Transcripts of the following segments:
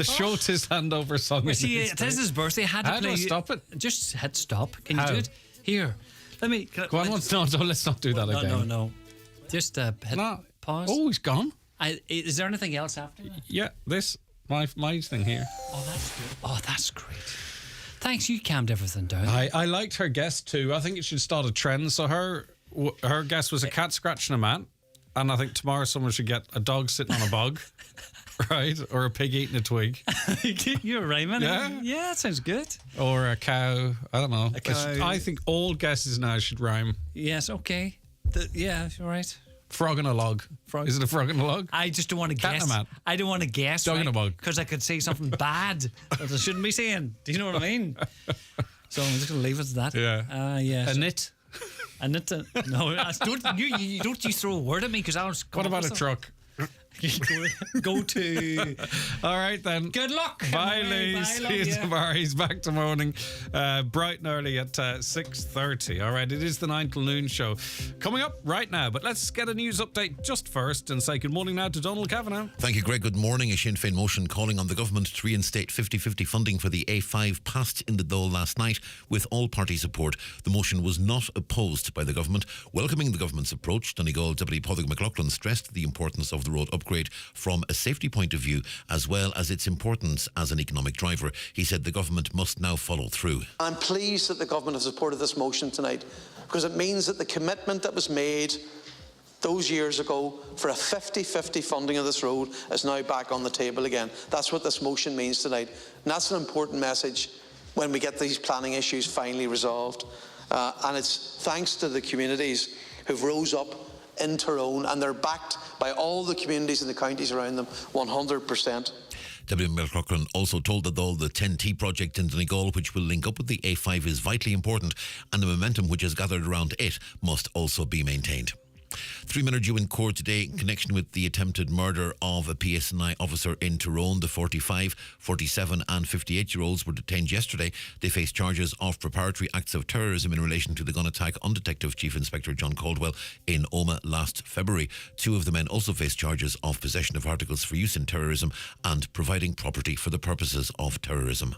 The Schultz handover song. Well, see, it is his birthday. I had to How play. do I stop it? Just hit stop. Can How? you do it? Here. Let me. Go on, let's not do that again. No. Just hit pause. Oh, he's gone. Is there anything else after that? Yeah, this, my thing here. Oh, that's good. Oh, that's great. Thanks, you calmed everything down. I liked her guess too. I think it should start a trend. So her guess was a cat scratching a mat. And I think tomorrow someone should get a dog sitting on a bug, right? Or a pig eating a twig. You're rhyming. Yeah. Yeah, that sounds good. Or a cow. I don't know. A cow. I think all guesses now should rhyme. Yes, okay. Yeah, you're right. Frog in a log. Is it a frog in a log? I just don't want to Cat guess. in a mat. I don't want to guess. Dog in a bug. Because I could say something bad that I shouldn't be saying. Do you know what I mean? So I'm just going to leave it at that. Yeah. Yes. A knit. No, don't you throw a word at me because I'll. What about a truck? Go to. All right then. Good luck. Bye, Lee. Bye, See you tomorrow. He's back tomorrow morning, bright and early at 6:30. All right, it is the 9 till noon show coming up right now. But let's get a news update just first and say good morning now to Donald Kavanagh. Thank you, Greg. Good morning. A Sinn Féin motion calling on the government to reinstate 50-50 funding for the A5 passed in the Dáil last night with all party support. The motion was not opposed by the government. Welcoming the government's approach, Donegal Deputy Padraig McLaughlin stressed the importance of the road upgrade from a safety point of view as well as its importance as an economic driver. He said the government must now follow through. I'm pleased that the government has supported this motion tonight because it means that the commitment that was made those years ago for a 50-50 funding of this road is now back on the table again. That's what this motion means tonight. And that's an important message when we get these planning issues finally resolved. And it's thanks to the communities who've rose up in Tyrone, and they're backed by all the communities in the counties around them 100%. Deputy McLaughlin also told the Dáil the 10T project in Donegal, which will link up with the A5, is vitally important, and the momentum which has gathered around it must also be maintained. 3 men are due in court today in connection with the attempted murder of a PSNI officer in Tyrone. The 45, 47 and 58-year-olds were detained yesterday. They face charges of preparatory acts of terrorism in relation to the gun attack on Detective Chief Inspector John Caldwell in Omagh last February. 2 of the men also face charges of possession of articles for use in terrorism and providing property for the purposes of terrorism.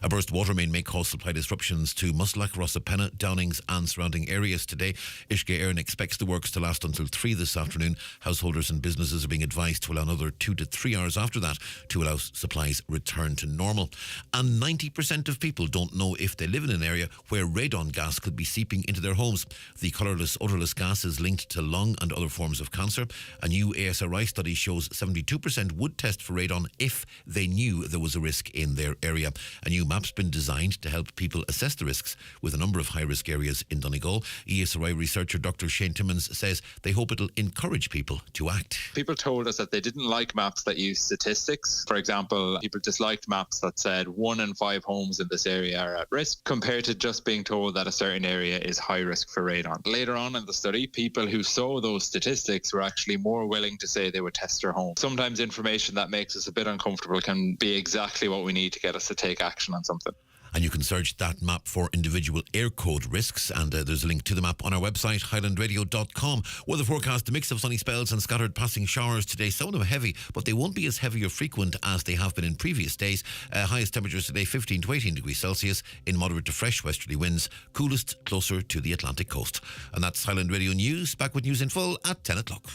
A burst water main may cause supply disruptions to Muslack, Rossapena, Downings and surrounding areas today. Uisce Éireann expects the works to last until 3 this afternoon. Householders and businesses are being advised to allow another 2 to 3 hours after that to allow supplies return to normal. And 90% of people don't know if they live in an area where radon gas could be seeping into their homes. The colourless, odourless gas is linked to lung and other forms of cancer. A new ASRI study shows 72% would test for radon if they knew there was a risk in their area. A new map's been designed to help people assess the risks with a number of high-risk areas in Donegal. ESRI researcher Dr. Shane Timmins says they hope it'll encourage people to act. People told us that they didn't like maps that use statistics. For example, people disliked maps that said 1 in 5 homes in this area are at risk, compared to just being told that a certain area is high risk for radon. Later on in the study, people who saw those statistics were actually more willing to say they would test their home. Sometimes information that makes us a bit uncomfortable can be exactly what we need to get us to take action on something. And you can search that map for individual air code risks, and there's a link to the map on our website, highlandradio.com. Weather forecast, a mix of sunny spells and scattered passing showers today. Some of them heavy, but they won't be as heavy or frequent as they have been in previous days. Highest temperatures today 15 to 18 degrees Celsius in moderate to fresh westerly winds, coolest closer to the Atlantic coast. And that's Highland Radio News. Back with news in full at 10 o'clock.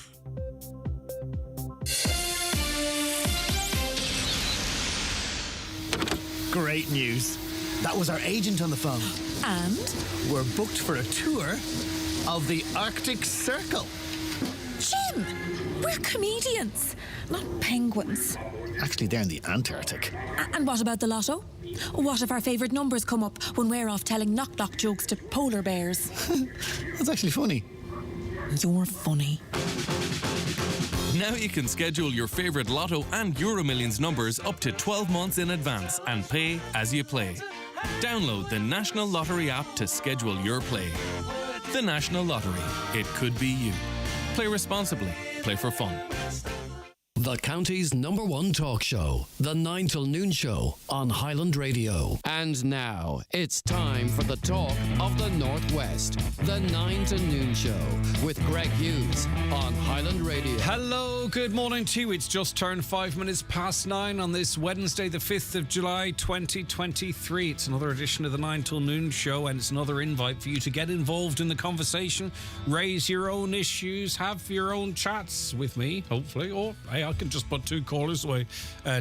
Great news. That was our agent on the phone. And? We're booked for a tour of the Arctic Circle. Jim, we're comedians, not penguins. Actually, they're in the Antarctic. And what about the lotto? What if our favourite numbers come up when we're off telling knock-knock jokes to polar bears? That's actually funny. You're funny. Now you can schedule your favourite Lotto and Euro Millions numbers up to 12 months in advance and pay as you play. Download the National Lottery app to schedule your play. The National Lottery. It could be you. Play responsibly. Play for fun. The county's #1 talk show, The 9 till Noon Show on Highland Radio. And now, it's time for the talk of the Northwest, The 9 till Noon Show with Greg Hughes on Highland Radio. Hello, good morning to you. It's just turned 5 minutes past 9 on this Wednesday, the 5th of July, 2023. It's another edition of the 9 till Noon Show, and it's another invite for you to get involved in the conversation, raise your own issues, have your own chats with me, hopefully, or hey, I can just put two callers away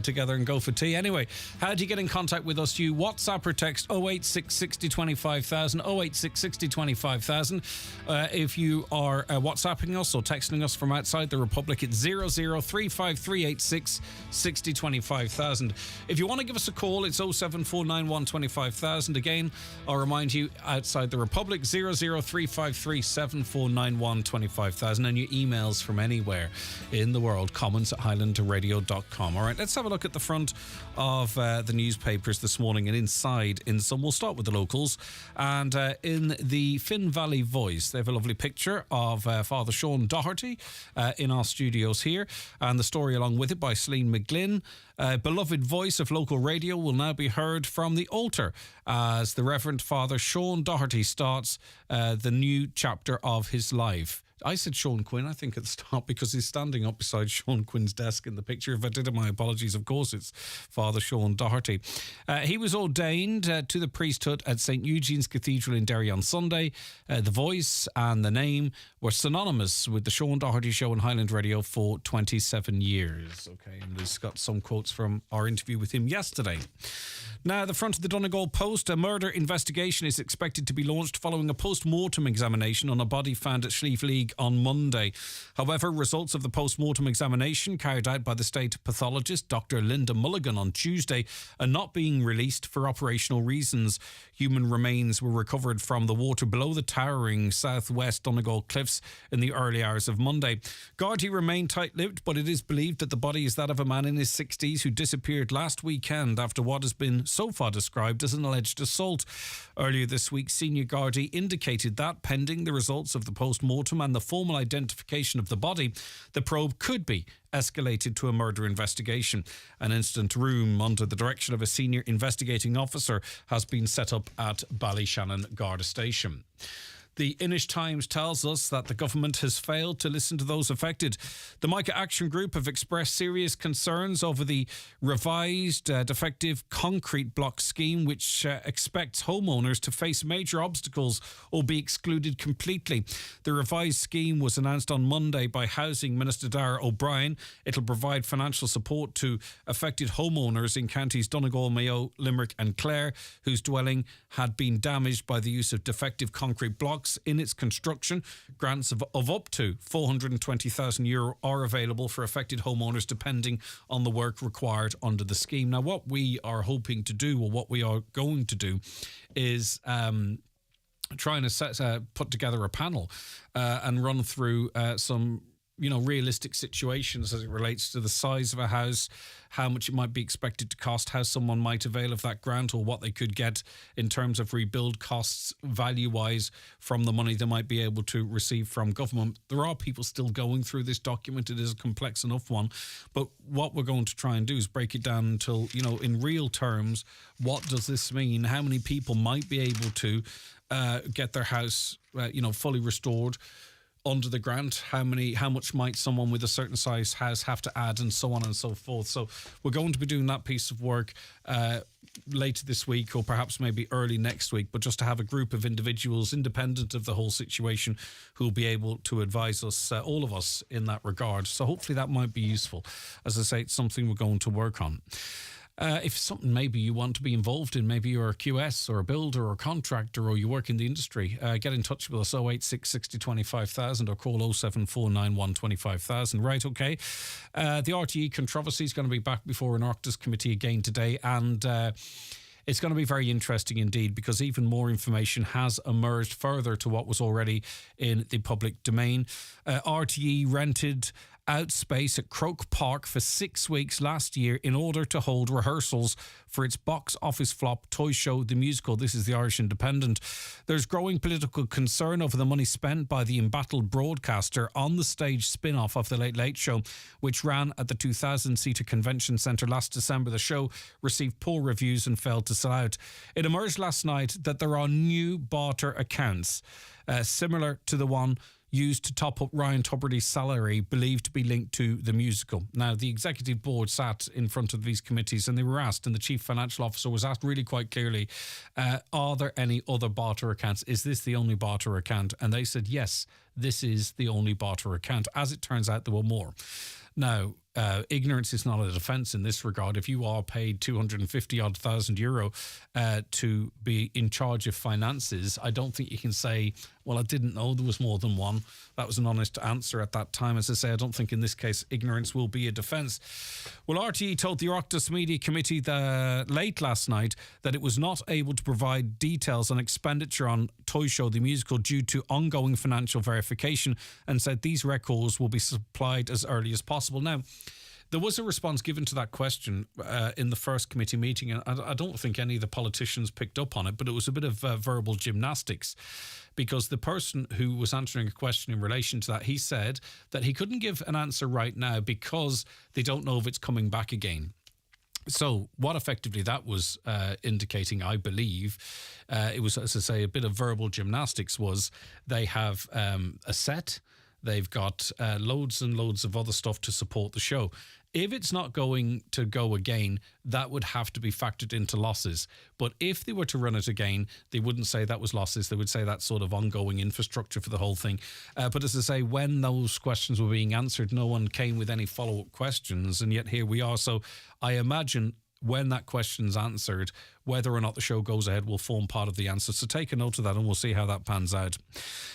together and go for tea. Anyway, how do you get in contact with us? You WhatsApp or text 086 60 25,000, 086 60 25,000. If you are WhatsApping us or texting us from outside the Republic, it's 0035386 60 25,000. If you want to give us a call, it's 07491 25,000. Again, I'll remind you, outside the Republic, 00353 7491 25,000, and your emails from anywhere in the world, comments@highlandradio.com. All right, let's have a look at the front of the newspapers this morning, and inside in some. We'll start with the locals, and in the Finn Valley Voice, they have a lovely picture of Father Sean Doherty in our studios here, and the story along with it by Celine McGlynn. Beloved voice of local radio will now be heard from the altar as the Reverend Father Sean Doherty starts the new chapter of his life. I said Sean Quinn, I think, at the start, because he's standing up beside Sean Quinn's desk in the picture. If I did it, my apologies. Of course, it's Father Sean Doherty. He was ordained to the priesthood at St. Eugene's Cathedral in Derry on Sunday. The voice and the name were synonymous with the Sean Doherty Show on Highland Radio for 27 years. Okay, and he's got some quotes from our interview with him yesterday. Now, the front of the Donegal Post, a murder investigation is expected to be launched following a post-mortem examination on a body found at Schlieve League on Monday. However, results of the post-mortem examination carried out by the state pathologist, Dr. Linda Mulligan, on Tuesday are not being released for operational reasons. Human remains were recovered from the water below the towering southwest Donegal cliffs in the early hours of Monday. Gardaí remain tight-lipped, but it is believed that the body is that of a man in his 60s who disappeared last weekend after what has been so far described as an alleged assault. Earlier this week, senior Gardaí indicated that, pending the results of the post-mortem and the formal identification of the body, the probe could be escalated to a murder investigation. An incident room under the direction of a senior investigating officer has been set up at Ballyshannon Garda Station. The Inish Times tells us that the government has failed to listen to those affected. The Micah Action Group have expressed serious concerns over the revised defective concrete block scheme, which expects homeowners to face major obstacles or be excluded completely. The revised scheme was announced on Monday by Housing Minister Dara O'Brien. It'll provide financial support to affected homeowners in counties Donegal, Mayo, Limerick and Clare, whose dwelling had been damaged by the use of defective concrete blocks in its construction. Grants of up to €420,000 are available for affected homeowners depending on the work required under the scheme. Now, what we are hoping to do, or what we are going to do, is trying to put together a panel and run through some realistic situations as it relates to the size of a house, how much it might be expected to cost, how someone might avail of that grant, or what they could get in terms of rebuild costs value-wise from the money they might be able to receive from government. There are people still going through this document. It is a complex enough one. But what we're going to try and do is break it down until, in real terms, what does this mean? How many people might be able to get their house, fully restored under the grant? How much might someone with a certain size house have to add, and so on and so forth. So we're going to be doing that piece of work later this week, or perhaps maybe early next week, but just to have a group of individuals independent of the whole situation who will be able to advise us, all of us, in that regard. So hopefully that might be useful. As I say, it's something we're going to work on. If something maybe you want to be involved in, maybe you're a QS or a builder or a contractor, or you work in the industry, get in touch with us, 086 60 25,000, or call 07491 25,000. Right, okay. The RTE controversy is going to be back before an Oireachtas committee again today, and it's going to be very interesting indeed, because even more information has emerged further to what was already in the public domain. RTE rented out space at Croke Park for 6 weeks last year in order to hold rehearsals for its box office flop Toy Show the Musical. This is the Irish Independent. There's growing political concern over the money spent by the embattled broadcaster on the stage spin-off of The Late Late Show, which ran at the 2,000-seater convention centre last December. The show received poor reviews and failed to sell out. It emerged last night that there are new barter accounts, similar to the one used to top up Ryan Tubridy's salary, believed to be linked to the musical. Now, the executive board sat in front of these committees and they were asked, and the chief financial officer was asked really quite clearly, are there any other barter accounts? Is this the only barter account? And they said, yes, this is the only barter account. As it turns out, there were more. Now, ignorance is not a defence in this regard. If you are paid 250,000 euro to be in charge of finances, I don't think you can say, well, I didn't know there was more than one. That was an honest answer at that time. As I say, I don't think in this case ignorance will be a defence. Well, RTE told the Oireachtas Media Committee late last night that it was not able to provide details on expenditure on Toy Show the Musical due to ongoing financial verification, and said these records will be supplied as early as possible. Now, there was a response given to that question in the first committee meeting, and I don't think any of the politicians picked up on it, but it was a bit of verbal gymnastics, because the person who was answering a question in relation to that, he said that he couldn't give an answer right now because they don't know if it's coming back again. So what effectively that was indicating, I believe, it was, as I say, a bit of verbal gymnastics, was they have a set, they've got loads and loads of other stuff to support the show. If it's not going to go again, that would have to be factored into losses. But if they were to run it again, they wouldn't say that was losses. They would say that's sort of ongoing infrastructure for the whole thing. But as I say, when those questions were being answered, no one came with any follow-up questions. And yet here we are. So I imagine when that question's answered, whether or not the show goes ahead will form part of the answer. So take a note of that and we'll see how that pans out.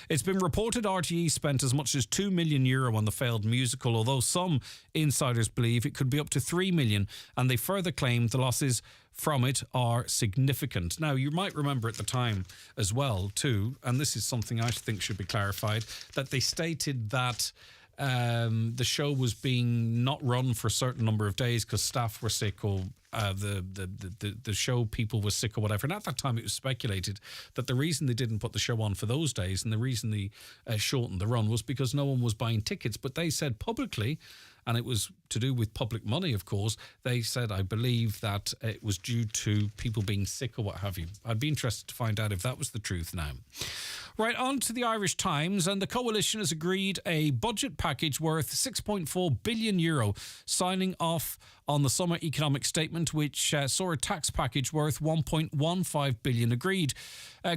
It's been reported RTE spent as much as €2 million on the failed musical, although some insiders believe it could be up to €3 million, and they further claim the losses from it are significant. Now, you might remember at the time as well, too, and this is something I think should be clarified, that they stated that the show was being not run for a certain number of days because staff were sick, or the show people were sick or whatever. And at that time it was speculated that the reason they didn't put the show on for those days and the reason they shortened the run was because no one was buying tickets. But they said publicly, and it was to do with public money, of course, they said, I believe, that it was due to people being sick or what have you. I'd be interested to find out if that was the truth now. Right, on to the Irish Times, and the coalition has agreed a budget package worth €6.4 billion, signing off on the summer economic statement, which saw a tax package worth $1.15 billion agreed.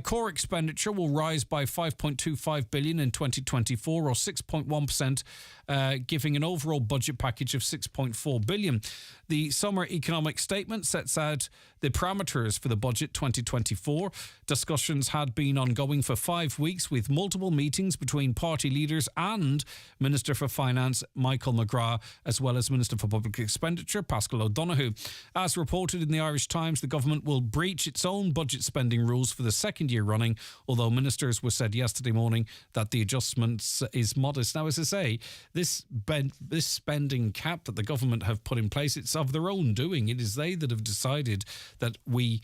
Core expenditure will rise by $5.25 billion in 2024, or 6.1%, giving an overall budget package of $6.4 billion. The summer economic statement sets out the parameters for the budget 2024. Discussions had been ongoing for 5 weeks, with multiple meetings between party leaders and Minister for Finance Michael McGrath, as well as Minister for Public Expenditure Pascal O'Donoghue. As reported in the Irish Times, the government will breach its own budget spending rules for the second year running, although ministers were said yesterday morning that the adjustments is modest. Now, as I say, this spending cap that the government have put in place, it's of their own doing. It is they that have decided that we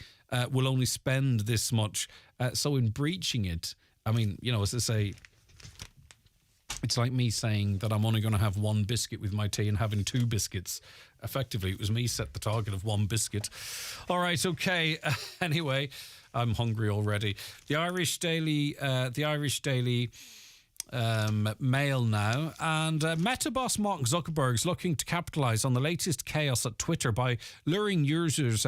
will only spend this much. So in breaching it, I mean, you know, as I say, it's like me saying that I'm only going to have one biscuit with my tea and having 2 biscuits. Effectively, it was me set the target of 1 biscuit. All right, okay. Anyway, I'm hungry already. The Irish Daily Mail now, and Meta boss Mark Zuckerberg's looking to capitalise on the latest chaos at Twitter by luring users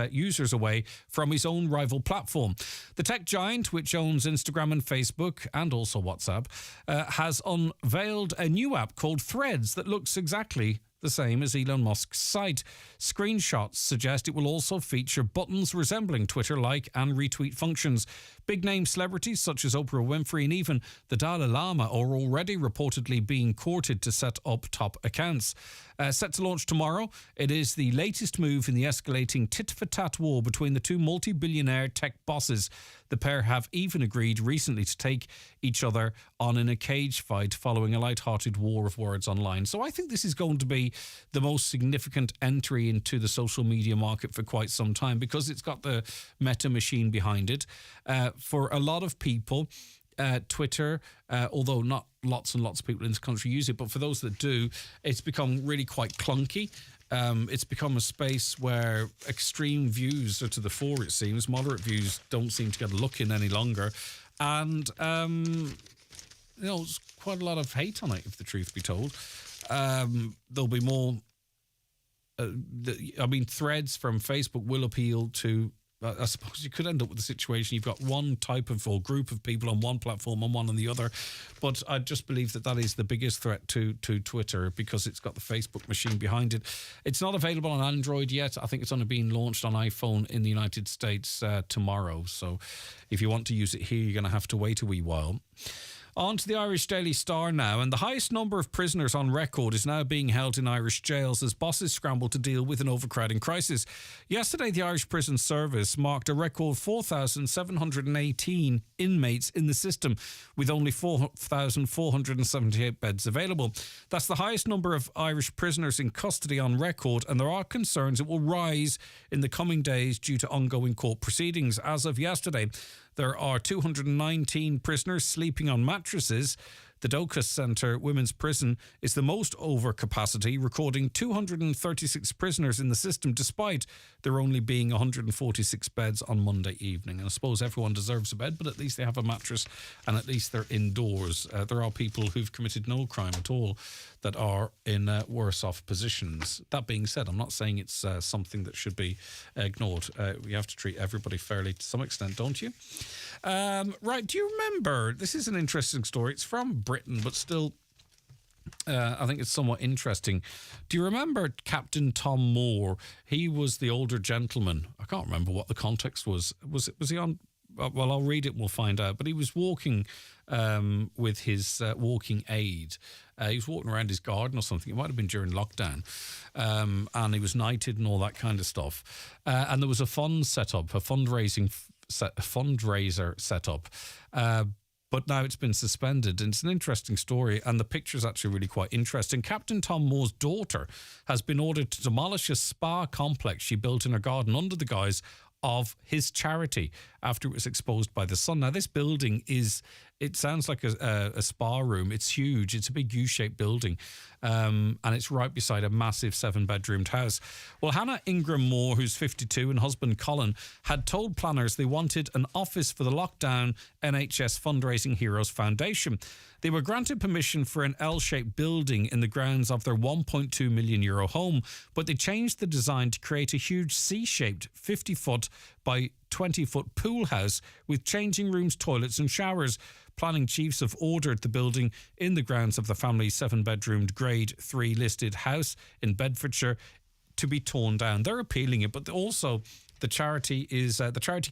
away from his own rival platform. The tech giant, which owns Instagram and Facebook and also WhatsApp, has unveiled a new app called Threads that looks exactly the same as Elon Musk's site. Screenshots suggest it will also feature buttons resembling Twitter-like and retweet functions. Big-name celebrities such as Oprah Winfrey and even the Dalai Lama are already reportedly being courted to set up top accounts. Set to launch tomorrow, it is the latest move in the escalating tit-for-tat war between the two multi-billionaire tech bosses. The pair have even agreed recently to take each other on in a cage fight following a light-hearted war of words online. So I think this is going to be the most significant entry into the social media market for quite some time, because it's got the Meta machine behind it. For a lot of people, Twitter, although not lots and lots of people in this country use it, but for those that do, it's become really quite clunky. It's become a space where extreme views are to the fore, it seems. Moderate views don't seem to get a look in any longer. And, there's quite a lot of hate on it, if the truth be told. There'll be more... threads from Facebook will appeal to... I suppose you could end up with a situation you've got one type of or group of people on one platform and one on the other, but I just believe that is the biggest threat to Twitter, because it's got the Facebook machine behind it. It's not available on Android yet. I think it's only being launched on iPhone in the United States tomorrow, so if you want to use it here, you're going to have to wait a wee while. On to the Irish Daily Star now, and the highest number of prisoners on record is now being held in Irish jails as bosses scramble to deal with an overcrowding crisis. Yesterday, the Irish Prison Service marked a record 4,718 inmates in the system, with only 4,478 beds available. That's the highest number of Irish prisoners in custody on record, and there are concerns it will rise in the coming days due to ongoing court proceedings. As of yesterday, there are 219 prisoners sleeping on mattresses. The Docus Centre Women's Prison is the most over capacity, recording 236 prisoners in the system, despite there only being 146 beds on Monday evening. And I suppose everyone deserves a bed, but at least they have a mattress and at least they're indoors. There are people who've committed no crime at all that are in worse off positions. That being said, I'm not saying it's something that should be ignored. We have to treat everybody fairly to some extent, don't you? Right, do you remember, this is an interesting story, it's from Britain, but still I think it's somewhat interesting. Do you remember Captain Tom Moore? He was the older gentleman. I can't remember what the context was. Was he on... Well, I'll read it and we'll find out. But he was walking with his walking aid. He was walking around his garden or something. It might have been during lockdown. And he was knighted and all that kind of stuff. And there was a fund set up, a fundraiser set up. But now it's been suspended, and it's an interesting story, and the picture's actually really quite interesting. Captain Tom Moore's daughter has been ordered to demolish a spa complex she built in her garden under the guise of his charity after it was exposed by the sun. Now, this building it sounds like a spa room. It's huge. It's a big U-shaped building, and it's right beside a massive 7-bedroomed house. Well, Hannah Ingram Moore, who's 52, and husband Colin had told planners they wanted an office for the lockdown NHS Fundraising Heroes Foundation. They were granted permission for an L-shaped building in the grounds of their €1.2 million home, but they changed the design to create a huge C-shaped 50-foot by 20-foot pool house with changing rooms, toilets and showers. Planning chiefs have ordered the building in the grounds of the family's 7-bedroomed Grade 3 listed house in Bedfordshire to be torn down. They're appealing it, but also the Charity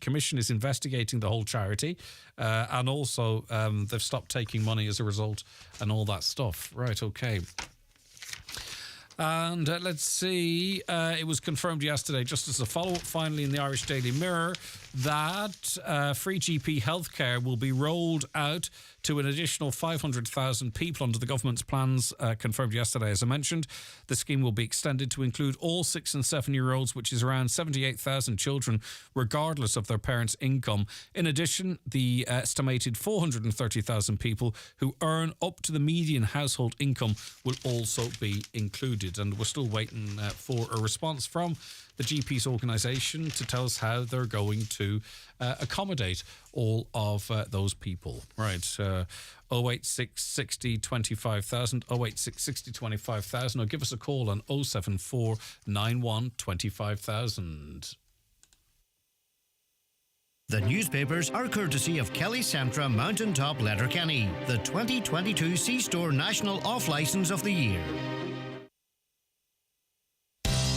Commission is investigating the whole charity, and also they've stopped taking money as a result and all that stuff. Right, okay. And let's see, it was confirmed yesterday, just as a follow-up finally in the Irish Daily Mirror, that free GP healthcare will be rolled out to an additional 500,000 people under the government's plans, confirmed yesterday, as I mentioned. The scheme will be extended to include all 6 and 7-year-olds, which is around 78,000 children, regardless of their parents' income. In addition, the estimated 430,000 people who earn up to the median household income will also be included. And we're still waiting for a response from the GP's organisation to tell us how they're going to accommodate all of those people. Right, 086 60 25,000, 086 60 25,000, or give us a call on 074 91 25,000. The newspapers are courtesy of Kelly Centra Mountaintop Letterkenny, the 2022 C-Store National Off-Licence of the Year.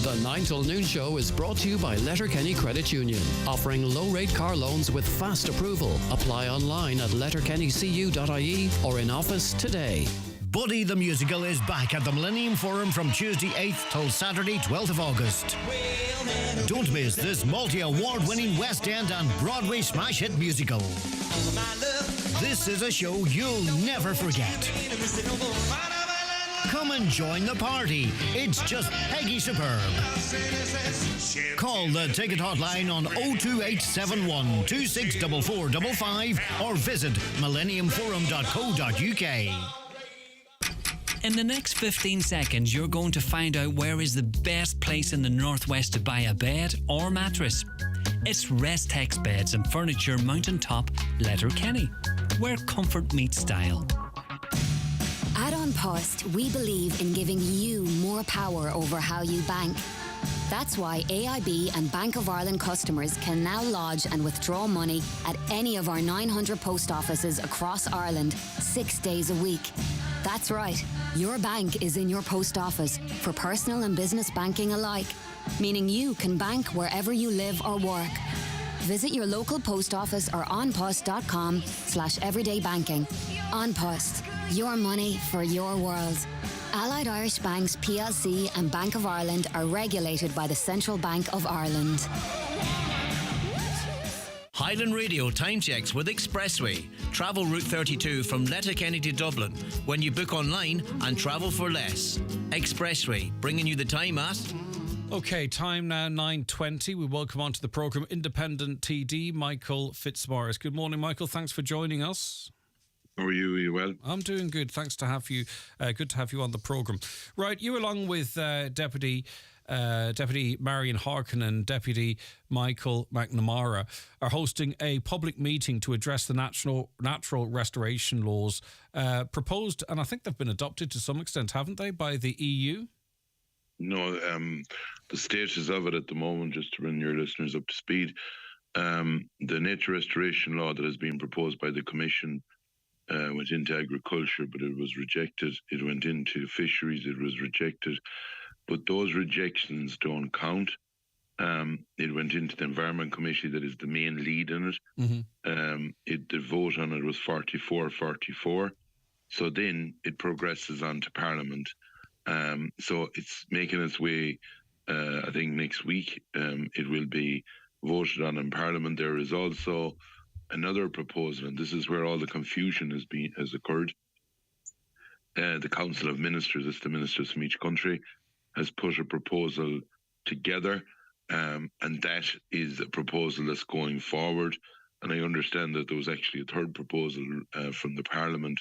The 9 till noon show is brought to you by Letterkenny Credit Union, offering low-rate car loans with fast approval. Apply online at letterkennycu.ie or in office today. Buddy the Musical is back at the Millennium Forum from Tuesday 8th till Saturday 12th of August. Don't miss this multi-award-winning West End and Broadway smash hit musical. This is a show you'll never forget. Come and join the party. It's just Peggy Superb. Call the ticket hotline on 02871 264455 or visit millenniumforum.co.uk. In the next 15 seconds, you're going to find out where is the best place in the Northwest to buy a bed or mattress. It's Restex Beds and Furniture Mountaintop, Letterkenny, where comfort meets style. At On Post, we believe in giving you more power over how you bank. That's why AIB and Bank of Ireland customers can now lodge and withdraw money at any of our 900 post offices across Ireland 6 days a week. That's right, your bank is in your post office for personal and business banking alike, meaning you can bank wherever you live or work. Visit your local post office or onpost.com/everydaybanking. On Post, your money for your world. Allied Irish Banks plc and Bank of Ireland are regulated by the Central Bank of Ireland. Highland Radio time checks with Expressway. Travel Route 32 from Letterkenny to Dublin when you book online and travel for less. Expressway, bringing you the time at... Okay, time now 9:20. We welcome onto the programme Independent TD, Michael Fitzmaurice. Good morning, Michael. Thanks for joining us. How are you? Are you well? I'm doing good. Thanks to have you. Good to have you on the programme. Right, you along with Deputy Marion Harkin and Deputy Michael McNamara are hosting a public meeting to address the natural restoration laws proposed, and I think they've been adopted to some extent, haven't they, by the EU? No, the status of it at the moment, just to bring your listeners up to speed, the nature restoration law that has been proposed by the Commission went into agriculture, but it was rejected. It went into fisheries, it was rejected. But those rejections don't count. It went into the Environment Committee, that is the main lead in it. The vote on it was 44-44. So then it progresses on to Parliament. So it's making its way, I think next week it will be voted on in Parliament. There is also another proposal, and this is where all the confusion has occurred. The Council of Ministers, it's the ministers from each country, has put a proposal together, and that is a proposal that's going forward. And I understand that there was actually a third proposal from the Parliament.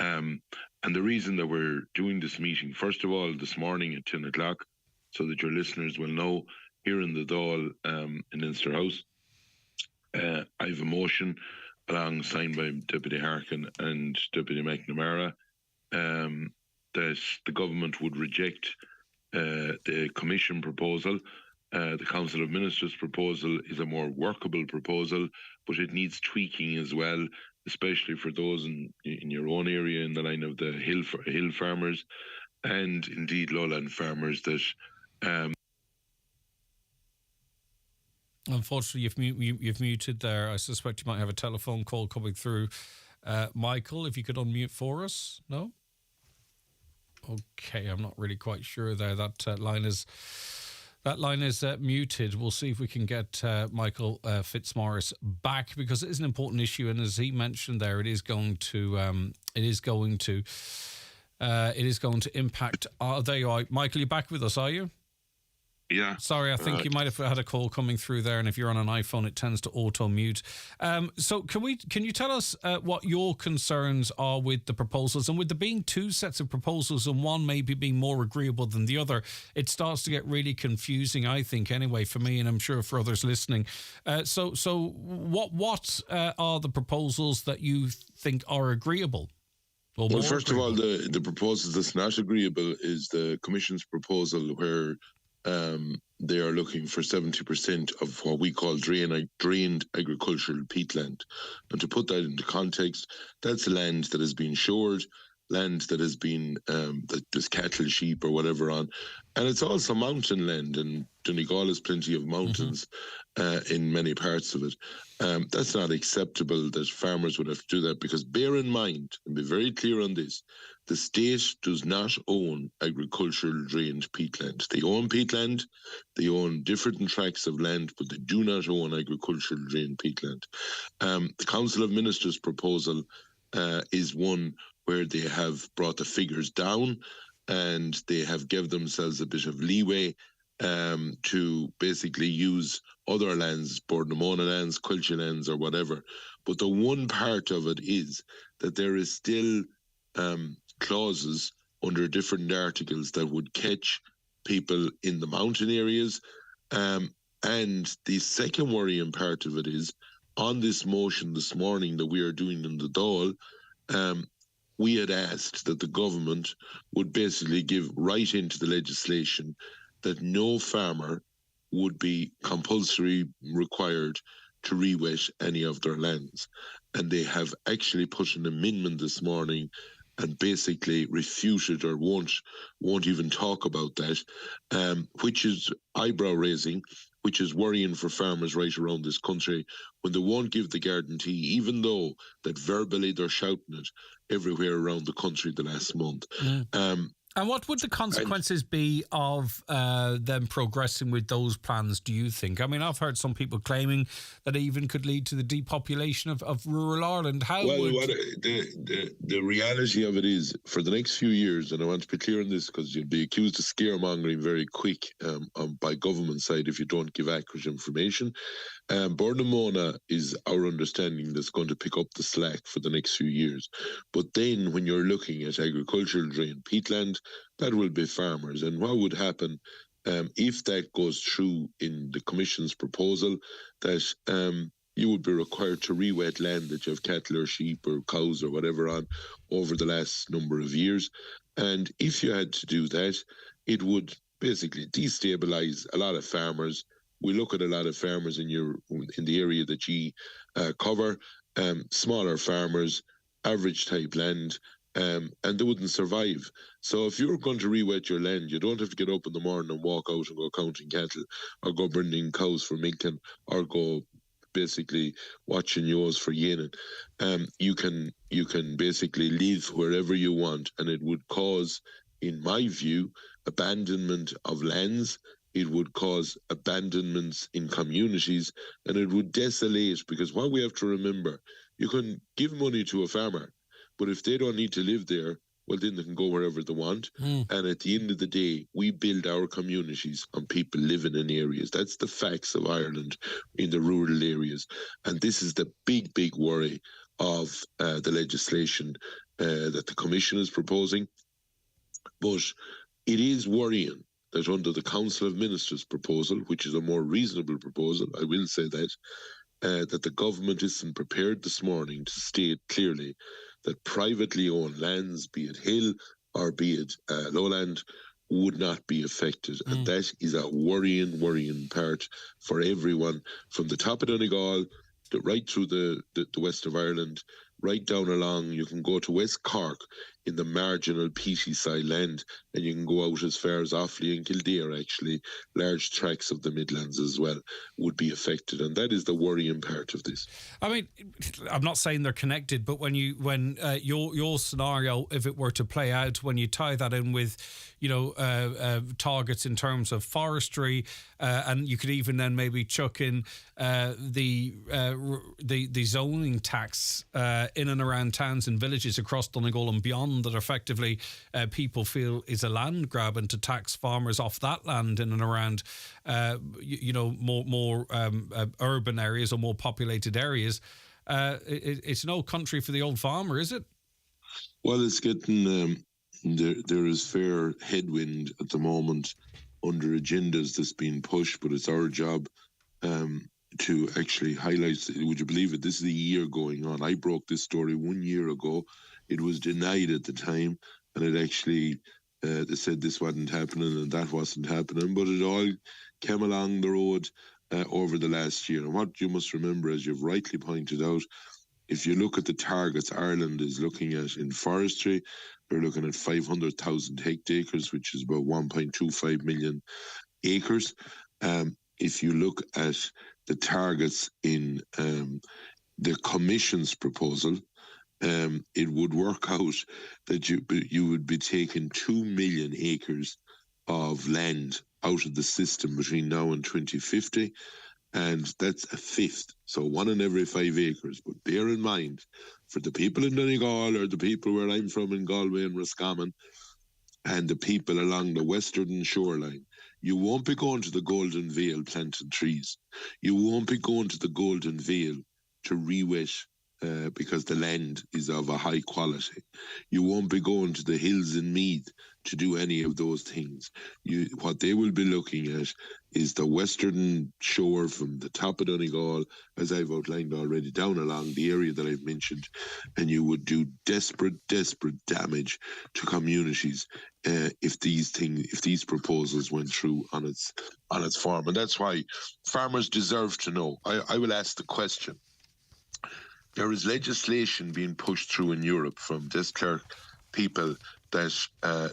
And the reason that we're doing this meeting, first of all, this morning at 10 o'clock, so that your listeners will know, here in the Dáil in Leinster House, I have a motion signed by Deputy Harkin and Deputy McNamara that the government would reject the Commission proposal. The Council of Ministers proposal is a more workable proposal, but it needs tweaking as well, especially for those in your own area, in the line of the hill farmers and indeed lowland farmers that... Unfortunately, you've muted there. I suspect you might have a telephone call coming through. Michael, if you could unmute for us. No? Okay, I'm not really quite sure there. That line is muted. We'll see if we can get Michael Fitzmaurice back, because it is an important issue, and as he mentioned there, it is going to impact. There you are, Michael. You're back with us, are you? Yeah. Sorry, I think you might have had a call coming through there, and if you're on an iPhone, it tends to auto-mute. So can you tell us what your concerns are with the proposals? And with there being two sets of proposals and one maybe being more agreeable than the other, it starts to get really confusing, I think, anyway, for me, and I'm sure for others listening. So what are the proposals that you think are agreeable? Well, first of all, the proposal that's not agreeable is the Commission's proposal, where they are looking for 70% of what we call drained agricultural peatland. And to put that into context, that's land that has been shored, land that has been, that there's cattle, sheep or whatever on. And it's also mountain land, and Donegal has plenty of mountains in many parts of it. That's not acceptable that farmers would have to do that, because bear in mind, and be very clear on this, the state does not own agricultural drained peatland. They own peatland, they own different tracts of land, but they do not own agricultural drained peatland. The Council of Ministers proposal is one where they have brought the figures down and they have given themselves a bit of leeway to basically use other lands, Bordnamona lands, Quilcha lands or whatever. But the one part of it is that there is still clauses under different articles that would catch people in the mountain areas. And the second worrying part of it is, on this motion this morning that we are doing in the Dáil, we had asked that the government would basically give right into the legislation that no farmer would be compulsory required to re-wet any of their lands. And they have actually put an amendment this morning and basically refuted or won't even talk about that, which is eyebrow raising, which is worrying for farmers right around this country when they won't give the guarantee, even though that verbally they're shouting it everywhere around the country the last month. And what would the consequences be of them progressing with those plans, do you think? I mean, I've heard some people claiming that it even could lead to the depopulation of rural Ireland. The reality of it is, for the next few years, and I want to be clear on this because you'll be accused of scaremongering very quick by government side if you don't give accurate information. Bordnamona is our understanding that's going to pick up the slack for the next few years. But then when you're looking at agricultural drained peatland, that will be farmers. And what would happen if that goes through in the Commission's proposal, that you would be required to re-wet land that you have cattle or sheep or cows or whatever on over the last number of years. And if you had to do that, it would basically destabilise a lot of farmers. We look at a lot of farmers in the area that you cover, smaller farmers, average type land, and they wouldn't survive. So if you're going to re-wet your land, you don't have to get up in the morning and walk out and go counting cattle or go bringing cows for milking or go basically watching yours for yening. You can basically live wherever you want, and it would cause, in my view, abandonment of lands. It would cause abandonments in communities, and it would desolate, because what we have to remember, you can give money to a farmer, but if they don't need to live there, well, then they can go wherever they want. And at the end of the day, we build our communities on people living in areas. That's the facts of Ireland in the rural areas. And this is the big, big worry of the legislation that the Commission is proposing. But it is worrying that under the Council of Ministers proposal, which is a more reasonable proposal, I will say that the government isn't prepared this morning to state clearly that privately owned lands, be it hill or be it lowland, would not be affected. And that is a worrying part for everyone, from the top of Donegal right through the west of Ireland, right down along. You can go to West Cork in the marginal peaty side land, and you can go out as far as Offaly and Kildare. Actually, large tracts of the Midlands as well would be affected, and that is the worrying part of this. I mean, I'm not saying they're connected, but when your scenario, if it were to play out, when you tie that in with, targets in terms of forestry, and you could even then maybe chuck in the zoning tax in and around towns and villages across Donegal and beyond, that effectively people feel is a land grab, and to tax farmers off that land in and around more urban areas or more populated areas. It's no country for the old farmer, is it? Well, it's getting there is fair headwind at the moment under agendas that's being pushed, but it's our job to actually highlight. Would you believe it? This is a year going on. I broke this story 1 year ago. It was denied at the time, and it actually they said this wasn't happening and that wasn't happening, but it all came along the road over the last year. And what you must remember, as you've rightly pointed out, if you look at the targets Ireland is looking at in forestry, they're looking at 500,000 hectares, which is about 1.25 million acres. If you look at the targets in the Commission's proposal, it would work out that you would be taking 2 million acres of land out of the system between now and 2050, and that's a fifth. So 1 in every 5 acres. But bear in mind, for the people in Donegal or the people where I'm from in Galway and Roscommon, and the people along the western shoreline, you won't be going to the Golden Vale planting trees. You won't be going to the Golden Vale to re-wet because the land is of a high quality. You won't be going to the hills in Meath to do any of those things. What they will be looking at is the western shore from the top of Donegal, as I've outlined already, down along the area that I've mentioned, and you would do desperate damage to communities if these proposals went through on its form. And that's why farmers deserve to know. I will ask the question. There is legislation being pushed through in Europe from desk clerk people that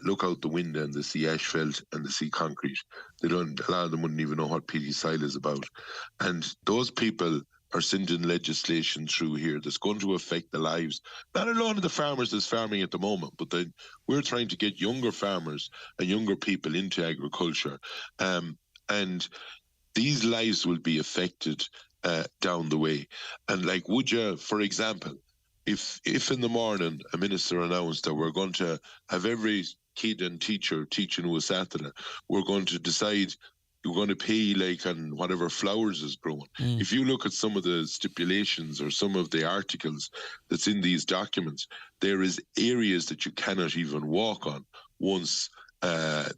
look out the window and they see asphalt and they see concrete. A lot of them wouldn't even know what PD soil is about. And those people are sending legislation through here that's going to affect the lives, not alone of the farmers that's farming at the moment, but then we're trying to get younger farmers and younger people into agriculture. And these lives will be affected down the way. And like, would you, for example, if in the morning a minister announced that we're going to have every kid and teacher teaching Uasatana, we're going to decide you're going to pay like on whatever flowers is growing. If you look at some of the stipulations or some of the articles that's in these documents, there is areas that you cannot even walk on once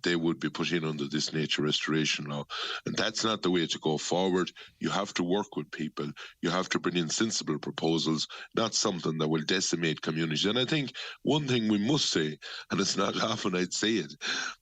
they would be put in under this nature restoration law. And that's not the way to go forward. You have to work with people. You have to bring in sensible proposals, not something that will decimate communities. And I think one thing we must say, and it's not often I'd say it,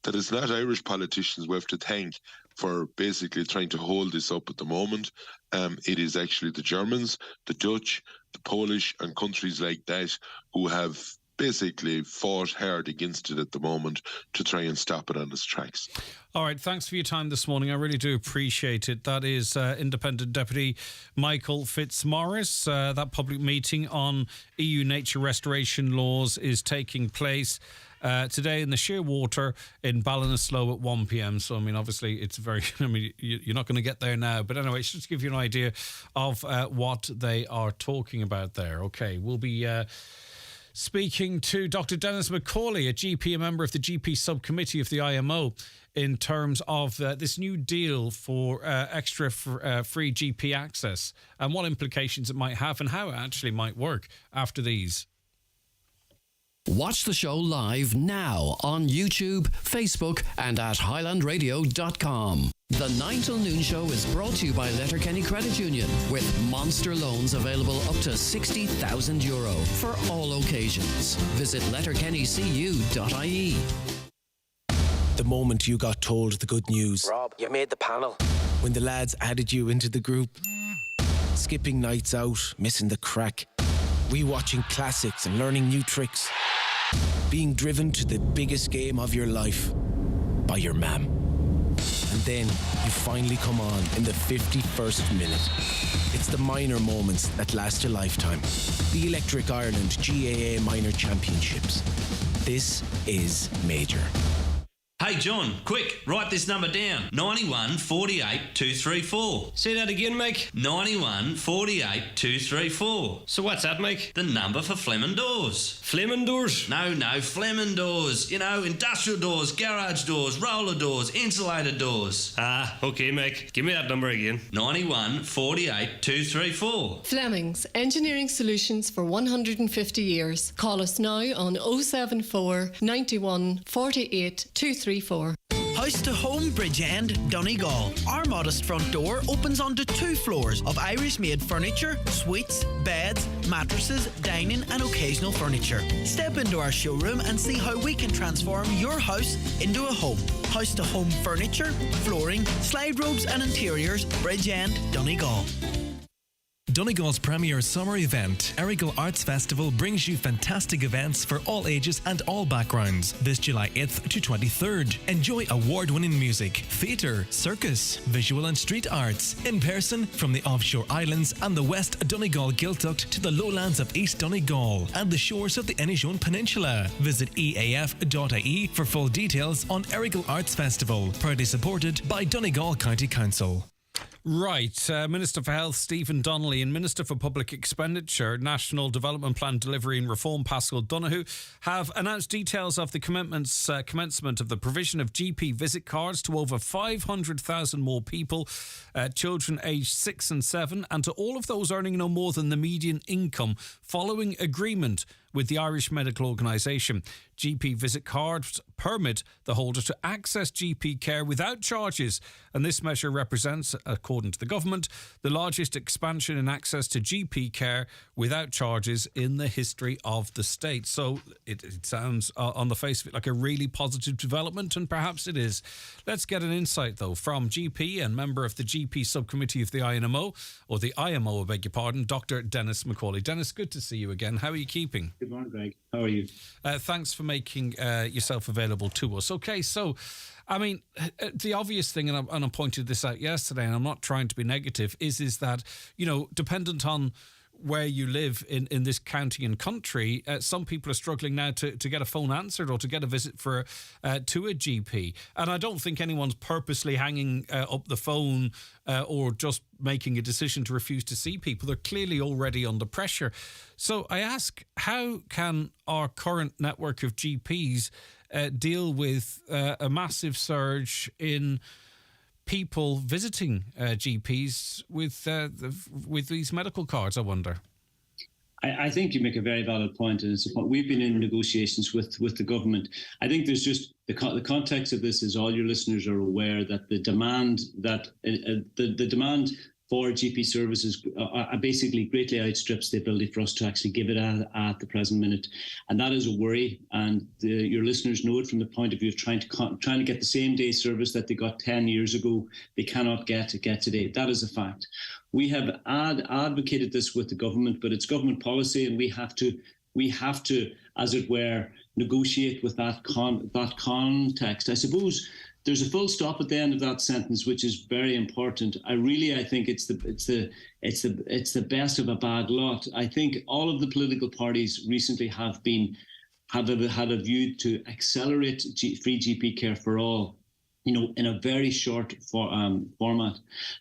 that it's not Irish politicians we have to thank for basically trying to hold this up at the moment. It is actually the Germans, the Dutch, the Polish and countries like that who have basically fought hard against it at the moment to try and stop it on its tracks. All right, thanks for your time this morning. I really do appreciate it. That is Independent Deputy Michael Fitzmaurice. That public meeting on EU nature restoration laws is taking place today in the Sheerwater in Ballinasloe at 1 p.m. So, I mean, obviously, it's very... I mean, you're not going to get there now. But anyway, just to give you an idea of what they are talking about there. Okay, we'll be... speaking to Dr. Dennis McCauley, a GP, a member of the GP subcommittee of the IMO, in terms of this new deal for extra free GP access and what implications it might have and how it actually might work after these. Watch the show live now on YouTube, Facebook and at highlandradio.com. The 9 till noon show is brought to you by Letterkenny Credit Union, with monster loans available up to €60,000 for all occasions. Visit letterkennycu.ie. The moment you got told the good news. Rob, you made the panel. When the lads added you into the group. Skipping nights out, missing the crack. Rewatching classics and learning new tricks. Being driven to the biggest game of your life by your mam. And then you finally come on in the 51st minute. It's the minor moments that last a lifetime. The Electric Ireland GAA Minor Championships. This is major. Hey John, quick, write this number down. 91 48 234. Say that again, Mick. 91 48 234. So what's that, Mick? The number for Fleming Doors. Fleming Doors? No, Fleming Doors. You know, industrial doors, garage doors, roller doors, insulated doors. Ah, okay, Mick. Give me that number again. 91 48 234. Fleming's, engineering solutions for 150 years. Call us now on 074 91 48 234. House to Home Bridgend, Donegal. Our modest front door opens onto 2 floors of Irish-made furniture, suites, beds, mattresses, dining and occasional furniture. Step into our showroom and see how we can transform your house into a home. House to Home furniture, flooring, slide robes and interiors, Bridgend, Donegal. Donegal's premier summer event, Errigal Arts Festival brings you fantastic events for all ages and all backgrounds. This July 8th to 23rd. Enjoy award-winning music, theatre, circus, visual and street arts, in person from the offshore islands and the West Donegal Giltuct to the lowlands of East Donegal and the shores of the Inishowen Peninsula. Visit eaf.ie for full details on Errigal Arts Festival, proudly supported by Donegal County Council. Right. Minister for Health, Stephen Donnelly, and Minister for Public Expenditure, National Development Plan Delivery and Reform, Paschal Donoghue, have announced details of the commencement of the provision of GP visit cards to over 500,000 more people, children aged 6 and 7, and to all of those earning no more than the median income, following agreement with the Irish Medical Organisation. GP visit cards permit the holder to access GP care without charges, and this measure represents, according to the government, the largest expansion in access to GP care without charges in the history of the state. So it sounds on the face of it like a really positive development, and perhaps it is. Let's get an insight, though, from GP and member of the GP subcommittee of the IMO, or the IMO, I beg your pardon, Dr. Dennis McCauley. Dennis, good to see you again. How are you keeping? Good morning, Greg. How are you? Thanks for making yourself available to us. Okay, so, I mean, the obvious thing, and I pointed this out yesterday, and I'm not trying to be negative, is that, you know, dependent on where you live in this county and country, some people are struggling now to get a phone answered or to get a visit to a GP. And I don't think anyone's purposely hanging up the phone or just making a decision to refuse to see people. They're clearly already under pressure. So I ask, how can our current network of GPs deal with a massive surge in people visiting GPs with these medical cards, I wonder? I think you make a very valid point, and it's a point. We've been in negotiations with the government. I think there's just the context of this is all your listeners are aware that the demand the demand for GP services basically greatly outstrips the ability for us to actually give it at the present minute, and that is a worry. And your listeners know it from the point of view of trying to get the same day service that they got 10 years ago. They cannot get today. That is a fact. We have advocated this with the government, but it's government policy, and we have to, as it were, negotiate with that context. I suppose there's a full stop at the end of that sentence, which is very important. I think it's the best of a bad lot. I think all of the political parties recently have had a view to accelerate free GP care for all, you know, in a very short format.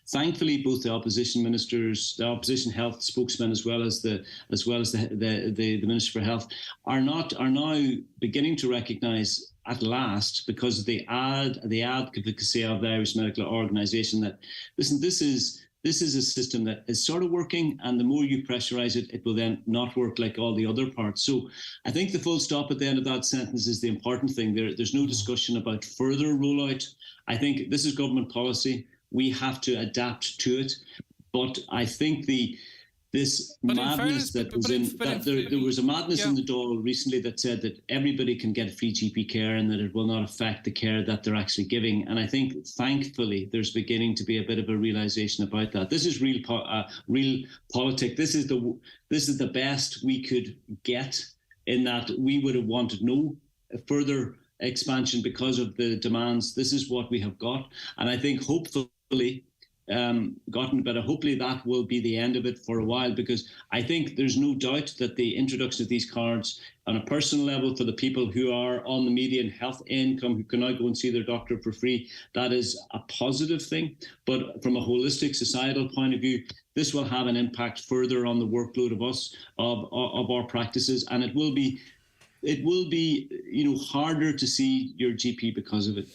Thankfully, both the opposition ministers, the opposition health spokesman, as well as the Minister for Health, are now beginning to recognise at last, because of the advocacy of the Irish Medical Organisation, that listen, this is a system that is sort of working, and the more you pressurise it, it will then not work like all the other parts. So I think the full stop at the end of that sentence is the important thing. There's no discussion about further rollout. I think this is government policy. We have to adapt to it. But I think there was a madness in the Dáil recently that said that everybody can get free GP care and that it will not affect the care that they're actually giving. And I think, thankfully, there's beginning to be a bit of a realisation about that. This is real politics. This is the best we could get, in that we would have wanted no further expansion because of the demands. This is what we have got. And I think hopefully hopefully that will be the end of it for a while, because I think there's no doubt that the introduction of these cards on a personal level for the people who are on the median health income, who can now go and see their doctor for free, that is a positive thing. But from a holistic societal point of view, this will have an impact further on the workload of our practices, and it will be harder to see your GP because of it.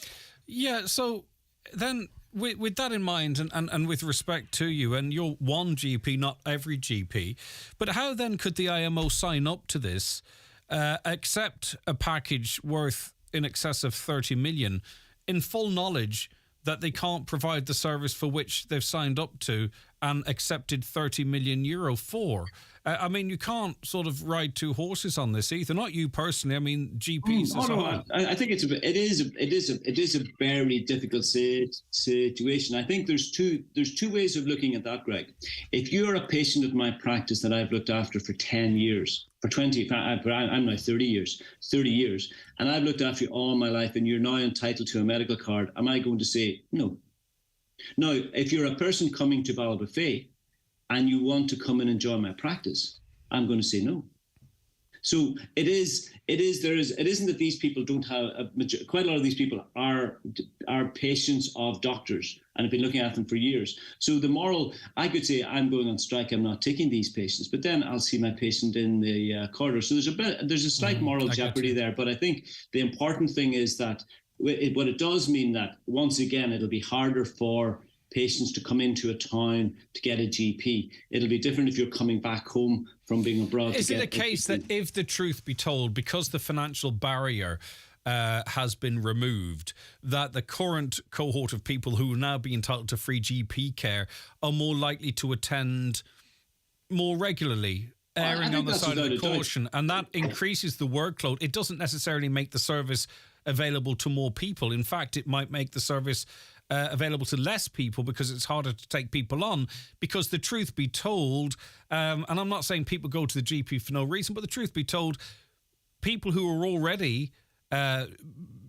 Yeah, so then with that in mind, and with respect to you, and you're one GP, not every GP, but how then could the IMO sign up to this, accept a package worth in excess of 30 million, in full knowledge that they can't provide the service for which they've signed up to and accepted €30 million for. I mean, you can't sort of ride two horses on this either. Not you personally. I mean, GPs as a whole. I think it is a very difficult situation. I think there's two ways of looking at that, Greg. If you're a patient of my practice that I've looked after for 10 years, for 20, I'm now 30 years, and I've looked after you all my life, and you're now entitled to a medical card, am I going to say no? Now, if you're a person coming to Ballybofey and you want to come and enjoy my practice, I'm going to say no. So it isn't that these people don't have quite a lot of these people are patients of doctors and have been looking at them for years. So I could say I'm going on strike, I'm not taking these patients, but then I'll see my patient in the corridor. So there's a slight moral jeopardy there. But I think the important thing is that what it does mean that once again it'll be harder for patients to come into a town to get a GP. It'll be different if you're coming back home from being abroad. Is it a case that, if the truth be told, because the financial barrier has been removed, that the current cohort of people who will now be entitled to free GP care are more likely to attend more regularly, erring on the side of the caution, and that increases the workload? It doesn't necessarily make the service available to more people. In fact, it might make the service available to less people because it's harder to take people on. Because the truth be told, and I'm not saying people go to the GP for no reason, but the truth be told, people who are already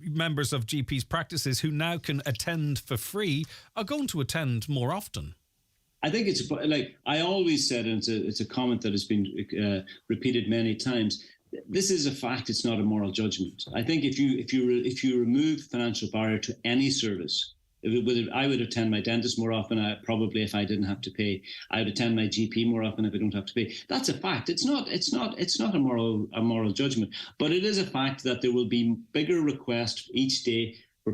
members of GPs' practices who now can attend for free are going to attend more often. I think it's like I always said, and it's a comment that has been repeated many times. This is a fact. It's not a moral judgment. I think if you remove financial barrier to any service, I would attend my dentist more often. Probably if I didn't have to pay, I would attend my GP more often if I don't have to pay. That's a fact. It's not a moral judgment, but it is a fact that there will be bigger requests each day for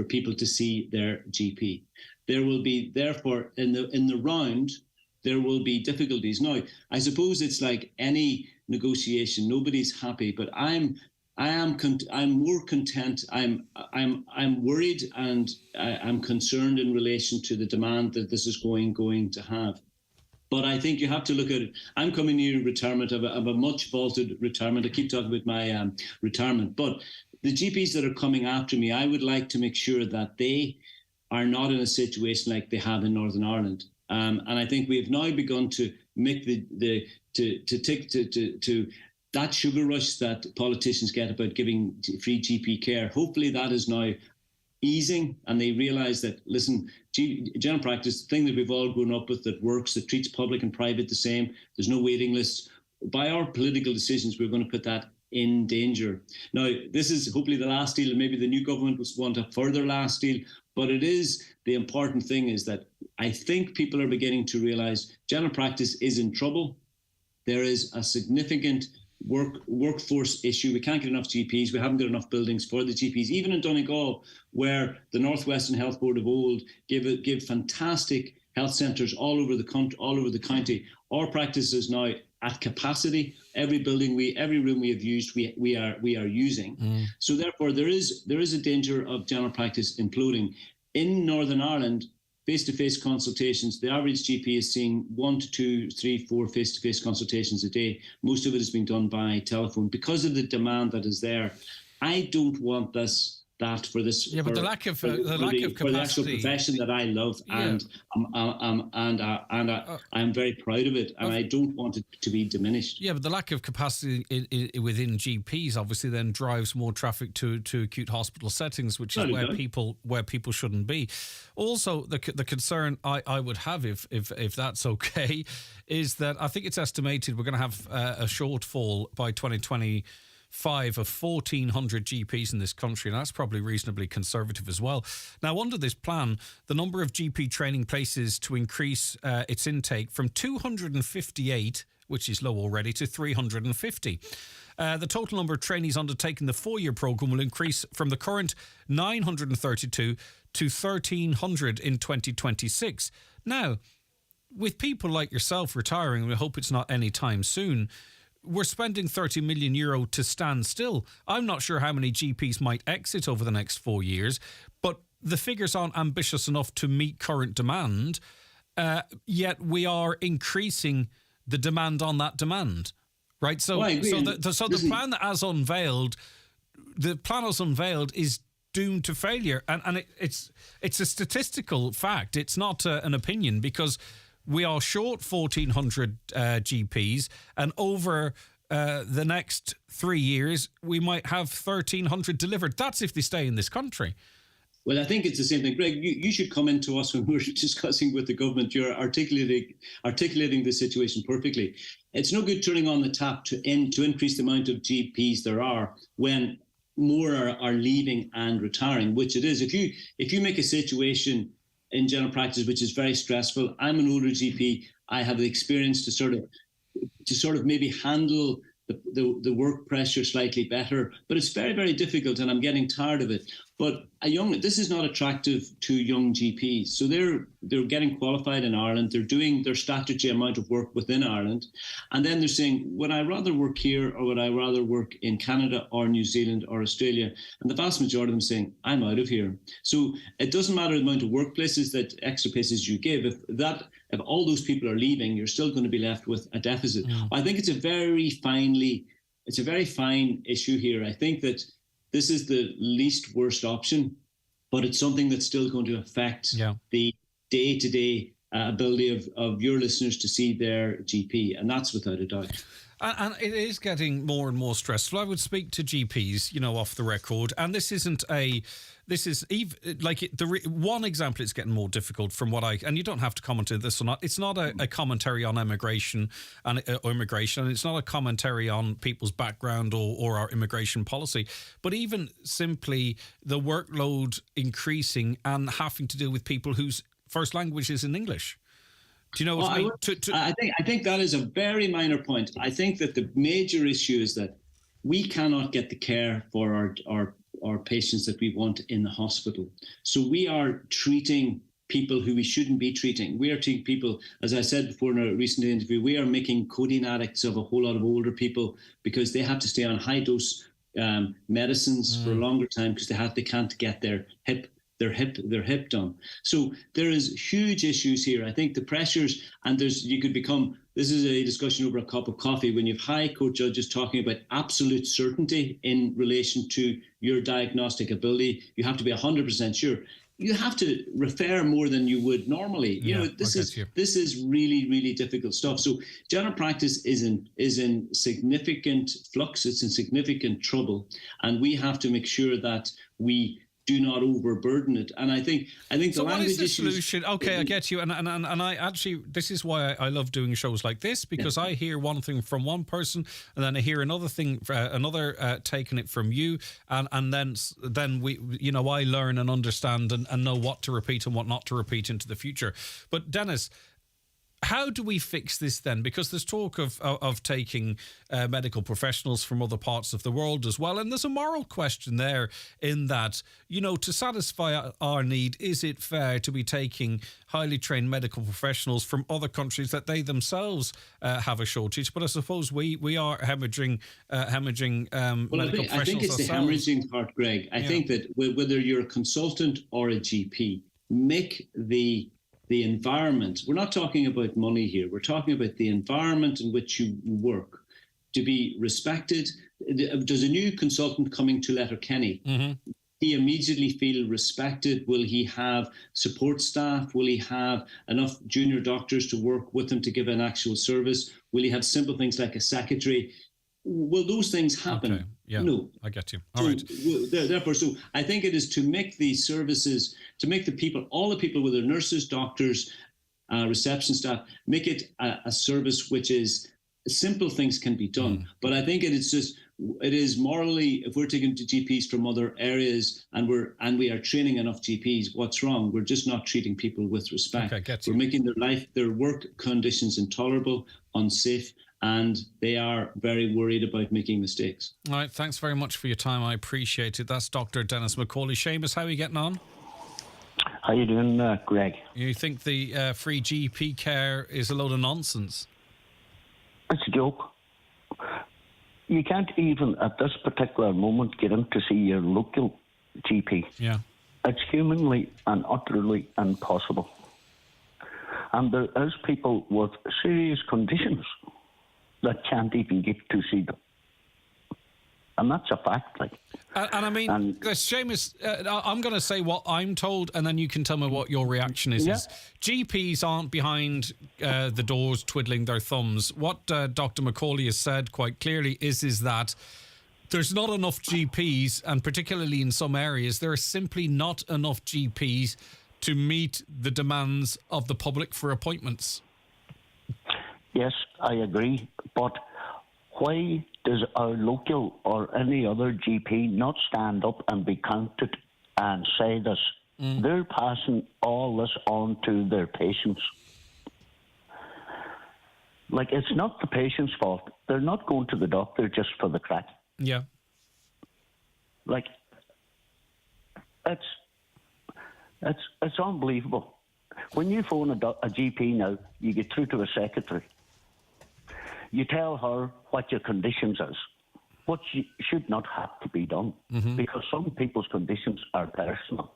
people to see their GP. There will be, therefore, in the round, there will be difficulties. Now, I suppose it's like any negotiation. Nobody's happy, but I'm more content. I'm worried and I'm concerned in relation to the demand that this is going to have. But I think you have to look at it. I'm coming near retirement of a much vaulted retirement. I keep talking about my retirement, but the GPs that are coming after me, I would like to make sure that they are not in a situation like they have in Northern Ireland. And I think we have now begun to make to that sugar rush that politicians get about giving free GP care. Hopefully that is now easing, and they realise that, listen, general practice, the thing that we've all grown up with that works, that treats public and private the same, there's no waiting lists. By our political decisions, we're going to put that in danger. Now, this is hopefully the last deal, and maybe the new government will want a further last deal, but it is, the important thing is that I think people are beginning to realise general practice is in trouble. There is a significant workforce issue. We can't get enough GPs. We haven't got enough buildings for the GPs. Even in Donegal, where the Northwestern Health Board of old give fantastic health centres all over the county, our practice is now at capacity. Every room we have used, we are using. So therefore, there is a danger of general practice imploding. In Northern Ireland, face-to-face consultations, the average GP is seeing 1 to 2, 3, 4 face-to-face consultations a day. Most of it is being done by telephone because of the demand that is there. I don't want that for this. Yeah, but the lack of capacity for the actual profession that I love, yeah. and I'm very proud of it, and I don't want it to be diminished. Yeah, but the lack of capacity within GPs obviously then drives more traffic to acute hospital settings, which is where people shouldn't be. Also, the concern I would have, if that's okay, is that I think it's estimated we're going to have a shortfall by 2025 of 1,400 GPs in this country, and that's probably reasonably conservative as well. Now, under this plan, the number of GP training places to increase its intake from 258, which is low already, to 350. The total number of trainees undertaking the 4-year programme will increase from the current 932 to 1,300 in 2026. Now, with people like yourself retiring, we hope it's not any time soon, we're spending €30 million to stand still. I'm not sure how many GPs might exit over the next 4 years, but the figures aren't ambitious enough to meet current demand. yet we are increasing the demand on that demand, right? So, the plan that as unveiled, is doomed to failure, and it's a statistical fact. It's not an opinion, because we are short 1,400 GPs, and over the next 3 years we might have 1,300 delivered. That's if they stay in this country. Well, I think it's the same thing. Greg, you should come into us when we're discussing with the government. You're articulating the situation perfectly. It's no good turning on the tap to increase the amount of GPs there are when more are leaving and retiring, which it is. If you make a situation in general practice which is very stressful, I'm an older GP, I have the experience to sort of maybe handle the work pressure slightly better, but it's very, very difficult, and I'm getting tired of it. But this is not attractive to young GPs. So they're getting qualified in Ireland. They're doing their statutory amount of work within Ireland. And then they're saying, would I rather work here, or would I rather work in Canada or New Zealand or Australia? And the vast majority of them saying, I'm out of here. So it doesn't matter the amount of workplaces, that extra places you give. If all those people are leaving, you're still going to be left with a deficit. I think it's a very fine issue here. I think that this is the least worst option, but it's something that's still going to affect the day-to-day ability of your listeners to see their GP, and that's without a doubt. And it is getting more and more stressful. I would speak to GPs, off the record, and one example. It's getting more difficult from what and you don't have to comment on this or not. It's not a commentary on immigration, and it's not a commentary on people's background or our immigration policy, but even simply the workload increasing and having to deal with people whose first language is in English. Do you know what I mean? I think that is a very minor point. I think that the major issue is that we cannot get the care for our patients that we want in the hospital. So we are treating people who we shouldn't be treating. We are treating people, as I said before in a recent interview, we are making codeine addicts of a whole lot of older people because they have to stay on high dose medicines for a longer time because they can't get their hip done. So there is huge issues here. I think the pressures, and this is a discussion over a cup of coffee when you have high court judges talking about absolute certainty in relation to your diagnostic ability. You have to be 100% sure. You have to refer more than you would normally. This is really, really difficult stuff. So general practice is in significant flux. It's in significant trouble, and we have to make sure that we do not overburden it. And I think so. What is the solution? Okay, I get you. And I actually, this is why I love doing shows like this, because I hear one thing from one person, and then I hear another thing, taking it from you, and then we, I learn and understand and know what to repeat and what not to repeat into the future. But Dennis, how do we fix this then? Because there's talk of taking medical professionals from other parts of the world as well. And there's a moral question there in that, to satisfy our need, is it fair to be taking highly trained medical professionals from other countries that they themselves have a shortage? But I suppose we are hemorrhaging medical professionals. I think it's the hemorrhaging part, Greg. I think that whether you're a consultant or a GP, make the environment, we're not talking about money here, we're talking about the environment in which you work, to be respected. Does a new consultant coming to Letterkenny, he immediately feel respected? Will he have support staff? Will he have enough junior doctors to work with him to give an actual service? Will he have simple things like a secretary? Will those things happen? Okay. Yeah, no. I get you. All right. Therefore, so I think it is to make these services, to make all the people, whether nurses, doctors, reception staff, make it a service which is simple things can be done. But I think it is morally, if we're taking GPs from other areas and we are training enough GPs, what's wrong? We're just not treating people with respect. Okay, get you. We're making their work conditions intolerable, unsafe, and they are very worried about making mistakes. All right, thanks very much for your time. I appreciate it. That's Dr. Dennis McCauley. Seamus, how are you getting on? How you doing, Greg? You think the free GP care is a load of nonsense? It's a joke. You can't even, at this particular moment, get in to see your local GP. Yeah. It's humanly and utterly impossible. And there is people with serious conditions that can't even get to see them. And that's a fact. Like, and I mean, Seamus, I'm going to say what I'm told, and then you can tell me what your reaction is. Yeah. Is GPs aren't behind the doors twiddling their thumbs. What Dr. Macaulay has said quite clearly is that there's not enough GPs, and particularly in some areas, there are simply not enough GPs to meet the demands of the public for appointments. Yes, I agree. But why does our local or any other GP not stand up and be counted and say this? They're passing all this on to their patients. Like, it's not the patient's fault. They're not going to the doctor just for the crack. Yeah. Like, it's unbelievable. When you phone a GP now, you get through to a secretary. You tell her what your conditions is, what should not have to be done, because some people's conditions are personal.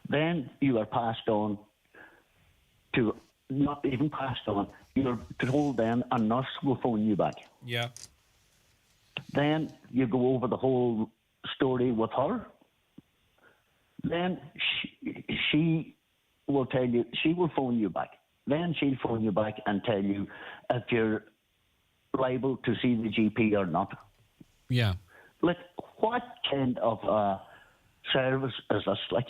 Then you are passed on to, not even passed on, you're told then a nurse will phone you back. Yeah. Then you go over the whole story with her. Then she will tell you, she will phone you back. Then she'll phone you back and tell you if you're liable to see the GP or not. Yeah. Like, what kind of service is this like?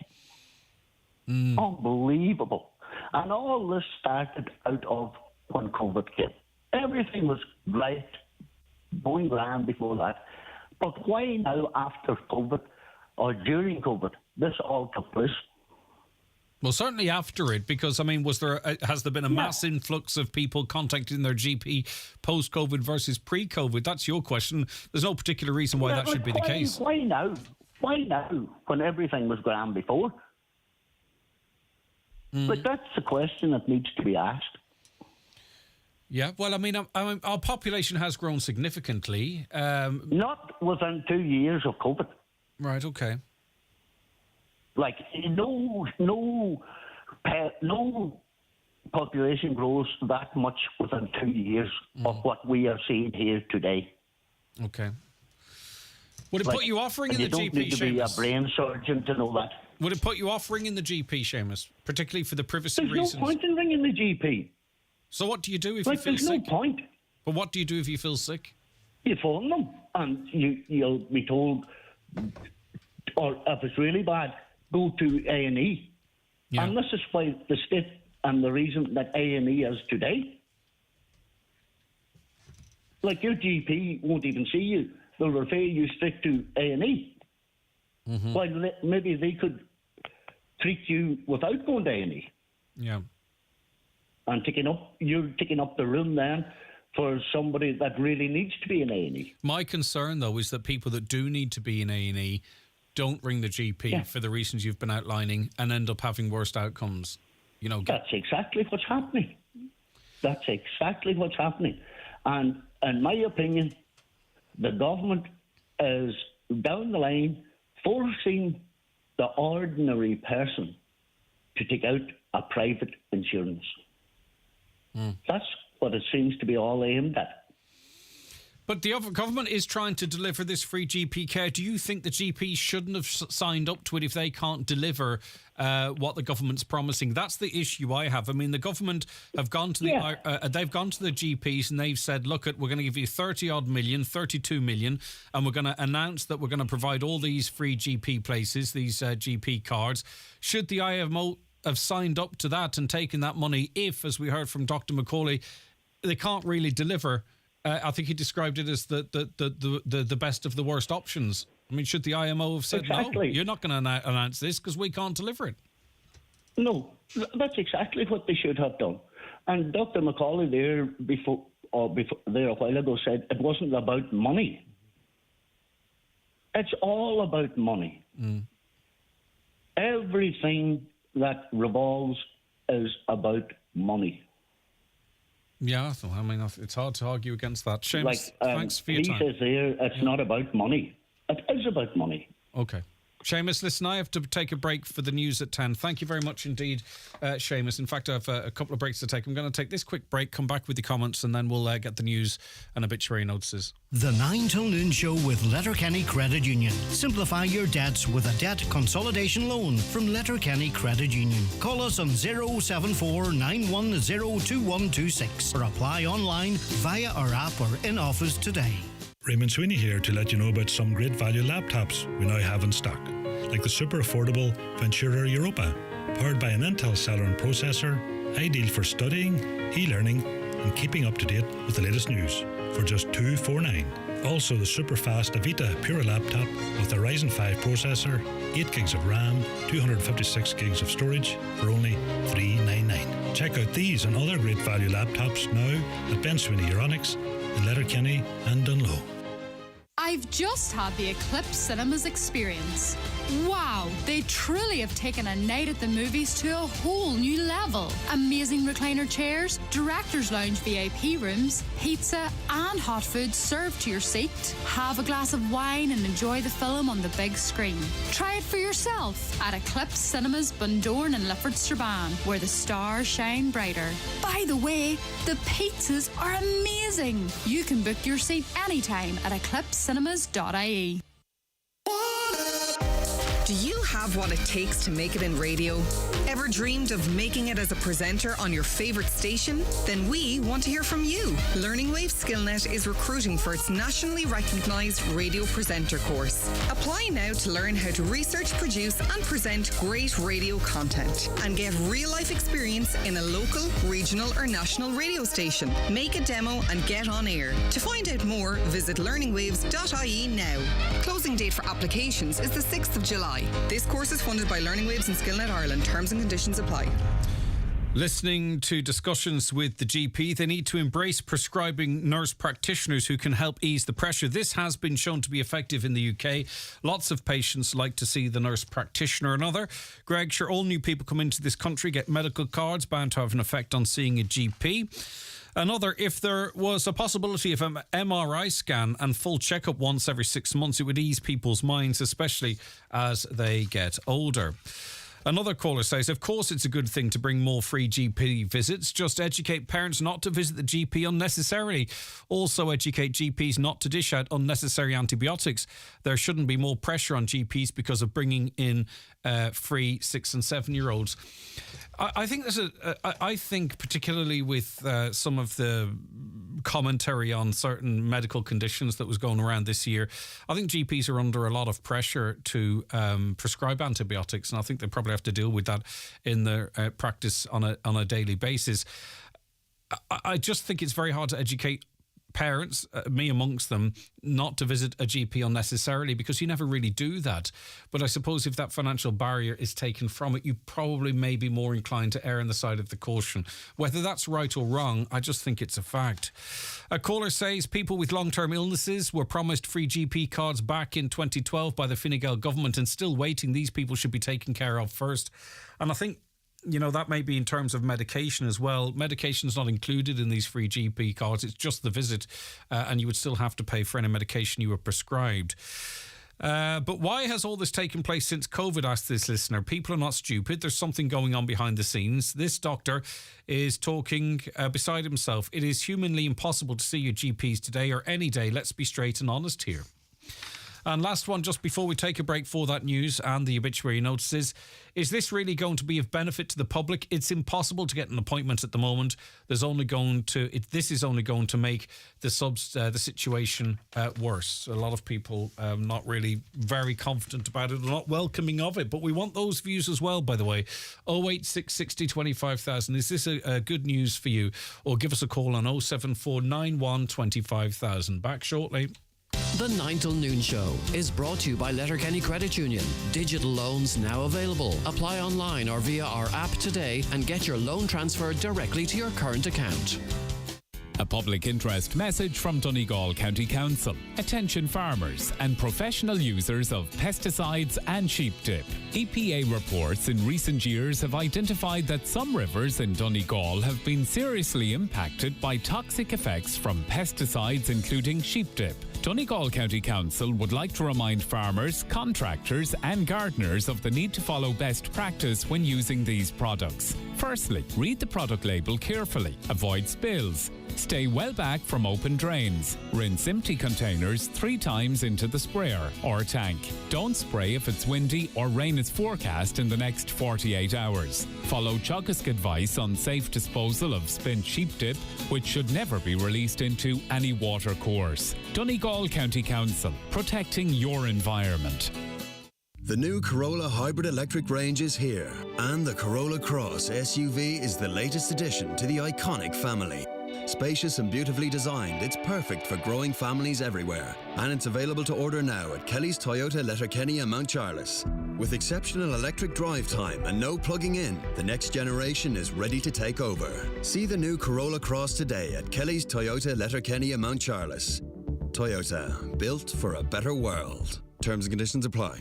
Unbelievable. And all this started out of when COVID came. Everything was right, going grand before that. But why now, after COVID or during COVID, this all took place? Well, certainly after it, because, I mean, has there been a mass influx of people contacting their GP post-COVID versus pre-COVID? That's your question. There's no particular reason why that should be the case. Why now? Why now, when everything was grand before? But that's the question that needs to be asked. Yeah, well, I mean, our population has grown significantly. Not within 2 years of COVID. Right, okay. Like, no population grows that much within 2 years of what we are seeing here today. Okay. Would it put you offering in the GP, You don't need to be a brain surgeon to know that. Would it put you off ringing the GP, Seamus, particularly for the privacy reasons? There's no point in ringing the GP. So what do you do if you feel sick? There's no point. But what do you do if you feel sick? You phone them and you'll be told, or if it's really bad, go to A&E. Yeah. And this is why the state and the reason that A&E is today. Like, your GP won't even see you. They'll refer you straight to A&E. Well, maybe they could treat you without going to A&E. Yeah. And you're taking up the room then for somebody that really needs to be in A&E. My concern, though, is that people that do need to be in A&E don't ring the GP for the reasons you've been outlining and end up having worse outcomes. You know, that's exactly what's happening. That's exactly what's happening. And in my opinion, the government is down the line forcing the ordinary person to take out a private insurance. That's what it seems to be all aimed at. But the government is trying to deliver this free GP care. Do you think the GPs shouldn't have signed up to it if they can't deliver what the government's promising? That's the issue I have. I mean, the government have gone to they've gone to the GPs and they've said, look, we're going to give you 30-odd million, 32 million, and we're going to announce that we're going to provide all these free GP places, these GP cards. Should the IMO have signed up to that and taken that money if, as we heard from Dr. Macaulay, they can't really deliver? I think he described it as the best of the worst options. I mean, should the IMO have said, no, you're not going to announce this because we can't deliver it? No, that's exactly what they should have done. And Dr. Macaulay there there a while ago said it wasn't about money. It's all about money. Everything that revolves is about money. Yeah, I mean, it's hard to argue against that. Seamus, thanks for your time. He says there, it's not about money. It is about money. Okay. Seamus, listen, I have to take a break for the news at 10. Thank you very much indeed, Seamus. In fact, I have a couple of breaks to take. I'm going to take this quick break, come back with the comments, and then we'll get the news and obituary notices. The 9 till noon show with Letterkenny Credit Union. Simplify your debts with a debt consolidation loan from Letterkenny Credit Union. Call us on 074 910 2126 or apply online via our app or in office today. Raymond Sweeney here to let you know about some great value laptops we now have in stock, like the super affordable Ventura Europa, powered by an Intel Celeron processor, ideal for studying, e-learning and keeping up to date with the latest news for just $249. Also the super fast Avita Pura laptop with a Ryzen 5 processor, 8 gigs of RAM, 256 gigs of storage for only $399. Check out these and other great value laptops now at Ben Sweeney Euronics in Letterkenny and Dunlow. I've just had the Eclipse Cinemas experience. Wow, they truly have taken a night at the movies to a whole new level. Amazing recliner chairs, director's lounge VIP rooms, pizza and hot food served to your seat. Have a glass of wine and enjoy the film on the big screen. Try it for yourself at Eclipse Cinemas Bundoran and Lifford Strabane, where the stars shine brighter. By the way, the pizzas are amazing. You can book your seat anytime at eclipsecinemas.ie. Do you have what it takes to make it in radio? Ever dreamed of making it as a presenter on your favourite station? Then we want to hear from you. Learning Wave SkillNet is recruiting for its nationally recognised radio presenter course. Apply now to learn how to research, produce and present great radio content and get real-life experience in a local, regional or national radio station. Make a demo and get on air. To find out more, visit learningwaves.ie now. Closing date for applications is the 6th of July. This course is funded by Learning Waves and SkillNet Ireland. Terms and conditions apply. Listening to discussions with the GP, they need to embrace prescribing nurse practitioners who can help ease the pressure. This has been shown to be effective in the UK. Lots of patients like to see the nurse practitioner. Another, Greg, sure, all new people come into this country, get medical cards, bound to have an effect on seeing a GP. Another, if there was a possibility of an MRI scan and full checkup once every 6 months, it would ease people's minds, especially as they get older. Another caller says, of course it's a good thing to bring more free GP visits. Just educate parents not to visit the GP unnecessarily. Also educate GPs not to dish out unnecessary antibiotics. There shouldn't be more pressure on GPs because of bringing in free 6 and 7-year-olds. I think I think particularly with some of the commentary on certain medical conditions that was going around this year, I think GPs are under a lot of pressure to prescribe antibiotics, and I think they probably have to deal with that in their practice on a daily basis. I just think it's very hard to educate parents, me amongst them, not to visit a GP unnecessarily, because you never really do that. But I suppose if that financial barrier is taken from it, you probably may be more inclined to err on the side of the caution. Whether that's right or wrong, I just think it's a fact. A caller says people with long-term illnesses were promised free GP cards back in 2012 by the Fine Gael government and still waiting. These people should be taken care of first. And I think, you know, that may be in terms of medication as well. Medication's not included in these free GP cards. It's just the visit, and you would still have to pay for any medication you were prescribed. But why has all this taken place since COVID, asked this listener. People are not stupid. There's something going on behind the scenes. This doctor is talking beside himself. It is humanly impossible to see your GPs today or any day. Let's be straight and honest here. And last one, just before we take a break for that news and the obituary notices, is this really going to be of benefit to the public? It's impossible to get an appointment at the moment. This is only going to make the situation worse. A lot of people not really very confident about it, not welcoming of it. But we want those views as well, by the way. 08660 25,000. Is this a good news for you? Or give us a call on 07491 25,000. Back shortly. The 9 till noon show is brought to you by Letterkenny Credit Union. Digital loans now available. Apply online or via our app today and get your loan transferred directly to your current account. A public interest message from Donegal County Council. Attention farmers and professional users of pesticides and sheep dip. EPA reports in recent years have identified that some rivers in Donegal have been seriously impacted by toxic effects from pesticides including sheep dip. Donegal County Council would like to remind farmers, contractors and gardeners of the need to follow best practice when using these products. Firstly, read the product label carefully. Avoid spills. Stay well back from open drains. Rinse empty containers 3 times into the sprayer or tank. Don't spray if it's windy or rain is forecast in the next 48 hours. Follow Teagasc advice on safe disposal of spent sheep dip, which should never be released into any water course. Donegal County Council, protecting your environment. The new Corolla Hybrid Electric range is here, and the Corolla Cross SUV is the latest addition to the iconic family. Spacious and beautifully designed, it's perfect for growing families everywhere. And it's available to order now at Kelly's Toyota Letterkenny and Mount Charles. With exceptional electric drive time and no plugging in, the next generation is ready to take over. See the new Corolla Cross today at Kelly's Toyota Letterkenny and Mount Charles. Toyota, built for a better world. Terms and conditions apply.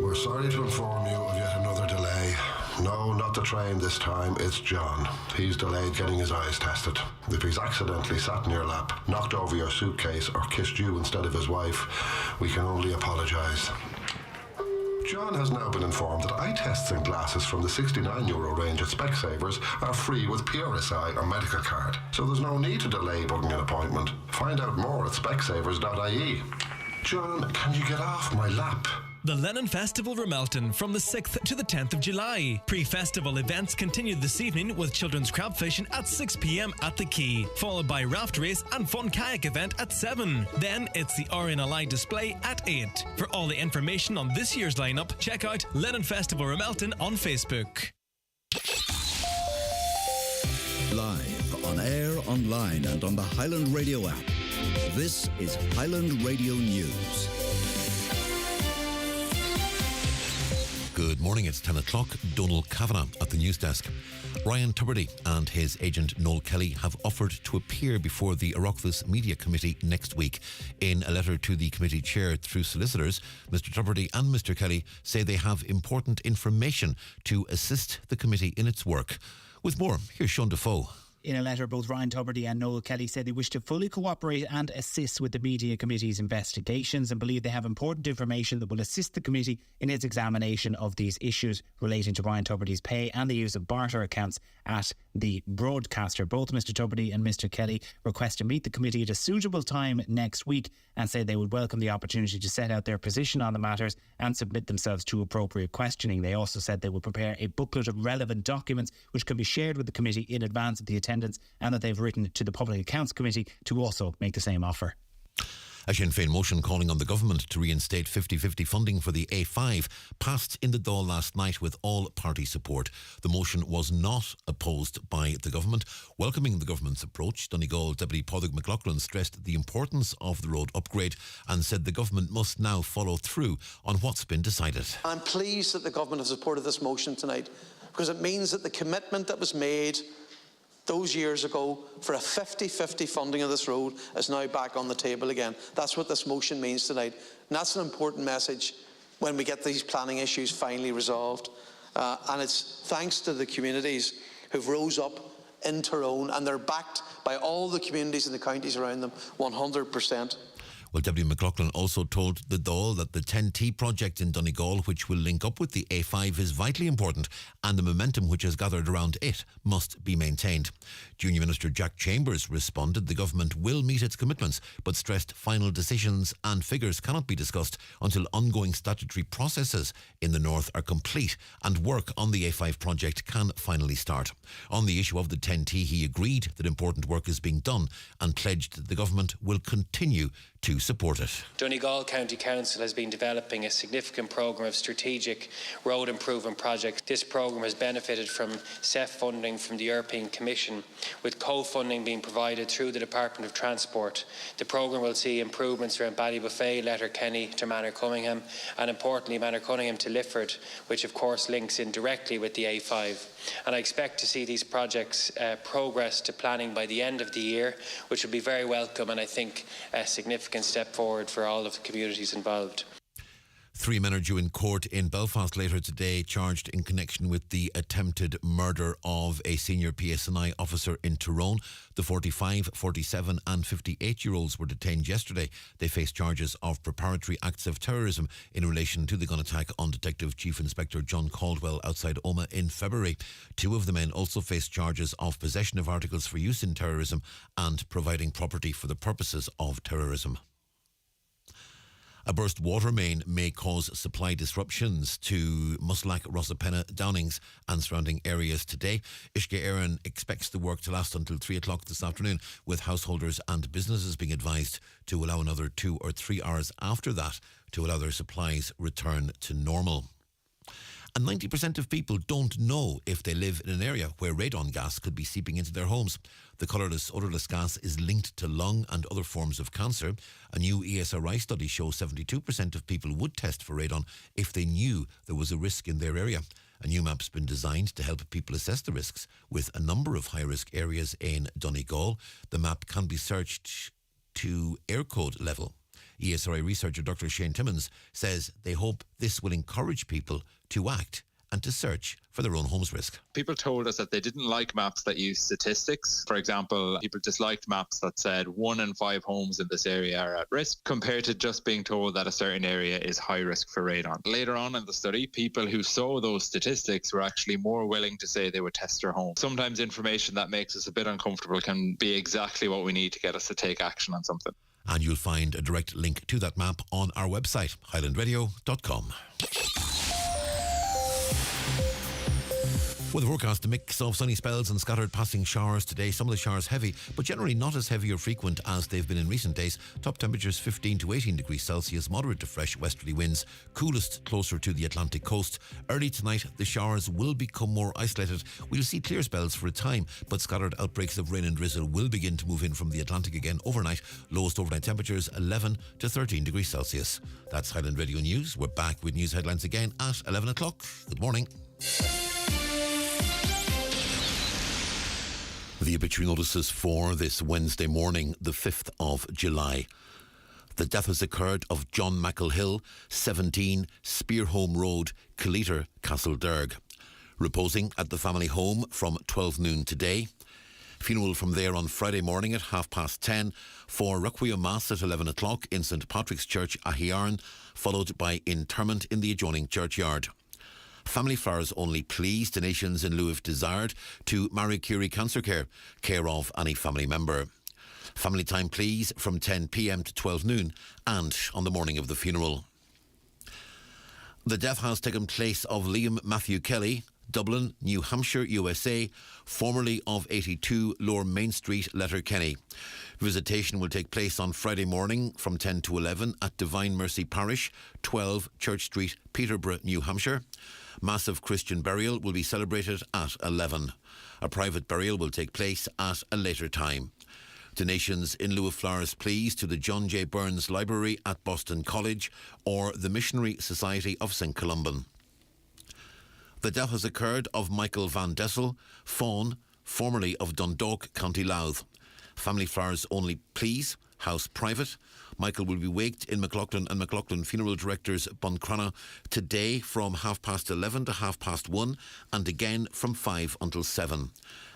We're sorry to inform you of yet another delay. No, not the train this time, it's John. He's delayed getting his eyes tested. If he's accidentally sat in your lap, knocked over your suitcase or kissed you instead of his wife, we can only apologise. John has now been informed that eye tests and glasses from the €69 range at Specsavers are free with PRSI or medical card. So there's no need to delay booking an appointment. Find out more at specsavers.ie. John, can you get off my lap? The Lennon Festival Ramelton from the 6th to the 10th of July. Pre-festival events continue this evening with children's crab fishing at 6 p.m. at the Quay, followed by raft race and fun kayak event at 7. Then it's the RNLI display at 8. For all the information on this year's lineup, check out Lennon Festival Ramelton on Facebook. Live, on air, online and on the Highland Radio app. This is Highland Radio News. Good morning, it's 10 o'clock. Donald Kavanagh at the news desk. Ryan Tubridy and his agent Noel Kelly have offered to appear before the Oireachtas Media Committee next week. In a letter to the committee chair through solicitors, Mr Tubridy and Mr Kelly say they have important information to assist the committee in its work. With more, here's Sean Defoe. In a letter, both Ryan Tubridy and Noel Kelly said they wish to fully cooperate and assist with the Media Committee's investigations and believe they have important information that will assist the committee in its examination of these issues relating to Ryan Tubridy's pay and the use of barter accounts at the broadcaster. Both Mr Tubridy and Mr Kelly request to meet the committee at a suitable time next week and say they would welcome the opportunity to set out their position on the matters and submit themselves to appropriate questioning. They also said they would prepare a booklet of relevant documents which can be shared with the committee in advance of the attendance, and that they've written to the Public Accounts Committee to also make the same offer. A Sinn Féin motion calling on the government to reinstate 50-50 funding for the A5 passed in the Dáil last night with all party support. The motion was not opposed by the government. Welcoming the government's approach, Donegal Deputy Padraig McLaughlin stressed the importance of the road upgrade and said the government must now follow through on what's been decided. I'm pleased that the government has supported this motion tonight because it means that the commitment that was made those years ago for a 50-50 funding of this road is now back on the table again. That's what this motion means tonight. And that's an important message when we get these planning issues finally resolved. And it's thanks to the communities who've rose up in Tyrone, and they're backed by all the communities in the counties around them 100%. Well, Deputy McLaughlin also told the Dáil that the 10T project in Donegal, which will link up with the A5, is vitally important and the momentum which has gathered around it must be maintained. Junior Minister Jack Chambers responded the government will meet its commitments, but stressed final decisions and figures cannot be discussed until ongoing statutory processes in the north are complete and work on the A5 project can finally start. On the issue of the 10T, he agreed that important work is being done and pledged that the government will continue to support it. Donegal County Council has been developing a significant programme of strategic road improvement projects. This programme has benefited from CEF funding from the European Commission, with co-funding being provided through the Department of Transport. The programme will see improvements around Ballybuffet, Letterkenny to Manor Cunningham, and importantly Manor Cunningham to Lifford, which of course links in directly with the A5. And I expect to see these projects progress to planning by the end of the year, which will be very welcome and I think a significant step forward for all of the communities involved. 3 men are due in court in Belfast later today, charged in connection with the attempted murder of a senior PSNI officer in Tyrone. The 45, 47 and 58-year-olds were detained yesterday. They face charges of preparatory acts of terrorism in relation to the gun attack on Detective Chief Inspector John Caldwell outside Omagh in February. 2 of the men also face charges of possession of articles for use in terrorism and providing property for the purposes of terrorism. A burst water main may cause supply disruptions to Muslack, Rosapenna, Downings and surrounding areas today. Uisce Éireann expects the work to last until 3 o'clock this afternoon, with householders and businesses being advised to allow another 2 or 3 hours after that to allow their supplies return to normal. And 90% of people don't know if they live in an area where radon gas could be seeping into their homes. The colourless, odourless gas is linked to lung and other forms of cancer. A new ESRI study shows 72% of people would test for radon if they knew there was a risk in their area. A new map's been designed to help people assess the risks with a number of high-risk areas in Donegal. The map can be searched to air code level. ESRI researcher Dr. Shane Timmins says they hope this will encourage people to act and to search for their own home's risk. People told us that they didn't like maps that use statistics. For example, people disliked maps that said 1 in 5 homes in this area are at risk, compared to just being told that a certain area is high risk for radon. Later on in the study, people who saw those statistics were actually more willing to say they would test their home. Sometimes information that makes us a bit uncomfortable can be exactly what we need to get us to take action on something. And you'll find a direct link to that map on our website, highlandradio.com. With the forecast, a mix of sunny spells and scattered passing showers today. Some of the showers heavy, but generally not as heavy or frequent as they've been in recent days. Top temperatures 15 to 18 degrees Celsius, moderate to fresh westerly winds, coolest closer to the Atlantic coast. Early tonight, the showers will become more isolated. We'll see clear spells for a time, but scattered outbreaks of rain and drizzle will begin to move in from the Atlantic again overnight. Lowest overnight temperatures 11 to 13 degrees Celsius. That's Highland Radio News. We're back with news headlines again at 11 o'clock. Good morning. The obituary notices for this Wednesday morning, the 5th of July. The death has occurred of John McElhill, 17, Spearholm Road, Killeter, Castlederg. Reposing at the family home from 12 noon today. Funeral from there on Friday morning at 10:30 for Requiem Mass at 11 o'clock in St Patrick's Church, Ahiarn, followed by interment in the adjoining churchyard. Family flowers only, please. Donations in lieu if desired to Marie Curie Cancer Care, care of any family member. Family time, please, from 10 p.m. to 12 noon and on the morning of the funeral. The death has taken place of Liam Matthew Kelly, Dublin, New Hampshire, USA, formerly of 82 Lower Main Street, Letterkenny. Visitation will take place on Friday morning from 10 to 11 at Divine Mercy Parish, 12 Church Street, Peterborough, New Hampshire. Massive Christian burial will be celebrated at 11. A private burial will take place at a later time. Donations in lieu of flowers, please, to the John J. Burns Library at Boston College or the Missionary Society of St. Columban. The death has occurred of Michael Van Dessel, Fawn, formerly of Dundalk, County Louth. Family flowers only, please. House private. Michael will be waked in McLaughlin and McLaughlin Funeral Directors, Buncrana, today from 11:30 to 1:30 and again from 5 until 7.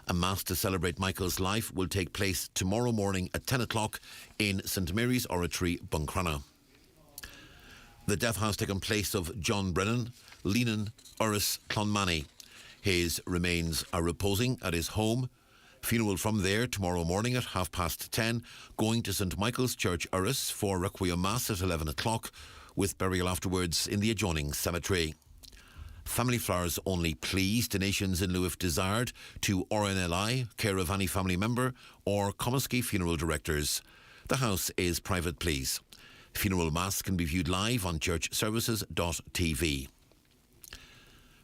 A mass to celebrate Michael's life will take place tomorrow morning at 10 o'clock in St Mary's Oratory, Buncrana. The death has taken place of John Brennan, Leanan, Urris, Clonmany. His remains are reposing at his home. Funeral from there tomorrow morning at 10:30, going to St Michael's Church, Urris, for Requiem Mass at 11 o'clock, with burial afterwards in the adjoining cemetery. Family flowers only, please. Donations in lieu if desired to RNLI, care of any family member, or Comiskey Funeral Directors. The house is private, please. Funeral Mass can be viewed live on churchservices.tv.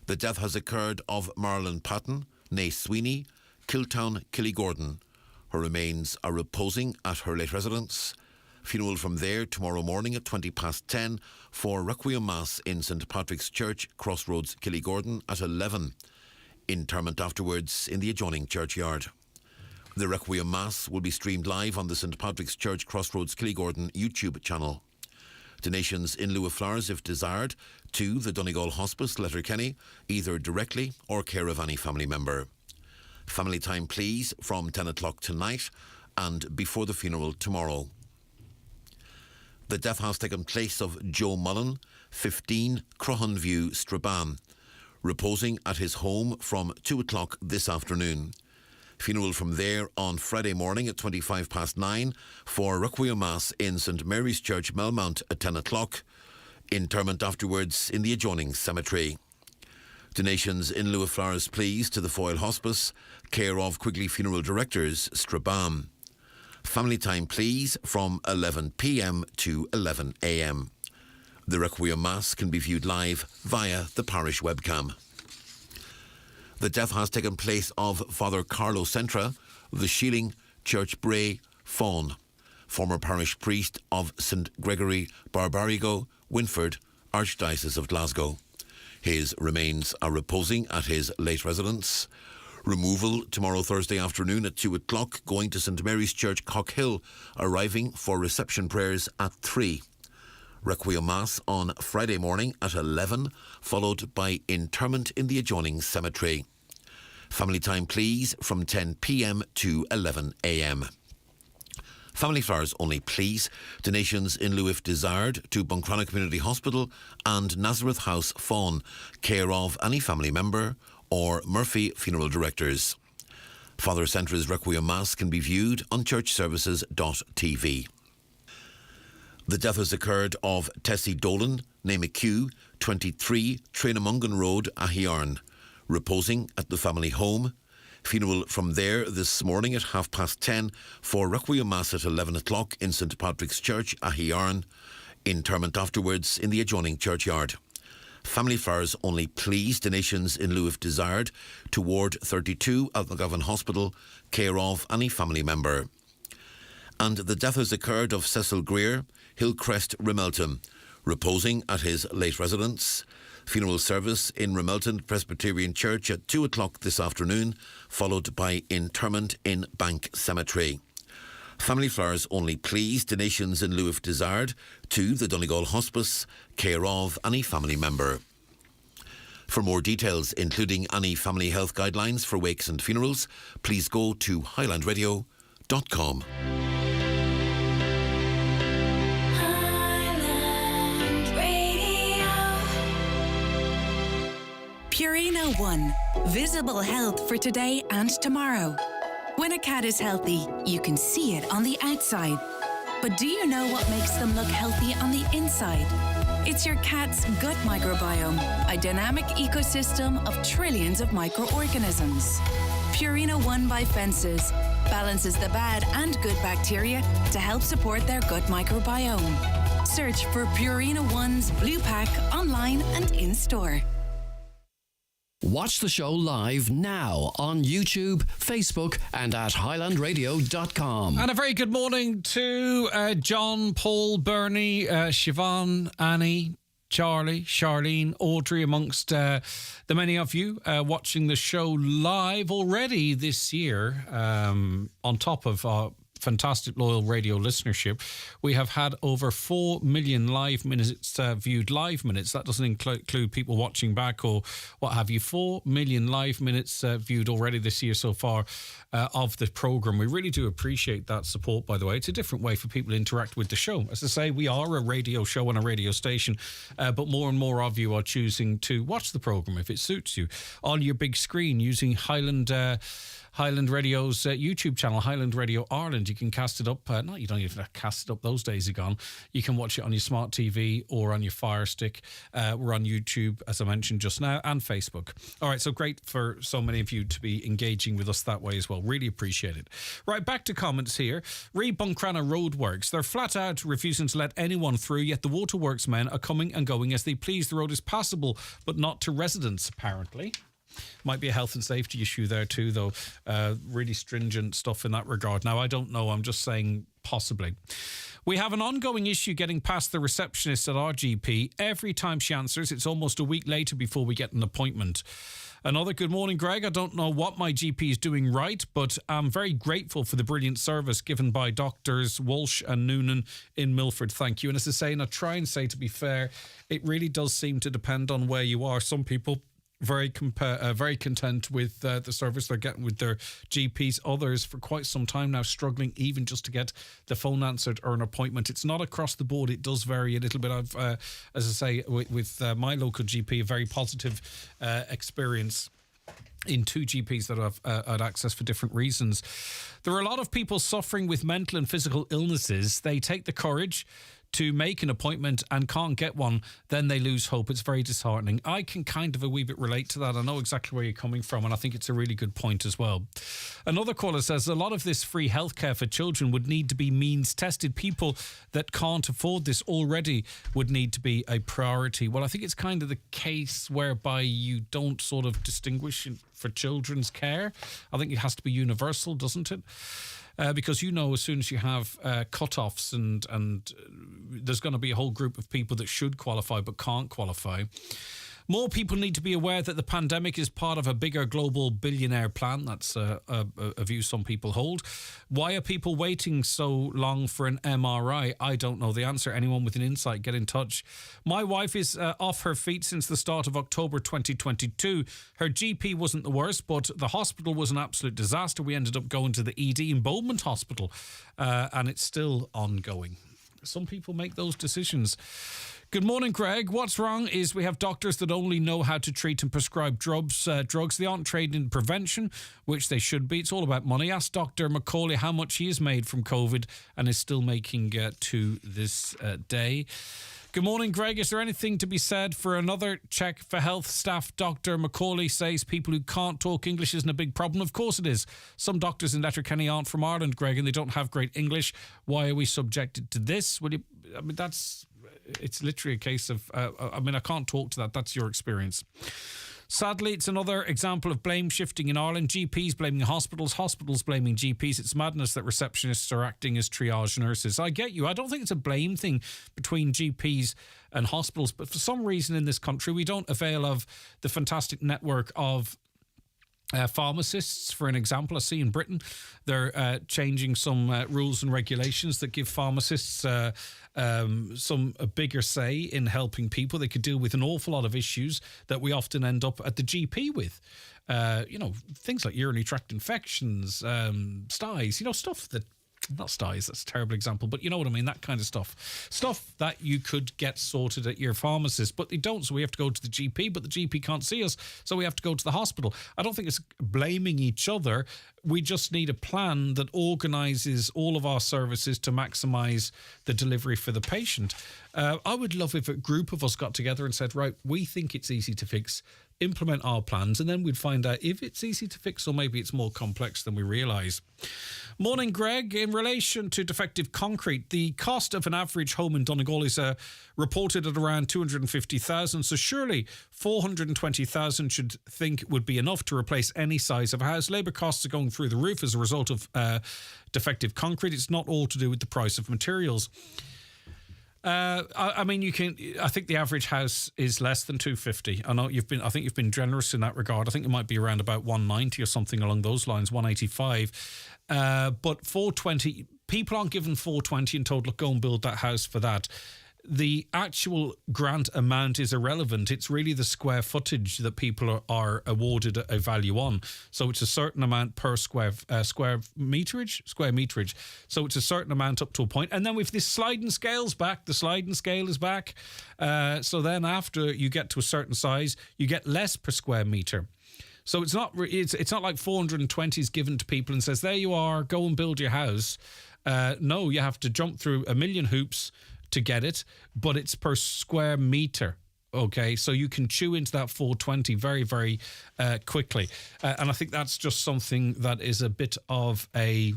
The death has occurred of Marlon Patton, née Sweeney, Kiltown, Killygordon. Her remains are reposing at her late residence. Funeral from there tomorrow morning at 10:20 for Requiem Mass in St Patrick's Church, Crossroads, Killygordon at 11. Interment afterwards in the adjoining churchyard. The Requiem Mass will be streamed live on the St Patrick's Church, Crossroads, Killygordon YouTube channel. Donations in lieu of flowers, if desired, to the Donegal Hospice, Letterkenny, either directly or care of any family member. Family time, please, from 10 o'clock tonight and before the funeral tomorrow. The death has taken place of Joe Mullen, 15, Croghan View, Strabane, reposing at his home from 2 o'clock this afternoon. Funeral from there on Friday morning at 9:25 for Requiem Mass in St Mary's Church, Melmount at 10 o'clock. Interment afterwards in the adjoining cemetery. Donations in lieu of flowers, please, to the Foyle Hospice, care of Quigley Funeral Directors, Strabane. Family time, please, from 11 p.m. to 11 a.m. The Requiem Mass can be viewed live via the parish webcam. The death has taken place of Father Carlo Centra, the Sheeling Church Bray, Fawn, former parish priest of St Gregory Barbarigo, Winford, Archdiocese of Glasgow. His remains are reposing at his late residence. Removal tomorrow Thursday afternoon at 2 o'clock, going to St Mary's Church, Cockhill, arriving for reception prayers at 3. Requiem Mass on Friday morning at 11, followed by interment in the adjoining cemetery. Family time, please, from 10 p.m. to 11 a.m. Family flowers only, please. Donations in lieu if desired to Buncrana Community Hospital and Nazareth House, Fawn, care of any family member or Murphy Funeral Directors. Father Centra's Requiem Mass can be viewed on churchservices.tv. The death has occurred of Tessie Dolan, née McHugh, 23, Trainamungan Road, Ahiarn, reposing at the family home. Funeral from there this morning at 10:30 for Requiem Mass at 11 o'clock in St Patrick's Church, Ahiarn. Interment afterwards in the adjoining churchyard. Family flowers only, please. Donations in lieu if desired to Ward 32 at McGovern Hospital, care of any family member. And the death has occurred of Cecil Greer, Hillcrest, Remelton, reposing at his late residence. Funeral service in Remelton Presbyterian Church at 2 o'clock this afternoon, followed by interment in Bank Cemetery. Family flowers only, please. Donations in lieu if desired to the Donegal Hospice, care of any family member. For more details, including any family health guidelines for wakes and funerals, please go to highlandradio.com. Purina One. Visible health for today and tomorrow. When a cat is healthy, you can see it on the outside. But do you know what makes them look healthy on the inside? It's your cat's gut microbiome, a dynamic ecosystem of trillions of microorganisms. Purina One by Fences balances the bad and good bacteria to help support their gut microbiome. Search for Purina One's blue pack online and in-store. Watch the show live now on YouTube, Facebook and at highlandradio.com. And a very good morning to John, Paul, Bernie, Siobhan, Annie, Charlie, Charlene, Audrey, amongst the many of you watching the show live already this year. On top of our fantastic loyal radio listenership, we have had over 4 million live minutes viewed live minutes. That doesn't include people watching back or what have you. 4 million live minutes viewed already this year so far of the programme. We really do appreciate that support, by the way. It's a different way for people to interact with the show. As I say, we are a radio show and a radio station, but more and more of you are choosing to watch the programme if it suits you on your big screen using Highland Radio's YouTube channel, Highland Radio Ireland. You can cast it up. You don't even have to cast it up. Those days are gone. You can watch it on your smart TV or on your Fire Stick. We're on YouTube, as I mentioned just now, and Facebook. All right, so great for so many of you to be engaging with us that way as well. Really appreciate it. Right, back to comments here. Buncrana Roadworks. They're flat out refusing to let anyone through, yet the waterworks men are coming and going as they please. The road is passable, but not to residents, apparently. Might be a health and safety issue there too, though. Really stringent stuff in that regard. Now, I don't know. I'm just saying possibly. We have an ongoing issue getting past the receptionist at our GP. Every time she answers, it's almost a week later before we get an appointment. Another good morning, Greg. I don't know what my GP is doing right, but I'm very grateful for the brilliant service given by Doctors Walsh and Noonan in Milford. Thank you. And as I say, and I try and say, to be fair, it really does seem to depend on where you are. Some people very content with the service they're getting with their GPs. Others, for quite some time now, struggling even just to get the phone answered or an appointment. It's not across the board. It does vary a little bit. I've, as I say, with my local GP, a very positive experience in 2 GPs that I've had access for different reasons. There are a lot of people suffering with mental and physical illnesses. They take the courage to make an appointment and can't get one, then they lose hope. It's very disheartening. I can kind of a wee bit relate to that. I know exactly where you're coming from, and I think it's a really good point as well. Another caller says a lot of this free healthcare for children would need to be means tested. People that can't afford this already would need to be a priority. Well, I think it's kind of the case whereby you don't sort of distinguish for children's care. I think it has to be universal, doesn't it? Because, you know, as soon as you have cut-offs and there's going to be a whole group of people that should qualify but can't qualify. More people need to be aware that the pandemic is part of a bigger global billionaire plan. That's a view some people hold. Why are people waiting so long for an MRI? I don't know the answer. Anyone with an insight, get in touch. My wife is off her feet since the start of October 2022. Her GP wasn't the worst, but the hospital was an absolute disaster. We ended up going to the ED in Beaumont Hospital, and it's still ongoing. Some people make those decisions. Good morning, Greg. What's wrong is we have doctors that only know how to treat and prescribe drugs. They aren't trained in prevention, which they should be. It's all about money. Ask Dr. Macaulay how much he has made from COVID and is still making to this day. Good morning, Greg. Is there anything to be said for another check for health staff? Dr. Macaulay says people who can't talk English isn't a big problem. Of course it is. Some doctors in Letterkenny aren't from Ireland, Greg, and they don't have great English. Why are we subjected to this? It's literally a case of, I can't talk to that. That's your experience. Sadly, it's another example of blame shifting in Ireland. GPs blaming hospitals, hospitals blaming GPs. It's madness that receptionists are acting as triage nurses. I get you. I don't think it's a blame thing between GPs and hospitals, but for some reason in this country, we don't avail of the fantastic network of pharmacists. For an example, I see in Britain they're changing some rules and regulations that give pharmacists a bigger say in helping people. They could deal with an awful lot of issues that we often end up at the GP with. Things like urinary tract infections, styes, stuff that, not styes, that's a terrible example, but you know what I mean, that kind of stuff. Stuff that you could get sorted at your pharmacist, but they don't, so we have to go to the GP, but the GP can't see us, so we have to go to the hospital. I don't think it's blaming each other. We just need a plan that organises all of our services to maximise the delivery for the patient. I would love if a group of us got together and said, right, we think it's easy to fix, implement our plans, and then we'd find out if it's easy to fix or maybe it's more complex than we realise. Morning, Greg. In relation to defective concrete, the cost of an average home in Donegal is reported at around 250,000, so surely 420,000 should think would be enough to replace any size of a house. Labour costs are going through the roof as a result of defective concrete. It's not all to do with the price of materials. I think the average house is less than 250. I think you've been generous in that regard. I think it might be around about 190 or something along those lines, 185. But 420, people aren't given 420 and told, look, go and build that house for that. The actual grant amount is irrelevant. It's really the square footage that people are awarded a value on. So it's a certain amount per square meterage. So it's a certain amount up to a point. And then with this sliding scale is back. So then after you get to a certain size, you get less per square meter. So it's not like 420 is given to people and says, there you are, go and build your house. No, you have to jump through a million hoops to get it, but it's per square meter. Okay, so you can chew into that 420 very, very quickly. And I think that's just something that is a bit of a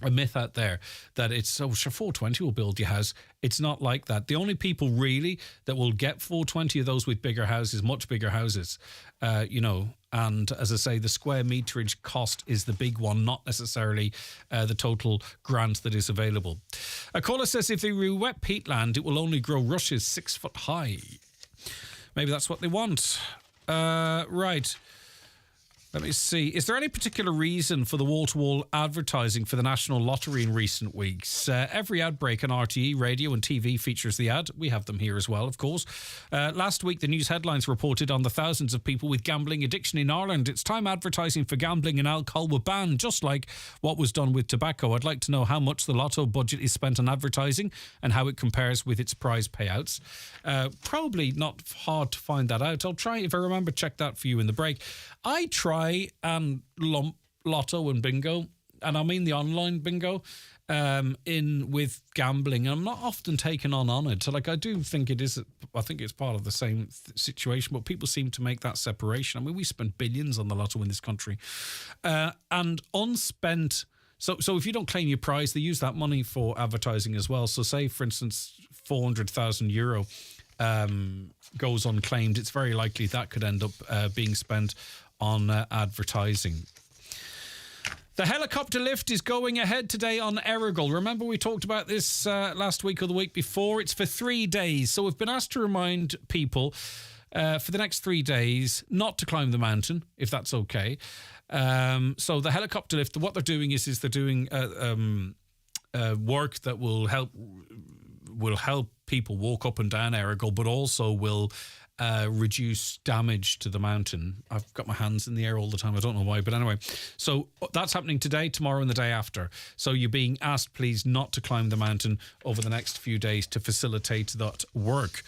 a myth out there that it's, sure, 420 will build your house. It's not like that. The only people really that will get 420 are those with bigger houses, much bigger houses, and as I say, the square meterage cost is the big one, not necessarily the total grant that is available. A caller says if they re-wet peatland, it will only grow rushes 6 foot high. Maybe that's what they want. Right. Let me see. Is there any particular reason for the wall-to-wall advertising for the National Lottery in recent weeks? Every ad break on RTE, radio and TV features the ad. We have them here as well, of course. Last week, the news headlines reported on the thousands of people with gambling addiction in Ireland. It's time advertising for gambling and alcohol were banned, just like what was done with tobacco. I'd like to know how much the Lotto budget is spent on advertising and how it compares with its prize payouts. Probably not hard to find that out. I'll try, if I remember, check that for you in the break. I try and lump Lotto and bingo, and I mean the online bingo, in with gambling. I'm not often taken on it. So, I do think it is. I think it's part of the same situation, but people seem to make that separation. I mean, we spend billions on the Lotto in this country, and unspent. So if you don't claim your prize, they use that money for advertising as well. So, say for instance, €400,000. Goes unclaimed, it's very likely that could end up being spent on advertising. The helicopter lift is going ahead today on Errigal. Remember we talked about this last week or the week before? It's for 3 days. So we've been asked to remind people for the next 3 days not to climb the mountain, if that's okay. So the helicopter lift, what they're doing is they're doing work that will help people walk up and down Errigal, but also will reduce damage to the mountain. I've got my hands in the air all the time. I don't know why, but anyway. So that's happening today, tomorrow, and the day after. So you're being asked, please, not to climb the mountain over the next few days to facilitate that work.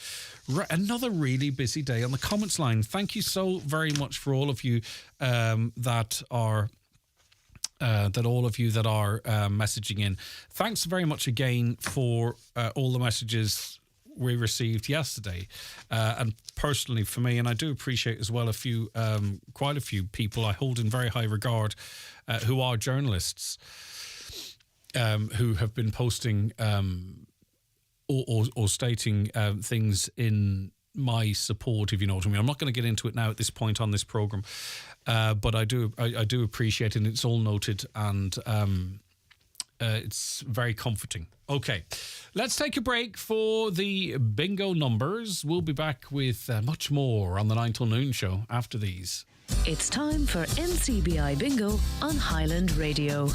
Another really busy day on the comments line. Thank you so very much for all of you that are messaging in. Thanks very much again for all the messages we received yesterday, and personally for me, and I do appreciate as well quite a few people I hold in very high regard who are journalists who have been posting or stating things in my support, if you know what I mean. I'm not going to get into it now at this point on this programme, but I do appreciate it, and it's all noted, and it's very comforting. Okay, let's take a break for the bingo numbers. We'll be back with much more on the 9 till noon show after these. It's time for NCBI Bingo on Highland Radio.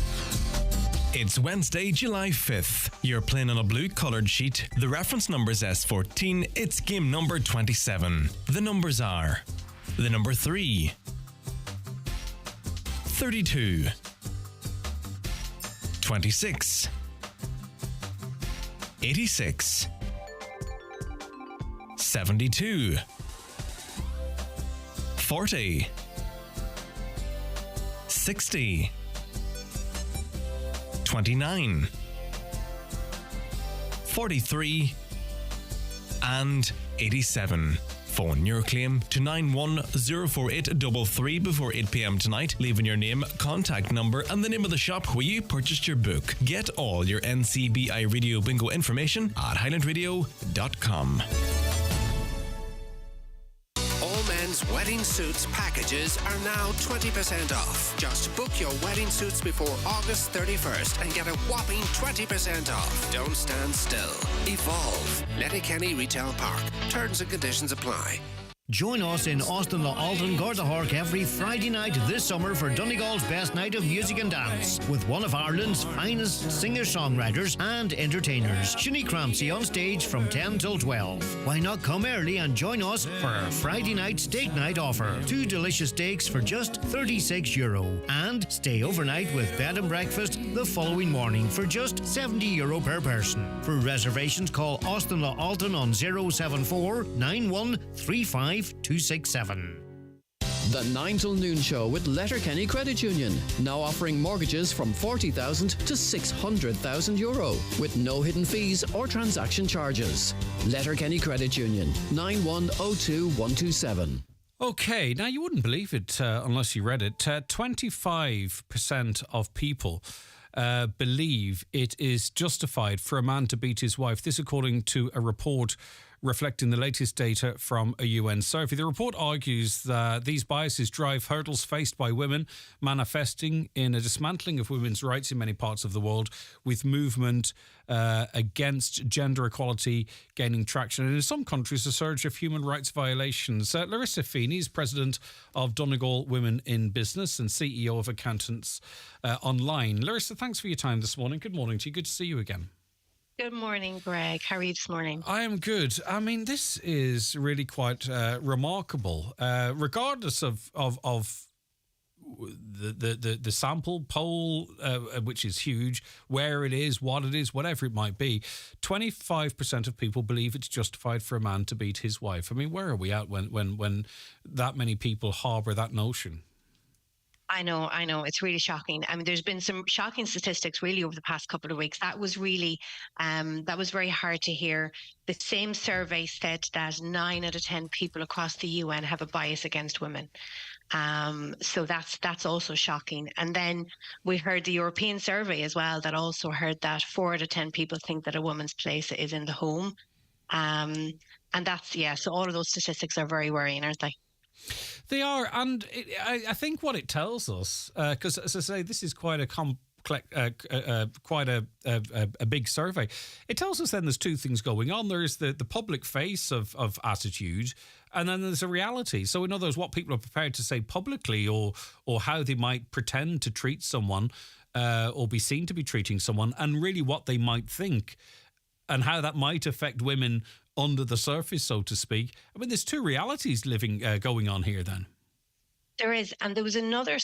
It's Wednesday, July 5th. You're playing on a blue coloured sheet. The reference number's S14. It's game number 27. The numbers are the number 3, 32, 26, 86, 72, 40, 60, 29, 43 and 87. Phone your claim to 9104833 before 8 p.m. tonight, leaving your name, contact number and the name of the shop where you purchased your book. Get all your NCBI Radio Bingo information at highlandradio.com. Wedding suits packages are now 20% off. Just book your wedding suits before August 31st and get a whopping 20% off. Don't stand still. Evolve. Letterkenny Retail Park. Terms and conditions apply. Join us in Austin Le Alton, Gordahork every Friday night this summer for Donegal's best night of music and dance with one of Ireland's finest singer-songwriters and entertainers. Sinead Crampsey on stage from 10 till 12. Why not come early and join us for our Friday night steak night offer? 2 delicious steaks for just €36 and stay overnight with bed and breakfast the following morning for just €70 per person. For reservations, call Austin Le Alton on 074 9135 267. The 9 till noon show with Letterkenny Credit Union, now offering mortgages from €40,000 to €600,000 with no hidden fees or transaction charges. Letterkenny Credit Union, 9102127. Okay, now you wouldn't believe it unless you read it. 25% of people believe it is justified for a man to beat his wife. This according to a report reflecting the latest data from a UN survey. The report argues that these biases drive hurdles faced by women, manifesting in a dismantling of women's rights in many parts of the world, with movement against gender equality gaining traction. And in some countries, a surge of human rights violations. Larissa Feeney is president of Donegal Women in Business and CEO of Accountants Online. Larissa, thanks for your time this morning. Good morning to you. Good to see you again. Good morning, Greg. How are you this morning? I am good. I mean, this is really quite remarkable, regardless of the sample poll, which is huge, where it is, what it is, whatever it might be. 25% of people believe it's justified for a man to beat his wife. I mean, where are we at when that many people harbour that notion? I know. It's really shocking. I mean, there's been some shocking statistics really over the past couple of weeks. That was really, that was very hard to hear. The same survey said that 9 out of 10 people across the UN have a bias against women. So that's also shocking. And then we heard the European survey as well that also heard that 4 out of 10 people think that a woman's place is in the home. And that's, so all of those statistics are very worrying, aren't they? They are, and I think what it tells us, because as I say, this is quite a complex, quite a big survey. It tells us then there's two things going on. There's the public face of attitude, and then there's a reality. So in other words, what people are prepared to say publicly, or how they might pretend to treat someone, or be seen to be treating someone, and really what they might think, and how that might affect women under the surface, so to speak. I mean, there's two realities going on here then. There is, and there was another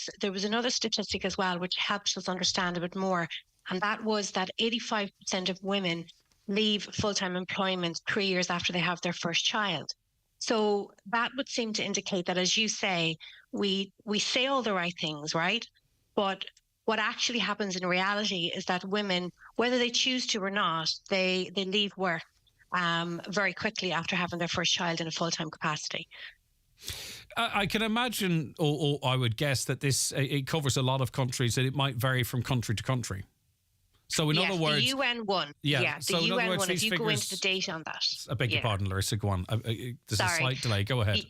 statistic as well, which helps us understand a bit more, and that was that 85% of women leave full-time employment 3 years after they have their first child. So that would seem to indicate that, as you say, we say all the right things, right? But what actually happens in reality is that women, whether they choose to or not, they leave work very quickly after having their first child in a full-time capacity. I can imagine, or I would guess that it covers a lot of countries, and it might vary from country to country. So in other words, the UN one. Yeah, the UN one. If you go into the data on that, I beg your pardon, Larissa. Go on. There's a slight delay. Go ahead.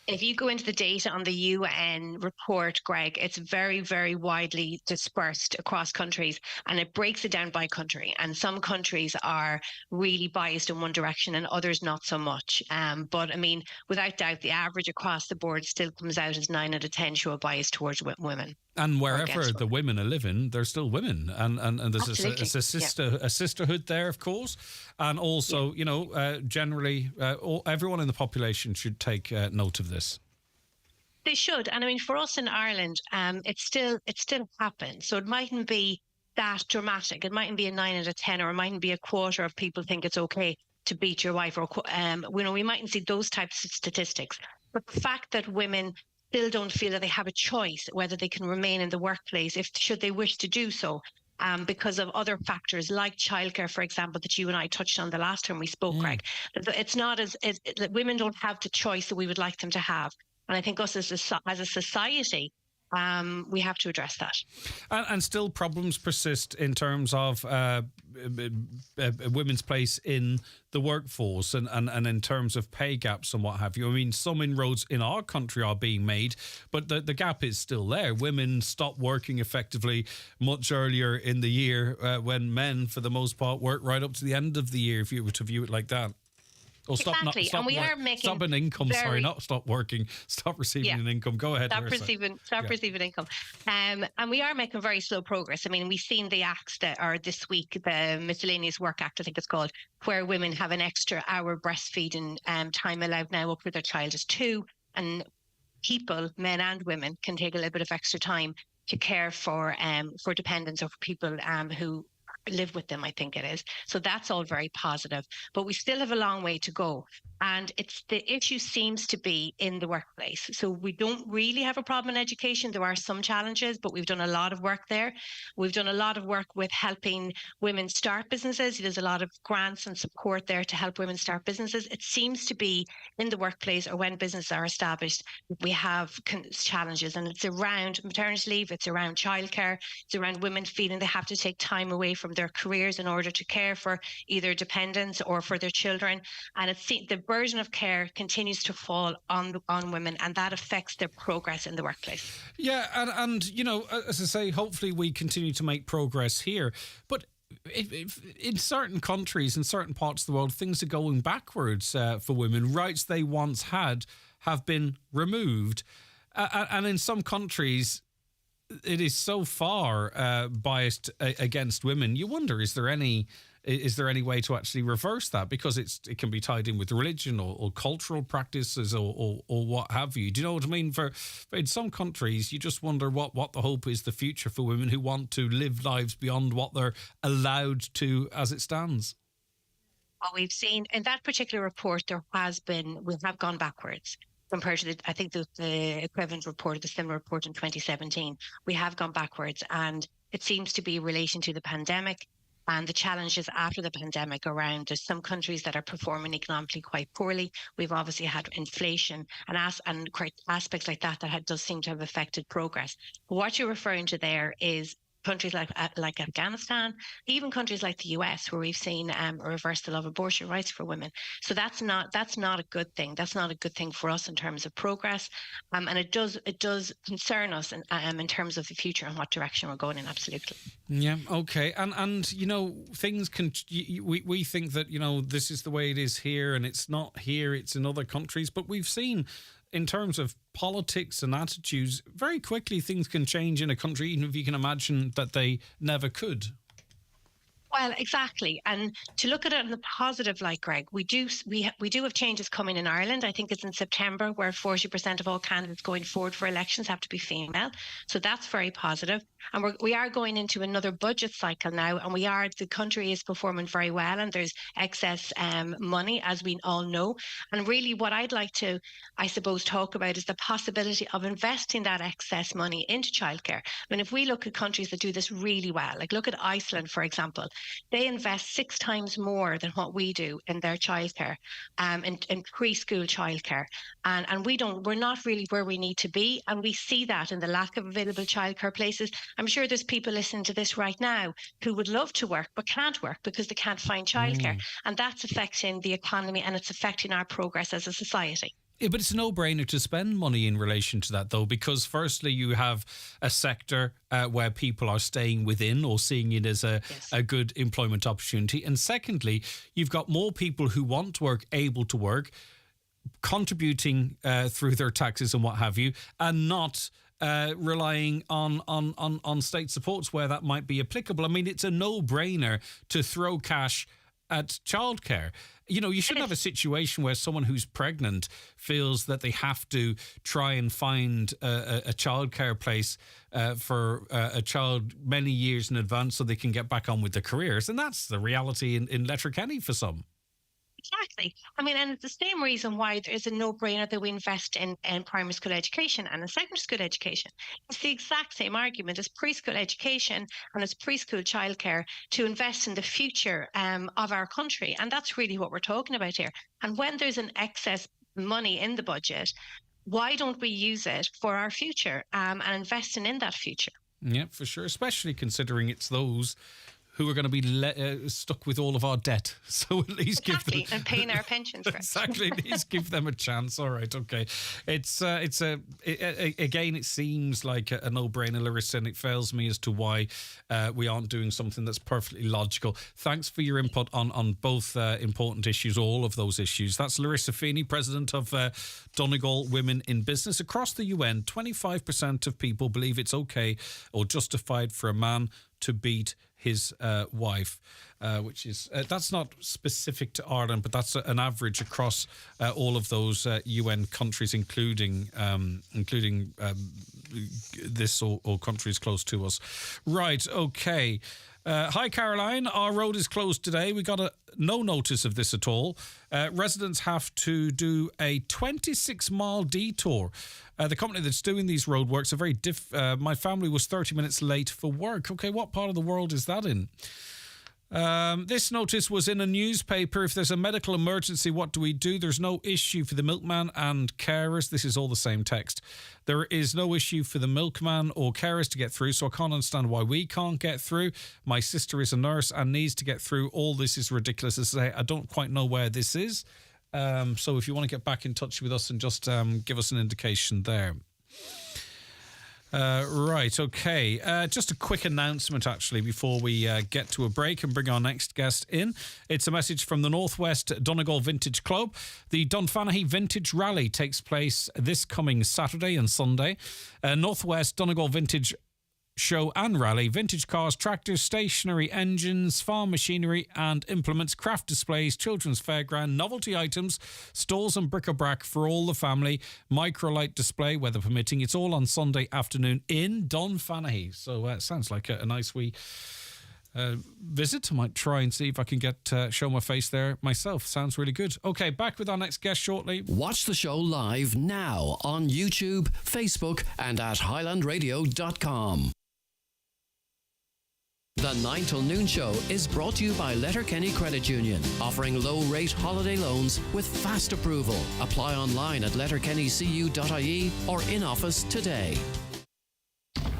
If you go into the data on the UN report, Greg, it's very, very widely dispersed across countries, and it breaks it down by country. And some countries are really biased in one direction and others not so much. But I mean, without doubt, the average across the board still comes out as 9 out of 10 show a bias towards women. And wherever the women are living, they're still women, and there's a sisterhood there, of course, and also generally everyone in the population should take note of this. They should, and I mean, for us in Ireland, it still happens, so it mightn't be that dramatic. It mightn't be a 9 out of 10, or it mightn't be a quarter of people think it's okay to beat your wife, or we mightn't see those types of statistics. But the fact that women still don't feel that they have a choice whether they can remain in the workplace should they wish to do so, because of other factors like childcare, for example, that you and I touched on the last time we spoke, Greg. It's not that women don't have the choice that we would like them to have. And I think us as a society, we have to address that. And still problems persist in terms of women's place in the workforce and in terms of pay gaps and what have you. I mean, some inroads in our country are being made, but the gap is still there. Women stop working effectively much earlier in the year when men, for the most part, work right up to the end of the year, if you were to view it like that. Or stop an income. Not stop working. Stop receiving an income. Go ahead. Stop receiving income. And we are making very slow progress. I mean, we've seen the acts that are this week, the Miscellaneous Work Act, I think it's called, where women have an extra hour breastfeeding time allowed now up to their child is 2, and people, men and women, can take a little bit of extra time to care for dependents or for people who live with them, I think it is. So that's all very positive. But we still have a long way to go. And the issue seems to be in the workplace. So we don't really have a problem in education. There are some challenges, but we've done a lot of work there. We've done a lot of work with helping women start businesses. There's a lot of grants and support there to help women start businesses. It seems to be in the workplace or when businesses are established, we have challenges, and it's around maternity leave, it's around childcare, it's around women feeling they have to take time away from their careers in order to care for either dependents or for their children. And it's the burden of care continues to fall on women, and that affects their progress in the workplace. Yeah, and you know, as I say, hopefully we continue to make progress here. But if in certain countries, in certain parts of the world, things are going backwards for women. Rights they once had have been removed. And in some countries, it is so far biased against women. You wonder, is there any way to actually reverse that? Because it can be tied in with religion or cultural practices or what have you. Do you know what I mean? For in some countries, you just wonder what the hope is, the future for women who want to live lives beyond what they're allowed to as it stands. Well, we've seen in that particular report, we have gone backwards. Compared to the equivalent report, the similar report in 2017, we have gone backwards, and it seems to be in relation to the pandemic and the challenges after the pandemic around. There's some countries that are performing economically quite poorly. We've obviously had inflation and aspects like that does seem to have affected progress. But what you're referring to there is countries like Afghanistan, even countries like the US, where we've seen a reversal of abortion rights for women. So that's not a good thing. That's not a good thing for us in terms of progress, and it does concern us in terms of the future and what direction we're going in. Absolutely. Yeah. Okay. And you know, things can. We think that, you know, this is the way it is here, and it's not here. It's in other countries, but we've seen, in terms of politics and attitudes, very quickly things can change in a country, even if you can imagine that they never could. Well, exactly. And to look at it in the positive, like Greg, we do have changes coming in Ireland. I think it's in September, where 40% of all candidates going forward for elections have to be female. So that's very positive. And we are going into another budget cycle now, and the country is performing very well, and there's excess money, as we all know. And really what I'd like to, I suppose, talk about is the possibility of investing that excess money into childcare. I mean, if we look at countries that do this really well, like look at Iceland, for example, they invest 6 times more than what we do in their childcare, in preschool childcare. And we're not really where we need to be. And we see that in the lack of available childcare places. I'm sure there's people listening to this right now who would love to work but can't work because they can't find childcare. And that's affecting the economy, and it's affecting our progress as a society. Yeah, but it's a no-brainer to spend money in relation to that, though, because firstly, you have a sector where people are staying within or seeing it as a good employment opportunity. And secondly, you've got more people who want to work, able to work, contributing through their taxes and what have you, and not relying on state supports where that might be applicable. I mean, it's a no-brainer to throw cash at childcare. You know, you shouldn't have a situation where someone who's pregnant feels that they have to try and find a childcare place for a child many years in advance so they can get back on with their careers. And that's the reality in Letterkenny for some. Exactly. I mean, and it's the same reason why there is a no-brainer that we invest in primary school education and in secondary school education. It's the exact same argument as preschool education and as preschool childcare to invest in the future of our country. And that's really what we're talking about here. And when there's an excess money in the budget, why don't we use it for our future and investing in that future? Yeah, for sure, especially considering it's those who are going to be stuck with all of our debt. So at least give them... and paying our pensions for Exactly, at least give them a chance. All right, okay. Again, it seems like a no-brainer, Larissa, and it fails me as to why we aren't doing something that's perfectly logical. Thanks for your input on both important issues, all of those issues. That's Larissa Feeney, President of Donegal Women in Business. Across the UN, 25% of people believe it's okay or justified for a man to beat his wife, which is that's not specific to Ireland, but that's an average across all of those UN countries, including this or countries close to us. Right, okay. Hi, Caroline. Our road is closed today. We got no notice of this at all. Residents have to do a 26-mile detour. The company that's doing these roadworks are very my family was 30 minutes late for work. Okay, what part of the world is that in? This notice was in a newspaper. If there's a medical emergency, what do we do? There's no issue for the milkman and carers. This is all the same text. There is no issue for the milkman or carers to get through, so I can't understand why we can't get through. My sister is a nurse and needs to get through. All this is ridiculous. To say, I don't quite know where this is. So if you want to get back in touch with us and just give us an indication there. Right, okay. Just a quick announcement, actually, before we get to a break and bring our next guest in. It's a message from the Northwest Donegal Vintage Club. The Dunfanaghy Vintage Rally takes place this coming Saturday and Sunday. Northwest Donegal Vintage Show and Rally, vintage cars, tractors, stationary engines, farm machinery and implements, craft displays, children's fairground, novelty items, stalls and bric-a-brac for all the family, microlight display, weather permitting. It's all on Sunday afternoon in Dunfanaghy. So it sounds like a nice wee visit. I might try and see if I can get show my face there myself. Sounds really good. Okay, back with our next guest shortly. Watch the show live now on YouTube, Facebook and at highlandradio.com. The 9 till noon show is brought to you by Letterkenny Credit Union, offering low-rate holiday loans with fast approval. Apply online at letterkennycu.ie or in office today.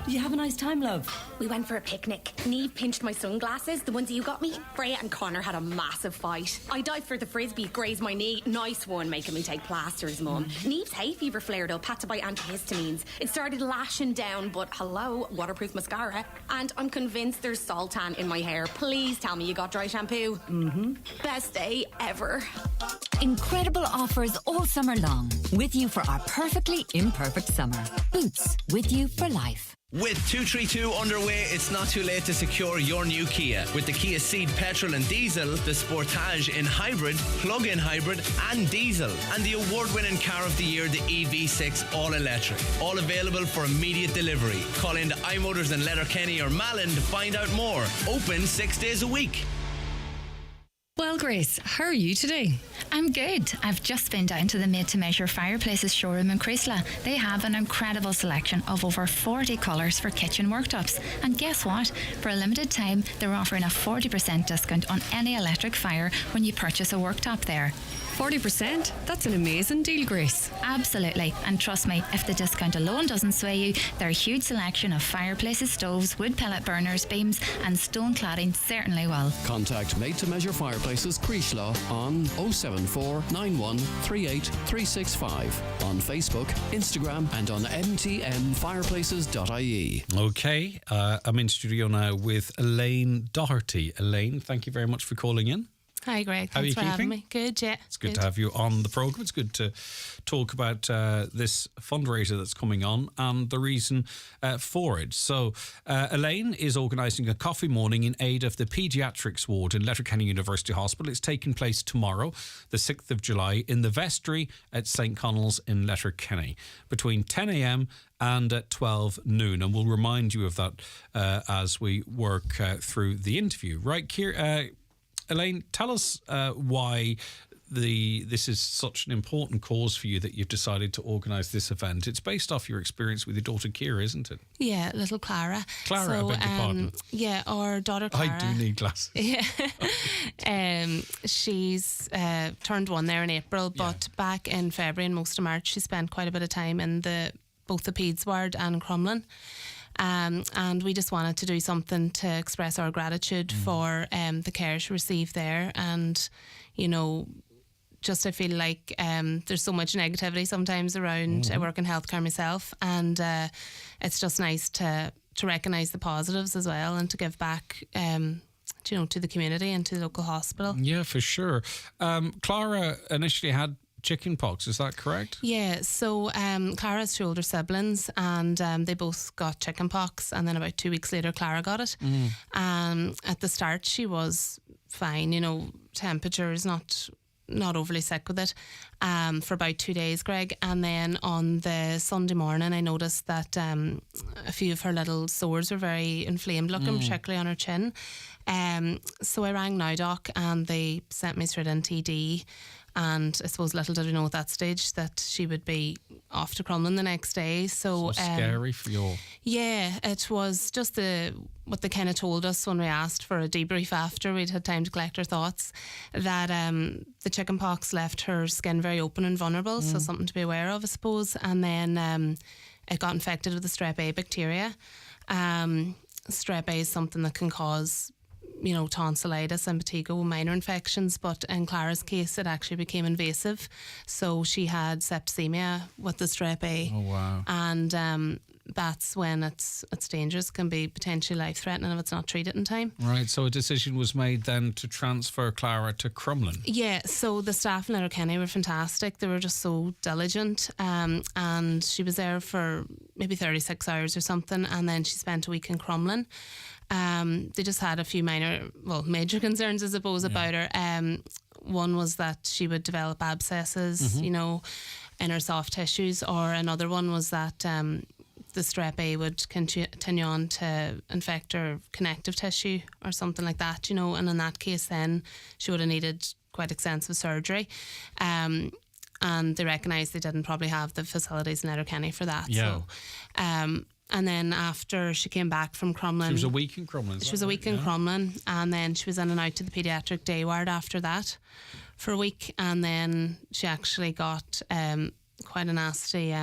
Did you have a nice time, love? We went for a picnic. Neve pinched my sunglasses, the ones you got me. Freya and Connor had a massive fight. I dived for the frisbee, grazed my knee. Nice one, making me take plasters, Mum. Neve's hay fever flared up, had to buy antihistamines. It started lashing down, but hello, waterproof mascara. And I'm convinced there's Sultan in my hair. Please tell me you got dry shampoo. Best day ever. Incredible offers all summer long. With you for our perfectly imperfect summer. Boots, with you for life. With 232 underway, it's not too late to secure your new Kia. With the Kia Ceed petrol and diesel, the Sportage in hybrid, plug-in hybrid and diesel, and the award-winning car of the year, the EV6 all-electric. All available for immediate delivery. Call into iMotors in Letterkenny or Malin to find out more. Open 6 days a week. Well, Grace, how are you today? I'm good. I've just been down to the Made to Measure Fireplaces showroom in Creasla. They have an incredible selection of over 40 colours for kitchen worktops. And guess what? For a limited time, they're offering a 40% discount on any electric fire when you purchase a worktop there. 40%? That's an amazing deal, Grace. Absolutely. And trust me, if the discount alone doesn't sway you, their huge selection of fireplaces, stoves, wood pellet burners, beams and stone cladding certainly will. Contact Made to Measure Fireplaces Creasla on 074 91 38 365 on Facebook, Instagram and on mtnfireplaces.ie. Okay, I'm in studio now with Elaine Doherty. Elaine, thank you very much for calling in. Hi, Greg. How are you Thanks for having keeping? me. Good, yeah. It's good to have you on the programme. It's good to talk about this fundraiser that's coming on and the reason for it. So, Elaine is organising a coffee morning in aid of the paediatrics ward in Letterkenny University Hospital. It's taking place tomorrow, the 6th of July, in the vestry at St Connell's in Letterkenny between 10 a.m. and at 12 noon. And we'll remind you of that as we work through the interview. Right, Elaine, tell us why this is such an important cause for you that you've decided to organise this event. It's based off your experience with your daughter Kira, isn't it? Yeah, little Clara. Clara, I beg your pardon. Yeah, our daughter Clara. I do need glasses. Yeah. She's turned 1 there in April, but back in February and most of March she spent quite a bit of time in both the Peds ward and Crumlin. And we just wanted to do something to express our gratitude for the care she received there. And, you know, just I feel like there's so much negativity sometimes around I work in healthcare myself, and it's just nice to recognise the positives as well and to give back to the community and to the local hospital. Yeah, for sure. Clara initially had chicken pox, is that correct? Yeah, so Clara has 2 older siblings and they both got chicken pox, and then about 2 weeks later Clara got it. At the start she was fine, temperature is not not overly sick with it for about 2 days, Greg. And then on the Sunday morning, I noticed that a few of her little sores were very inflamed looking, particularly on her chin. So I rang NowDoc and they sent me straight in TD. And I suppose little did we know at that stage that she would be off to Crumlin the next day. So scary for you all. Yeah, it was just what they kind of told us when we asked for a debrief after we'd had time to collect our thoughts, that the chicken pox left her skin very open and vulnerable, so something to be aware of, I suppose. And then it got infected with the strep A bacteria. Strep A is something that can cause tonsillitis and impetigo, minor infections, but in Clara's case it actually became invasive, so she had septicemia with the strep A. Oh wow. And that's when it's dangerous, can be potentially life-threatening if it's not treated in time. Right, so a decision was made then to transfer Clara to Crumlin. Yeah, so the staff in Letterkenny were fantastic. They were just so diligent, and she was there for maybe 36 hours or something, and then she spent a week in Crumlin. They just had a few major concerns, I suppose, about her. One was that she would develop abscesses, in her soft tissues, or another one was that the strep A would continue on to infect her connective tissue or something like that, and in that case then she would have needed quite extensive surgery. And they recognised they didn't probably have the facilities in Letterkenny for that. Yeah. So, and then after she came back from Crumlin... She was a week in Crumlin. She was a week in Crumlin, and then she was in and out to the paediatric day ward after that for a week, and then she actually got quite a nasty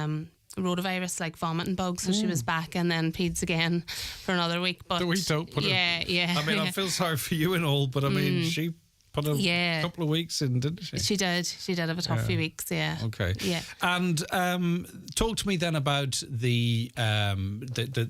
rotavirus, like vomiting bugs, so she was back and then peds again for another week. But don't put yeah. I mean, I feel sorry for you and all, but I mean, she put a couple of weeks in, didn't she? She did have a tough few weeks, yeah. Okay. Yeah. And talk to me then about the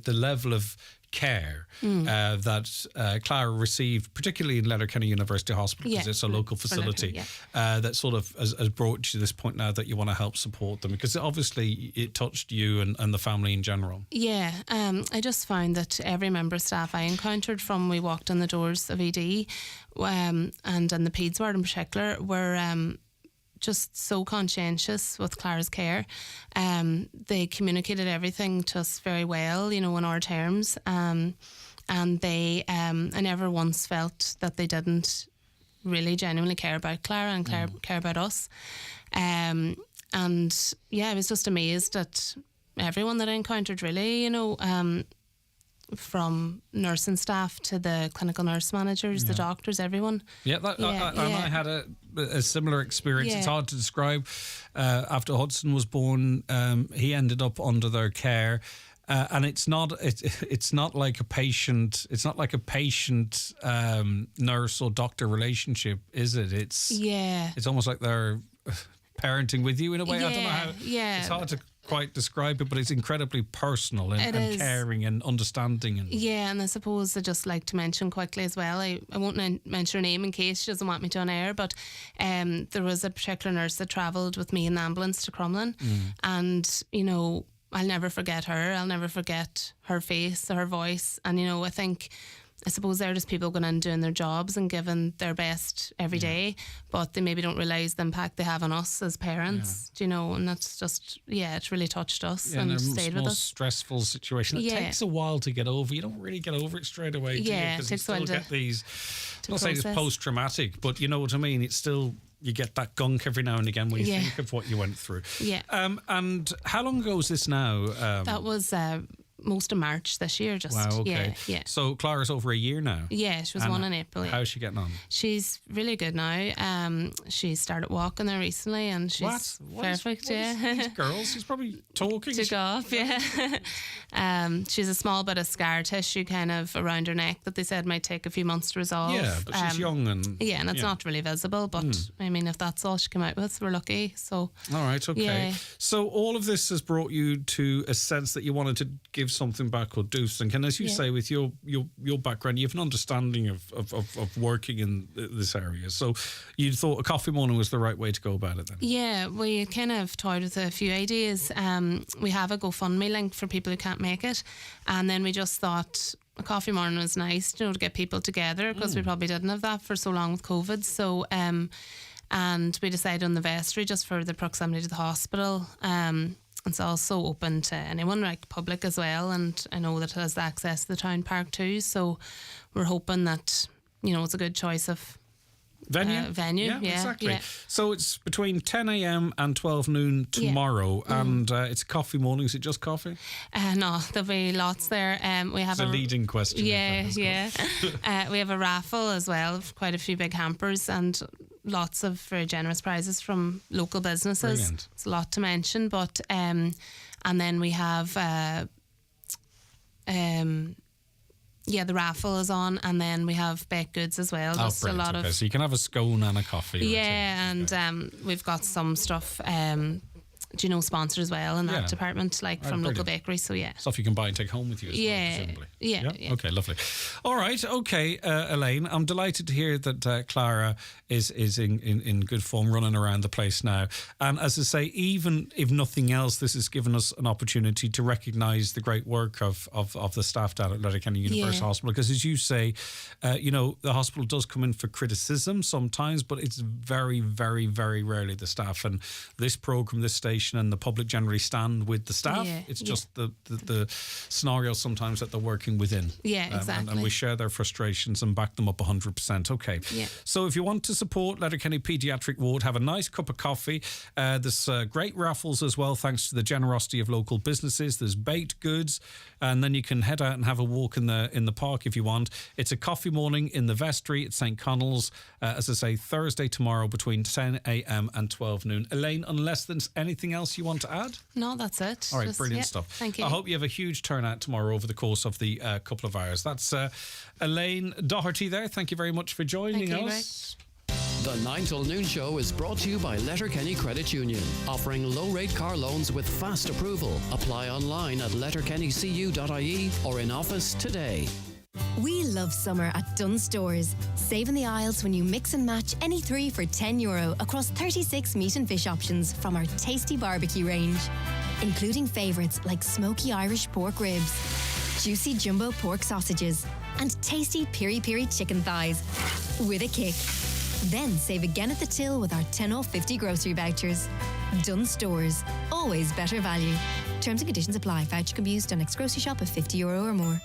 level of care that Clara received, particularly in Letterkenny University Hospital, because it's a local facility that sort of has brought you to this point now that you want to help support them, because obviously it touched you and the family in general. Yeah, I just found that every member of staff I encountered from we walked in the doors of ED and in the peds ward in particular were just so conscientious with Clara's care. They communicated everything to us very well, in our terms. And they, I never once felt that they didn't really genuinely care about Clara and care about us. And yeah, I was just amazed at everyone that I encountered, really, from nursing staff to the clinical nurse managers, the doctors, everyone. I had a similar experience. It's hard to describe. After Hudson was born, he ended up under their care, and it's not like a patient. It's not like a patient nurse or doctor relationship, is it? It's almost like they're parenting with you in a way. I don't know how. It's hard to quite describe it, but it's incredibly personal and caring and understanding. And I suppose I just like to mention quickly as well, I won't mention her name in case she doesn't want me to on air, but there was a particular nurse that travelled with me in the ambulance to Crumlin, and I'll never forget her. I'll never forget her face, her voice, and I suppose they're just people going in doing their jobs and giving their best every day, but they maybe don't realise the impact they have on us as parents, and that's just, it really touched us and stayed with us. Stressful situation. It takes a while to get over. You don't really get over it straight away, do you? Because you still get these, I'm not saying it's post-traumatic, but you know what I mean? It's still, you get that gunk every now and again when you think of what you went through. And how long ago was this now? That was... most of March this year. Wow, okay. Yeah. So Clara's over a year now? Yeah, she was 1 in April. How's she getting on? She's really good now. She started walking there recently and she's perfect. These girls, she's probably talking. Took off, she's a small bit of scar tissue kind of around her neck that they said might take a few months to resolve. Yeah, but she's young and... Yeah, and it's not really visible, but I mean, if that's all she came out with, we're lucky. So. All right, okay. Yeah. So all of this has brought you to a sense that you wanted to give something back or do something. And as you say, with your background, you have an understanding of working in this area. So you thought a coffee morning was the right way to go about it then? Yeah, we kind of toyed with a few ideas. We have a GoFundMe link for people who can't make it. And then we just thought a coffee morning was nice, to get people together, because we probably didn't have that for so long with COVID. So And we decided on the vestry just for the proximity to the hospital. It's also open to anyone, like public as well. And I know that it has access to the town park too. So we're hoping that, it's a good choice of venue. Yeah, exactly. Yeah. So it's between 10 a.m. and 12 noon tomorrow, and it's a coffee morning. Is it just coffee? No, there'll be lots there. We have it's a leading question. Yeah. We have a raffle as well, quite a few big hampers, and lots of very generous prizes from local businesses. Brilliant. It's a lot to mention, but and then we have the raffle is on, and then we have baked goods as well. Just a lot of. So you can have a scone and a coffee. Yeah, and we've got some stuff. Sponsored as well in that department, like from local bakeries. So stuff you can buy and take home with you as well, presumably. Yeah. Okay, lovely. All right, okay, Elaine, I'm delighted to hear that Clara is in good form, running around the place now. And as I say, even if nothing else, this has given us an opportunity to recognise the great work of the staff down at Letterkenny University Hospital, because as you say, the hospital does come in for criticism sometimes, but it's very, very, very rarely the staff. And this programme, this station, and the public generally stand with the staff. It's just the scenario sometimes that they're working within. Yeah, exactly. And we share their frustrations and back them up 100%. Okay. Yeah. So if you want to support Letterkenny Paediatric Ward, have a nice cup of coffee. There's great raffles as well, thanks to the generosity of local businesses. There's baked goods, and then you can head out and have a walk in the park if you want. It's a coffee morning in the vestry at St. Connell's, as I say, Thursday tomorrow between 10 a.m. and 12 noon. Elaine, unless there's anything else you want to add? No, that's it. All right, brilliant stuff. Thank you. I hope you have a huge turnout tomorrow over the course of the couple of hours. That's Elaine Doherty there. Thank you very much for joining us. The 9 till noon show is brought to you by Letterkenny Credit Union, offering low-rate car loans with fast approval. Apply online at letterkennycu.ie or in office today. We love summer at Dunnes Stores. Save in the aisles when you mix and match any three for €10 across 36 meat and fish options from our tasty barbecue range, including favourites like smoky Irish pork ribs, juicy jumbo pork sausages, and tasty piri-piri chicken thighs with a kick. Then save again at the till with our 10 off 50 grocery vouchers. Dunnes Stores, always better value. Terms and conditions apply. Voucher can be used on next grocery shop of €50 or more.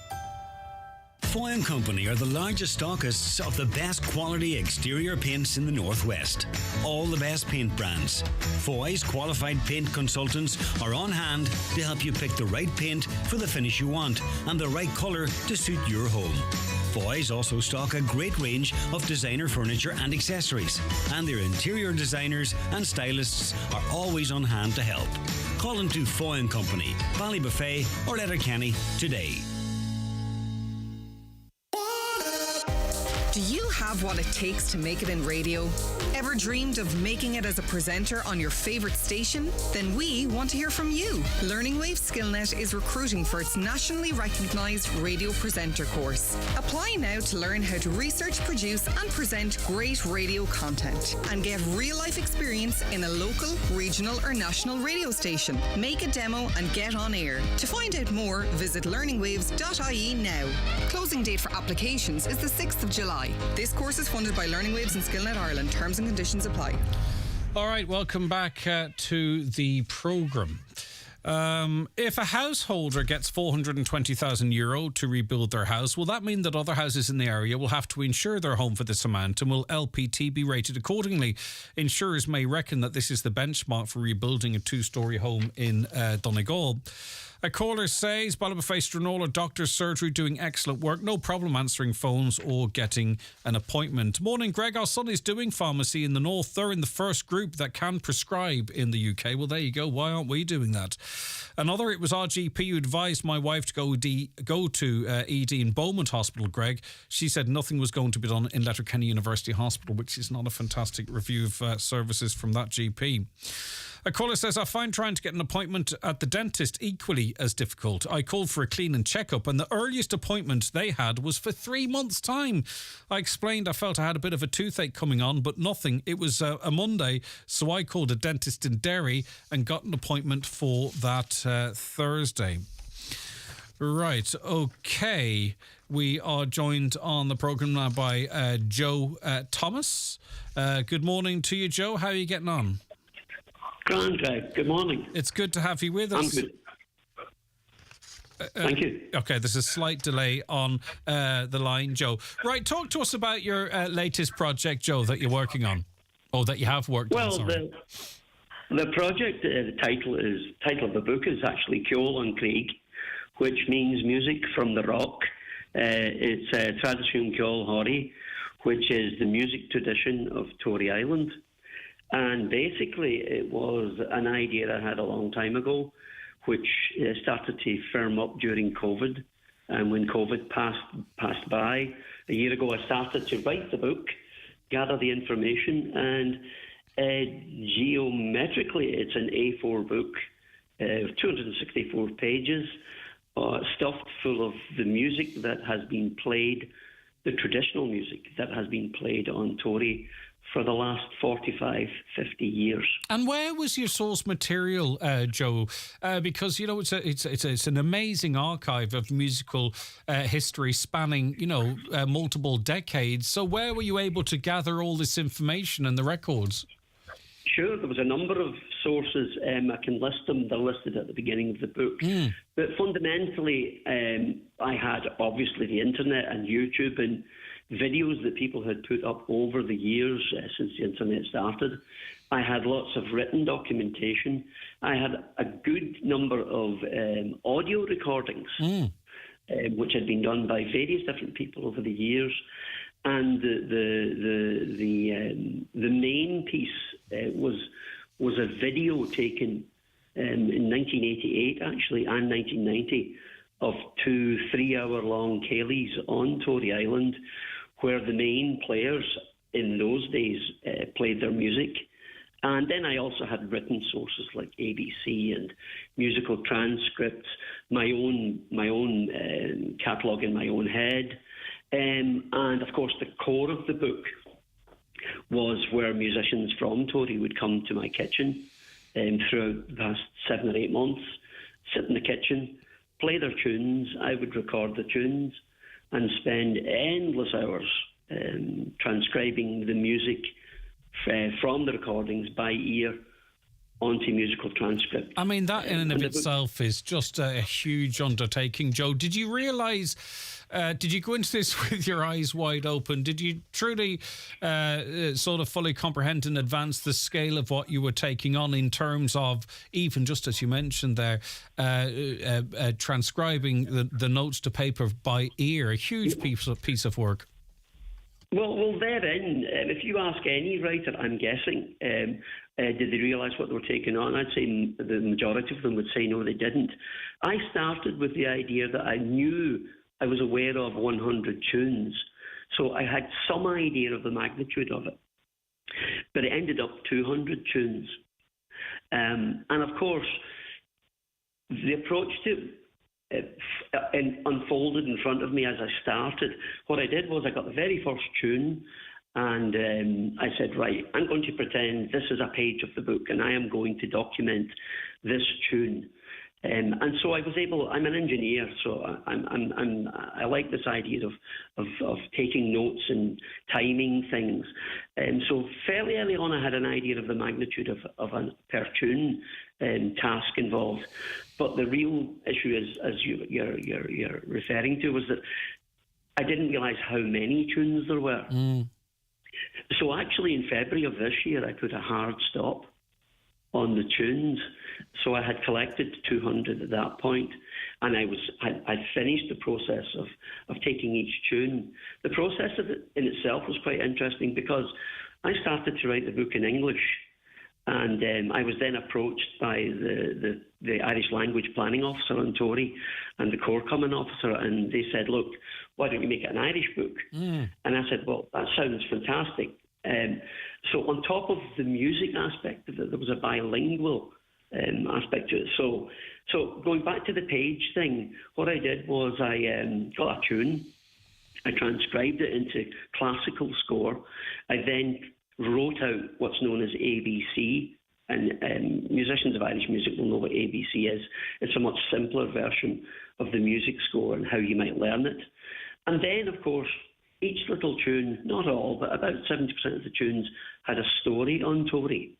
Foy & Company are the largest stockists of the best quality exterior paints in the Northwest. All the best paint brands. Foy's qualified paint consultants are on hand to help you pick the right paint for the finish you want and the right colour to suit your home. Foy's also stock a great range of designer furniture and accessories, and their interior designers and stylists are always on hand to help. Call into Foy & Company, Ballybuffet or Letterkenny today. Do you have what it takes to make it in radio? Ever dreamed of making it as a presenter on your favourite station? Then we want to hear from you. Learning Wave SkillNet is recruiting for its nationally recognised radio presenter course. Apply now to learn how to research, produce and present great radio content and get real-life experience in a local, regional or national radio station. Make a demo and get on air. To find out more, visit learningwaves.ie now. Closing date for applications is the 6th of July. This course is funded by Learning Waves and SkillNet Ireland. Terms and conditions apply. All right, welcome back to the programme. If a householder gets €420,000 to rebuild their house, will that mean that other houses in the area will have to insure their home for this amount, and will LPT be rated accordingly? Insurers may reckon that this is the benchmark for rebuilding a two-storey home in Donegal. A caller says, Ballybuffet Stranola Doctor's Surgery doing excellent work. No problem answering phones or getting an appointment. Morning, Greg. Our son is doing pharmacy in the north. They're in the first group that can prescribe in the UK. Well, there you go. Why aren't we doing that? Another, it was our GP who advised my wife to go to ED in Beaumont Hospital, Greg. She said nothing was going to be done in Letterkenny University Hospital, which is not a fantastic review of services from that GP. A caller says, I find trying to get an appointment at the dentist equally as difficult. I called for a clean and checkup, and the earliest appointment they had was for 3 months' time. I explained I felt I had a bit of a toothache coming on, but nothing. It was a Monday, so I called a dentist in Derry and got an appointment for that Thursday. Right, okay. We are joined on the programme now by Joe Thomas. Good morning to you, Joe. How are you getting on? Grand, good morning. It's good to have you with us. I'm good. Thank you. Okay, there's a slight delay on the line, Joe. Right, talk to us about your latest project, Joe, that you're working on. Or that you have worked on, sorry. The project, the title of the book is actually Ceol an Craig, which means music from the rock. It's Tradisiwn Ceol Hori, which is the music tradition of Tory Island. And basically, it was an idea I had a long time ago, which started to firm up during COVID. And when COVID passed by a year ago, I started to write the book, gather the information, and geometrically, it's an A4 book, 264 pages, stuffed full of the music that has been played, the traditional music that has been played on Tory for the last 45, 50 years. And where was your source material, Joe? Because, you know, it's an amazing archive of musical history spanning, you know, multiple decades. So where were you able to gather all this information and the records? Sure, there was a number of sources. I can list them. They're listed at the beginning of the book. But fundamentally, I had obviously the internet and YouTube and videos that people had put up over the years since the internet started. I had lots of written documentation. I had a good number of audio recordings, which had been done by various different people over the years. And the main piece was a video taken in 1988, actually, and 1990, of 2 3-hour-long ceilidhs on Tory Island, where the main players in those days played their music. And then I also had written sources like ABC and musical transcripts, my own catalogue in my own head. And of course, the core of the book was where musicians from Tory would come to my kitchen throughout the past 7 or 8 months, sit in the kitchen, play their tunes. I would record the tunes and spend endless hours transcribing the music from the recordings by ear onto musical transcript. I mean, that in and of itself is just a huge undertaking, Joe. Did you realise, did you go into this with your eyes wide open? Did you truly sort of fully comprehend in advance the scale of what you were taking on in terms of, even just as you mentioned there, transcribing the notes to paper by ear, a huge piece of work? Well, therein, if you ask any writer, I'm guessing, did they realise what they were taking on? I'd say the majority of them would say no, they didn't. I started with the idea that I was aware of 100 tunes, so I had some idea of the magnitude of it. But it ended up 200 tunes. And of course, the approach to unfolded in front of me as I started. What I did was I got the very first tune and I said, right, I'm going to pretend this is a page of the book and I am going to document this tune. And so I was able. I'm an engineer, so I like this idea of taking notes and timing things. And so fairly early on, I had an idea of the magnitude of a per tune task involved. But the real issue is, as you're referring to, was that I didn't realise how many tunes there were. So actually, in February of this year, I put a hard stop on the tunes. So I had collected 200 at that point, and I'd finished the process of taking each tune. The process of it in itself was quite interesting because I started to write the book in English, and I was then approached by the Irish Language Planning Officer on Tory and the Core Common Officer, and they said, look, why don't you make it an Irish book? And I said, well, that sounds fantastic. So on top of the music aspect of it, there was a bilingual aspect to it. So going back to the page thing, what I did was I got a tune, I transcribed it into classical score, I then wrote out what's known as ABC and musicians of Irish music will know what ABC is. It's a much simpler version of the music score and how you might learn it. And then, of course, each little tune, not all, but about 70% of the tunes had a story on Tory.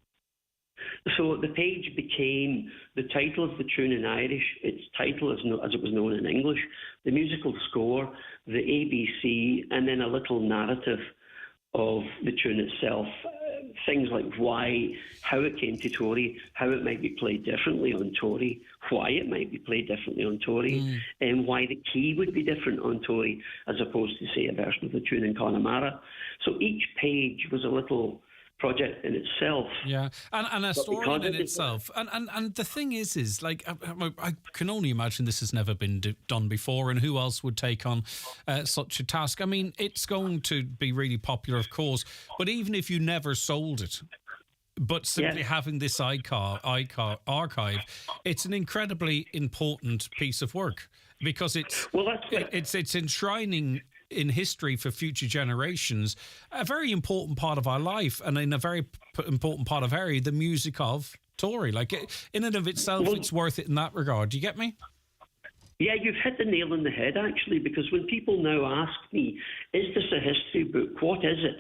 So the page became the title of the tune in Irish, its title as it was known in English, the musical score, the ABC, and then a little narrative of the tune itself. Things like how it came to Tory, how it might be played differently on Tory, why it might be played differently on Tory, and why the key would be different on Tory as opposed to, say, a version of the tune in Connemara. So each page was a little project in itself. Yeah, and a story in itself. And the thing is like, I can only imagine this has never been done before, and who else would take on such a task? I mean, it's going to be really popular, of course, but even if you never sold it, but simply having this archive, it's an incredibly important piece of work, because it's enshrining in history for future generations a very important part of our life, and in a very important part of area, the music of Tory. Like, in and of itself, it's worth it in that regard. Do you get me? Yeah, you've hit the nail on the head, actually, because when people now ask me, is this a history book? What is it?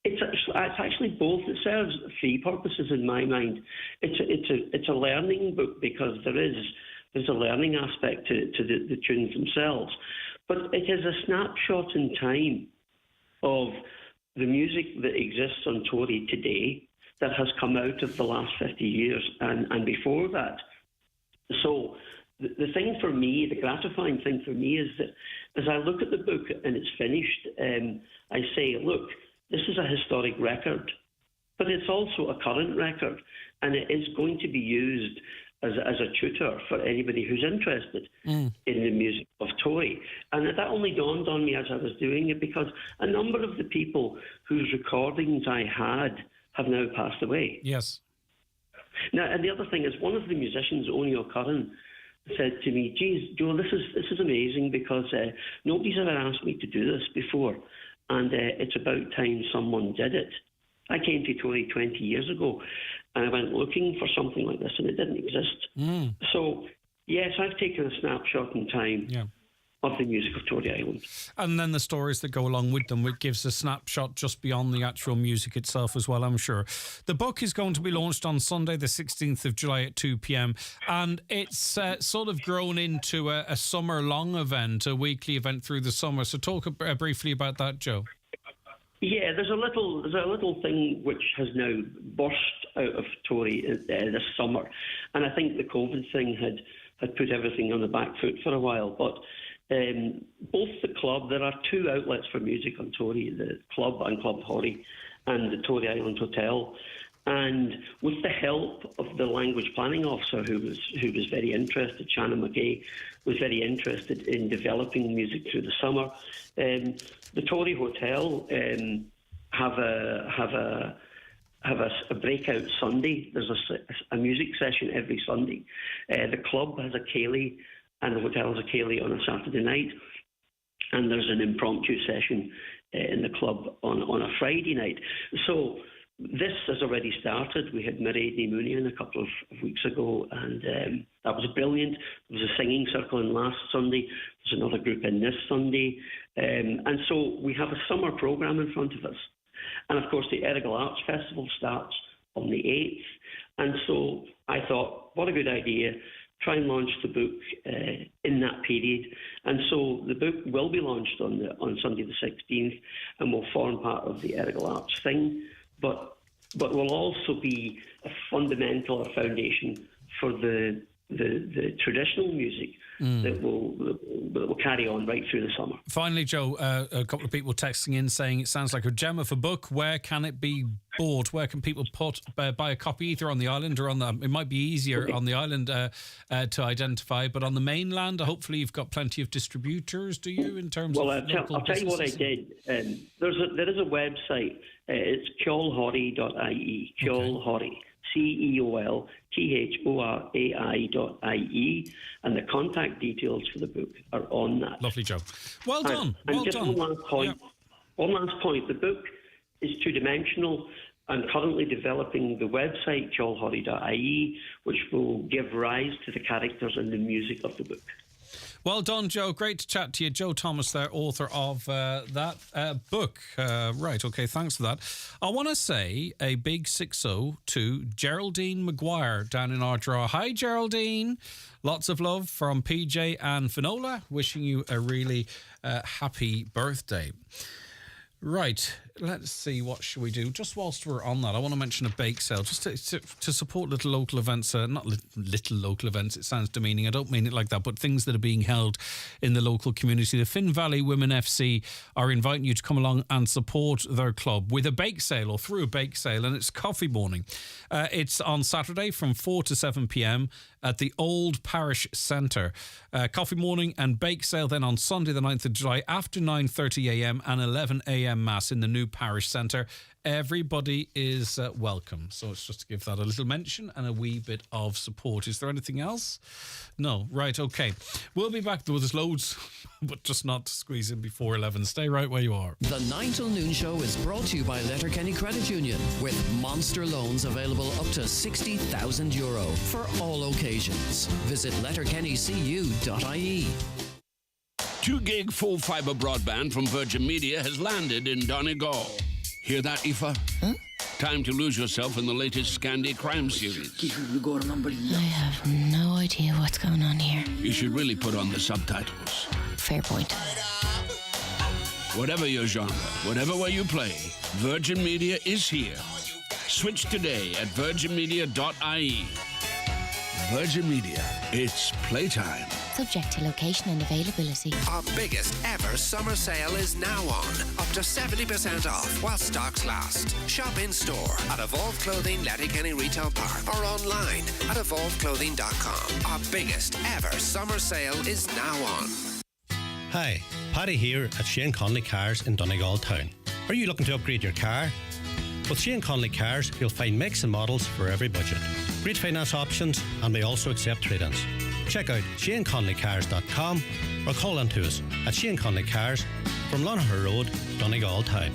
It's actually both. It serves three purposes in my mind. It's a learning book, because there's a learning aspect to the tunes themselves. But it is a snapshot in time of the music that exists on Tory today that has come out of the last 50 years and before that. So the thing for me, the gratifying thing for me, is that as I look at the book and it's finished, I say, look, this is a historic record, but it's also a current record, and it is going to be used as a tutor for anybody who's interested in the music of Tory. And that only dawned on me as I was doing it, because a number of the people whose recordings I had have now passed away. Yes. Now, and the other thing is, one of the musicians, Oni O'Curran, said to me, geez, Joe, this is amazing, because nobody's ever asked me to do this before, and it's about time someone did it. I came to Tory 20 years ago, and I went looking for something like this, and it didn't exist. So, yes, I've taken a snapshot in time of the music of Tory Island. And then the stories that go along with them, which gives a snapshot just beyond the actual music itself as well, I'm sure. The book is going to be launched on Sunday, the 16th of July at 2 p.m, and it's sort of grown into a summer-long event, a weekly event through the summer. So talk briefly about that, Joe. Yeah, there's a little thing which has now burst out of Tory this summer, and I think the COVID thing had put everything on the back foot for a while. But both the club, there are two outlets for music on Tory, the club and Club Horry, and the Tory Island Hotel. And with the help of the language planning officer, who was very interested, Shannon McGay, was very interested in developing music through the summer. The Tory Hotel have a breakout Sunday. There's a music session every Sunday. The club has a ceilidh, and the hotel has a ceilidh on a Saturday night. And there's an impromptu session in the club on a Friday night. So this has already started. We had Mairead Mooney a couple of weeks ago, and that was brilliant. There was a singing circle in last Sunday. There's another group in this Sunday. And so we have a summer programme in front of us. And of course, the Errigal Arts Festival starts on the 8th. And so I thought, what a good idea. Try and launch the book in that period. And so the book will be launched on Sunday the 16th and will form part of the Errigal Arts thing. But will also be a fundamental or foundation for the traditional music that will carry on right through the summer. Finally, Joe, a couple of people texting in saying it sounds like a gem of a book. Where can it be bought? Where can people buy a copy, either on the island or it might be easier on the island to identify, but on the mainland, hopefully you've got plenty of distributors, do you, in terms of I'll tell you what I did. There is a website. It's ceolhorai.ie. Ceolhorai. CEOLTHORAI.ie, and the contact details for the book are on that. Lovely, Joe. Well done. And just one last point. One last point. The book is two-dimensional, I'm currently developing the website, joelhurry.ie, which will give rise to the characters and the music of the book. Well done, Joe. Great to chat to you. Joe Thomas there, author of that book. Right, okay, thanks for that. I want to say a big 6-0 to Geraldine Maguire down in Ardra. Hi, Geraldine. Lots of love from PJ and Finola. Wishing you a really happy birthday. Right, let's see, what should we do? Just whilst we're on that, I want to mention a bake sale, just to support little local events, not little local events, it sounds demeaning, I don't mean it like that, but things that are being held in the local community. The Finn Valley Women FC are inviting you to come along and support their club with a bake sale, or through a bake sale, and it's coffee morning. It's on Saturday from 4 to 7 p.m. at the Old Parish Centre. Coffee morning and bake sale then on Sunday the 9th of July after 9:30 a.m. and 11 a.m. Mass in the new Parish Centre. Everybody is welcome. So it's just to give that a little mention and a wee bit of support. Is there anything else? No. Right, okay. We'll be back. There's loads, but just not to squeeze in before 11. Stay right where you are. The 9 till noon show is brought to you by Letterkenny Credit Union, with monster loans available up to €60,000 for all occasions. Visit letterkennycu.ie. 2 gig full fibre broadband from Virgin Media has landed in Donegal. Hear that, Aoife? Huh? Time to lose yourself in the latest Scandi crime series. I have no idea what's going on here. You should really put on the subtitles. Fair point. Whatever your genre, whatever way you play, Virgin Media is here. Switch today at virginmedia.ie. Virgin Media, it's playtime. Subject to location and availability. Our biggest ever summer sale is now on. Up to 70% off while stocks last. Shop in store at Evolve Clothing, Letterkenny Retail Park, or online at evolveclothing.com. Our biggest ever summer sale is now on. Hi, Paddy here at Shane Conley Cars in Donegal Town. Are you looking to upgrade your car? With Shane Conley Cars, you'll find makes and models for every budget. Great finance options, and we also accept trade-ins. Check out ShaneConleyCars.com or call in to us at Shane Conley Cars from Lonaher Road, Donegal Town.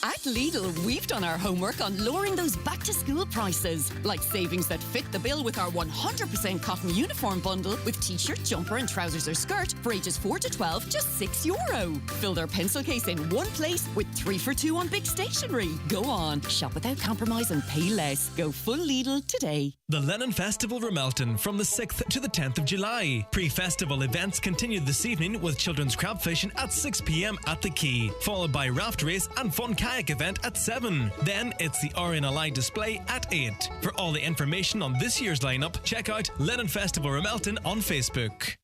At Lidl, we've done our homework on lowering those back-to-school prices, like savings that fit the bill with our 100% cotton uniform bundle with t-shirt, jumper and trousers or skirt for ages 4 to 12, just €6. Fill their pencil case in one place with 3 for 2 on big stationery. Go on, shop without compromise and pay less. Go full Lidl today. The Lennon Festival Ramelton from the 6th to the 10th of July. Pre-festival events continue this evening with children's crab fishing at 6 p.m. at the Quay, followed by raft race and fun kayak event at 7. Then it's the RNLI display at 8. For all the information on this year's lineup, check out Lennon Festival Ramelton on Facebook.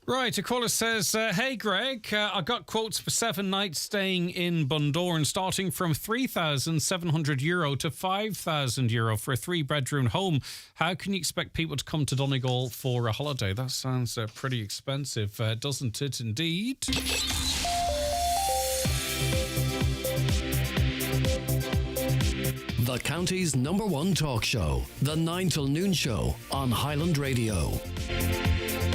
Right, a caller says, hey Greg, I got quotes for 7 nights staying in Bundoran starting from €3,700 to €5,000 for a 3-bedroom home. How can you expect people to come to Donegal for a holiday? That sounds pretty expensive, doesn't it indeed? The county's #1 talk show, the 9 till noon show on Highland Radio.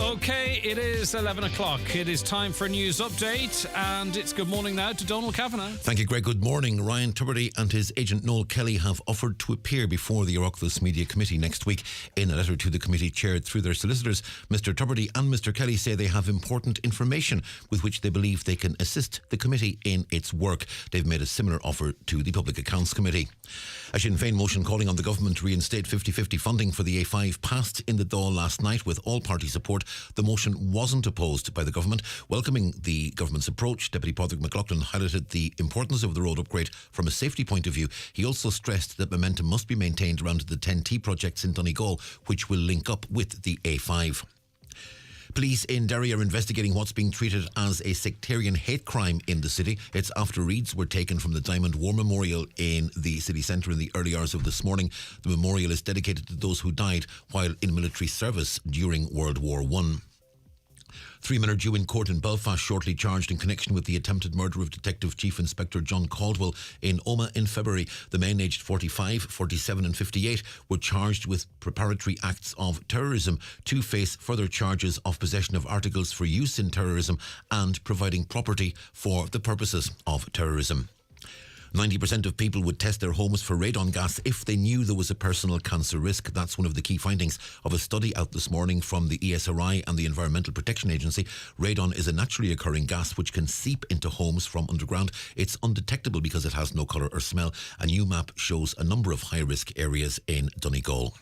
Okay, it is 11 o'clock. It is time for a news update, and it's good morning now to Donald Kavanagh. Thank you, Greg. Good morning. Ryan Tubridy and his agent Noel Kelly have offered to appear before the Oireachtas Media Committee next week. In a letter to the committee chaired through their solicitors, Mr Tubridy and Mr Kelly say they have important information with which they believe they can assist the committee in its work. They've made a similar offer to the Public Accounts Committee. A Sinn Féin motion calling on the government to reinstate 50-50 funding for the A5 passed in the Dáil last night with all party support. The motion wasn't opposed by the government. Welcoming the government's approach, Deputy Padraig McLaughlin highlighted the importance of the road upgrade from a safety point of view. He also stressed that momentum must be maintained around the 10T projects in Donegal, which will link up with the A5. Police in Derry are investigating what's being treated as a sectarian hate crime in the city. It's after reeds were taken from the Diamond War Memorial in the city centre in the early hours of this morning. The memorial is dedicated to those who died while in military service during World War I. 3 men are due in court in Belfast shortly, charged in connection with the attempted murder of Detective Chief Inspector John Caldwell in Omagh in February. The men aged 45, 47 and 58 were charged with preparatory acts of terrorism to face further charges of possession of articles for use in terrorism and providing property for the purposes of terrorism. 90% of people would test their homes for radon gas if they knew there was a personal cancer risk. That's one of the key findings of a study out this morning from the ESRI and the Environmental Protection Agency. Radon is a naturally occurring gas which can seep into homes from underground. It's undetectable because it has no colour or smell. A new map shows a number of high-risk areas in Donegal.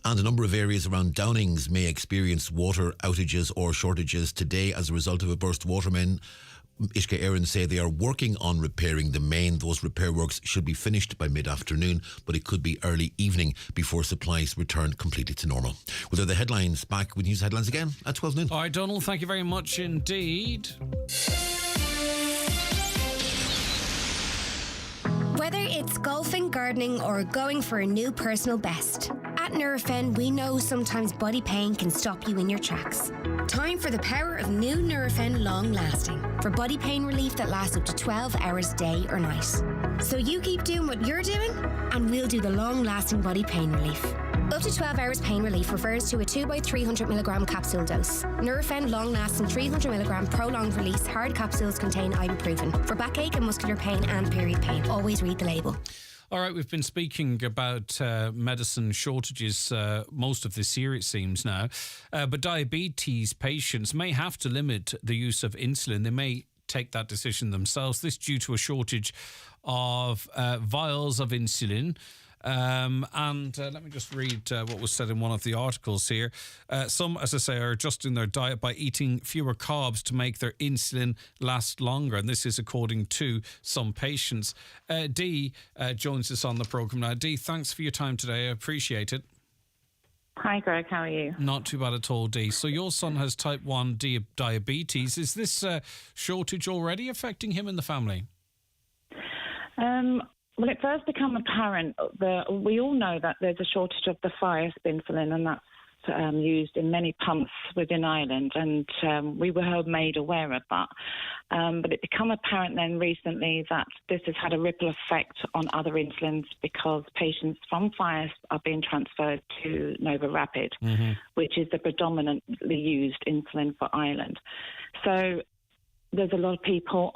And a number of areas around Downings may experience water outages or shortages today as a result of a burst water main. Ishka Éireann say they are working on repairing the main. Those repair works should be finished by mid-afternoon, but it could be early evening before supplies return completely to normal. Well, they're the headlines. Back with news headlines again at 12 noon. All right, Donald, thank you very much indeed. Whether it's golfing, gardening, or going for a new personal best, at Nurofen we know sometimes body pain can stop you in your tracks. Time for the power of new Nurofen Long Lasting for body pain relief that lasts up to 12 hours day or night. So you keep doing what you're doing and we'll do the long lasting body pain relief. Up to 12 hours pain relief refers to a 2x300mg capsule dose. Nurofen Long Lasting 300mg prolonged release hard capsules contain ibuprofen for backache and muscular pain and period pain. Always read the label. All right, we've been speaking about medicine shortages most of this year, it seems now. But diabetes patients may have to limit the use of insulin. They may take that decision themselves. This due to a shortage of vials of insulin. Let me just read what was said in one of the articles here. Some, as I say, are adjusting their diet by eating fewer carbs to make their insulin last longer. And this is according to some patients. Dee joins us on the programme now. Dee, thanks for your time today. I appreciate it. Hi, Greg. How are you? Not too bad at all, Dee. So your son has type 1 diabetes. Is this shortage already affecting him and the family? Well, it first became apparent we all know that there's a shortage of the Fiasp insulin, and that's used in many pumps within Ireland, and we were made aware of that. But it became apparent then recently that this has had a ripple effect on other insulins because patients from Fiasp are being transferred to Nova Rapid, which is the predominantly used insulin for Ireland. So there's a lot of people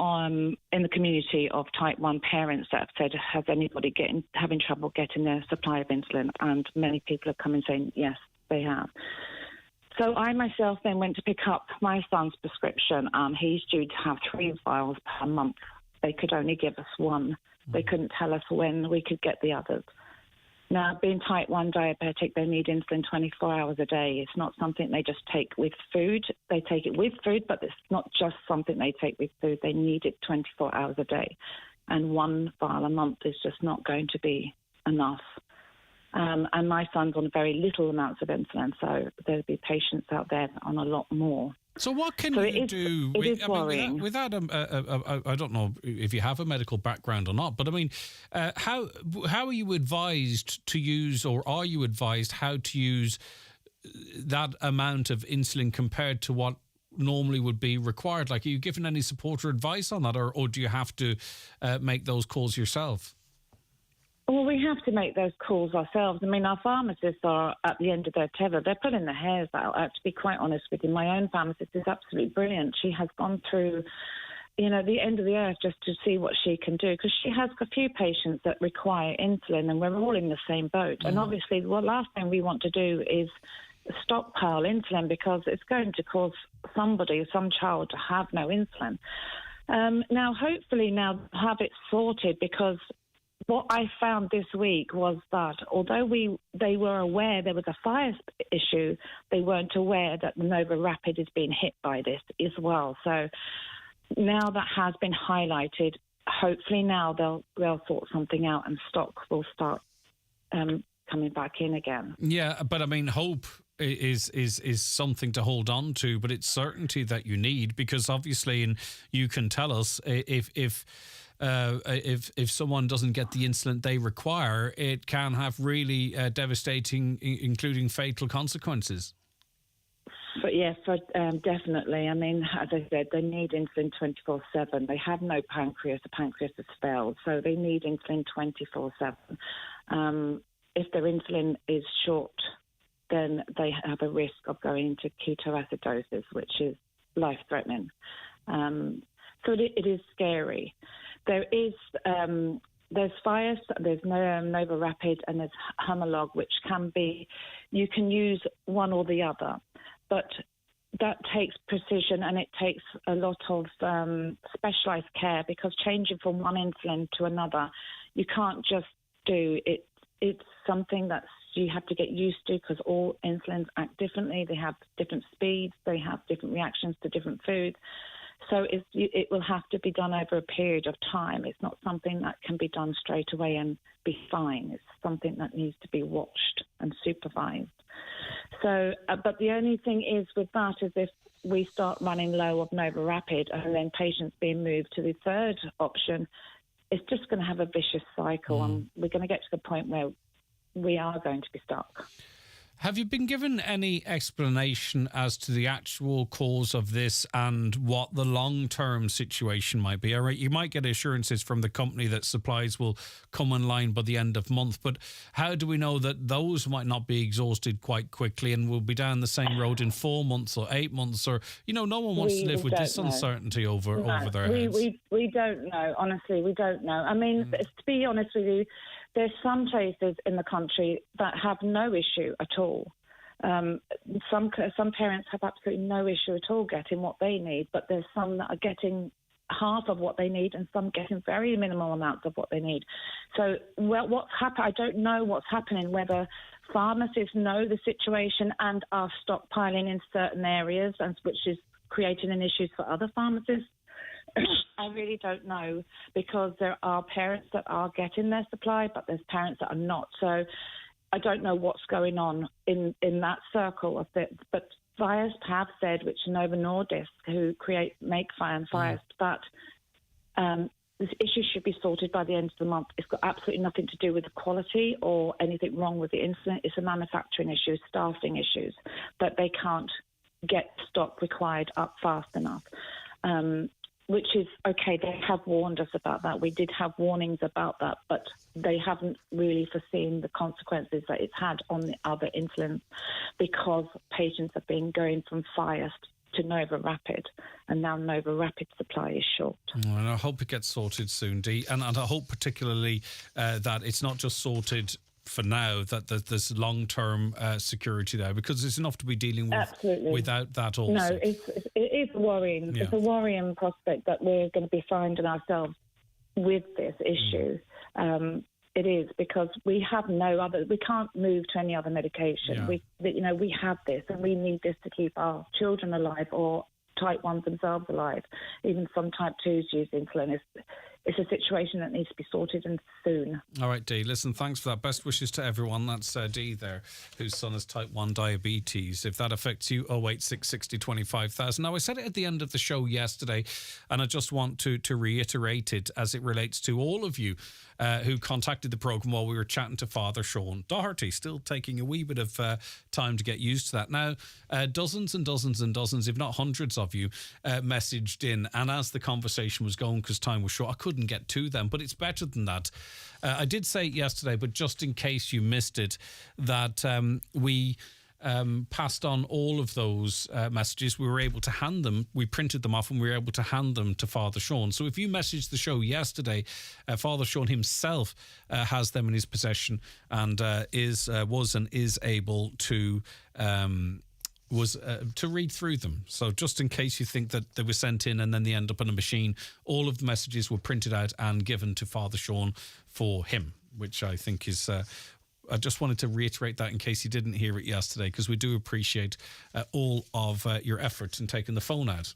in the community of type 1 parents that have said, has anybody having trouble getting their supply of insulin? And many people have come and saying, yes, they have. So I myself then went to pick up my son's prescription. He's due to have 3 vials per month. They could only give us 1. They couldn't tell us when we could get the others. Now, being type 1 diabetic, they need insulin 24 hours a day. It's not something they just take with food. They take it with food, but it's not just something they take with food. They need it 24 hours a day. And 1 vial a month is just not going to be enough. And my son's on very little amounts of insulin, so there'll be patients out there on a lot more. So what can you do? It is worrying. Without I don't know if you have a medical background or not, but I mean, how are you advised to use, or are you advised how to use that amount of insulin compared to what normally would be required? Like, are you given any support or advice on that, or do you have to make those calls yourself? Well, we have to make those calls ourselves. I mean, our pharmacists are at the end of their tether. They're pulling their hairs out. To be quite honest with you, my own pharmacist is absolutely brilliant. She has gone through, the end of the earth just to see what she can do, because she has a few patients that require insulin, and we're all in the same boat. And obviously, the last thing we want to do is stockpile insulin, because it's going to cause some child to have no insulin. Now, hopefully now have it sorted, because what I found this week was that although they were aware there was a Fiasp issue, they weren't aware that the Nova Rapid is being hit by this as well. So now that has been highlighted, hopefully now they'll sort something out and stock will start coming back in again. Yeah, but I mean, hope is something to hold on to, but it's certainty that you need, because obviously, and you can tell us if someone doesn't get the insulin they require, it can have really devastating, including fatal consequences. But yes, definitely. I mean, as I said, they need insulin 24/7. They have no pancreas. The pancreas has failed, so they need insulin 24/7. If their insulin is short, then they have a risk of going into ketoacidosis, which is life-threatening. So it is scary. There is there's Fias, there's Nova Rapid, and there's Humalog, which you can use one or the other, but that takes precision and it takes a lot of specialised care, because changing from one insulin to another, you can't just do it. It's something that you have to get used to, because all insulins act differently. They have different speeds. They have different reactions to different foods. So it will have to be done over a period of time. It's not something that can be done straight away and be fine. It's something that needs to be watched and supervised. So, but the only thing is with that is if we start running low of Nova Rapid and then patients being moved to the third option, it's just going to have a vicious cycle, and we're going to get to the point where we are going to be stuck. Have you been given any explanation as to the actual cause of this and what the long-term situation might be? All right, you might get assurances from the company that supplies will come online by the end of month, but how do we know that those might not be exhausted quite quickly and will be down the same road in 4 months or 8 months? Or, no one wants to live with this uncertainty over their heads. We don't know. Honestly, we don't know. I mean, to be honest with you, there's some places in the country that have no issue at all. Some parents have absolutely no issue at all getting what they need, but there's some that are getting half of what they need and some getting very minimal amounts of what they need. So what's happened? I don't know what's happening, whether pharmacists know the situation and are stockpiling in certain areas, which is creating an issue for other pharmacists. I really don't know, because there are parents that are getting their supply, but there's parents that are not. So I don't know what's going on in that circle of it. But Fias have said, which Novo Nordisk, who make Fias, that this issue should be sorted by the end of the month. It's got absolutely nothing to do with the quality or anything wrong with the insulin. It's a manufacturing issue, staffing issues, that they can't get stock required up fast enough. Which is okay, they have warned us about that. We did have warnings about that, but they haven't really foreseen the consequences that it's had on the other insulins, because patients have been going from Fias to Nova Rapid, and now Nova Rapid supply is short. Well, and I hope it gets sorted soon, Dee, and I hope particularly that it's not just sorted for now, that there's long-term security there, because it's enough to be dealing with. Absolutely. Without that also. No, it is worrying. Yeah. It's a worrying prospect that we're going to be finding ourselves with this issue. It is, because we have we can't move to any other medication. Yeah. We have this, and we need this to keep our children alive, or type 1s themselves alive. Even some type 2s use insulin. It's a situation that needs to be sorted, and soon. All right, Dee, listen, thanks for that. Best wishes to everyone. That's Dee there, whose son has type 1 diabetes. If that affects you, 086 60 25,000. Now, I said it at the end of the show yesterday, and I just want to reiterate it as it relates to all of you who contacted the programme while we were chatting to Father Sean Doherty. Still taking a wee bit of time to get used to that. Now, dozens and dozens and dozens, if not hundreds of you, messaged in, and as the conversation was going, because time was short, I couldn't get to them, but it's better than that. I did say it yesterday, but just in case you missed it, that we passed on all of those messages. We were able to hand them, we printed them off, and we were able to hand them to Father Sean. So if you messaged the show yesterday, Father Sean himself has them in his possession, and was and is able to read through them. So just in case you think that they were sent in and then they end up on a machine, all of the messages were printed out and given to Father Sean for him, which I think is... I just wanted to reiterate that in case you didn't hear it yesterday, because we do appreciate all of your efforts in taking the phone out.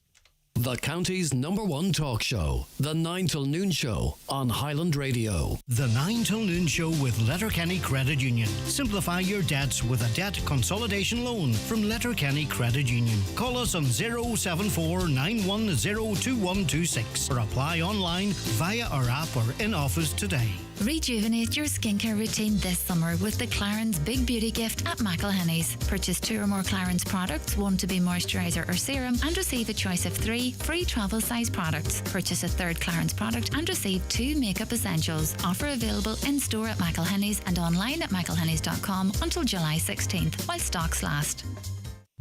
The county's #1 talk show, The 9 till Noon Show on Highland Radio. The 9 till Noon Show with Letterkenny Credit Union. Simplify your debts with a debt consolidation loan from Letterkenny Credit Union. Call us on 074 910 2126 or apply online via our app or in office today. Rejuvenate your skincare routine this summer with the Clarins Big Beauty Gift at McElhenny's. Purchase 2 or more Clarins products, 1 to be moisturiser or serum, and receive a choice of 3 free travel size products. Purchase a 3rd Clarins product and receive 2 makeup essentials. Offer available in store at McElhenny's and online at mcelhennys.com until July 16th, while stocks last.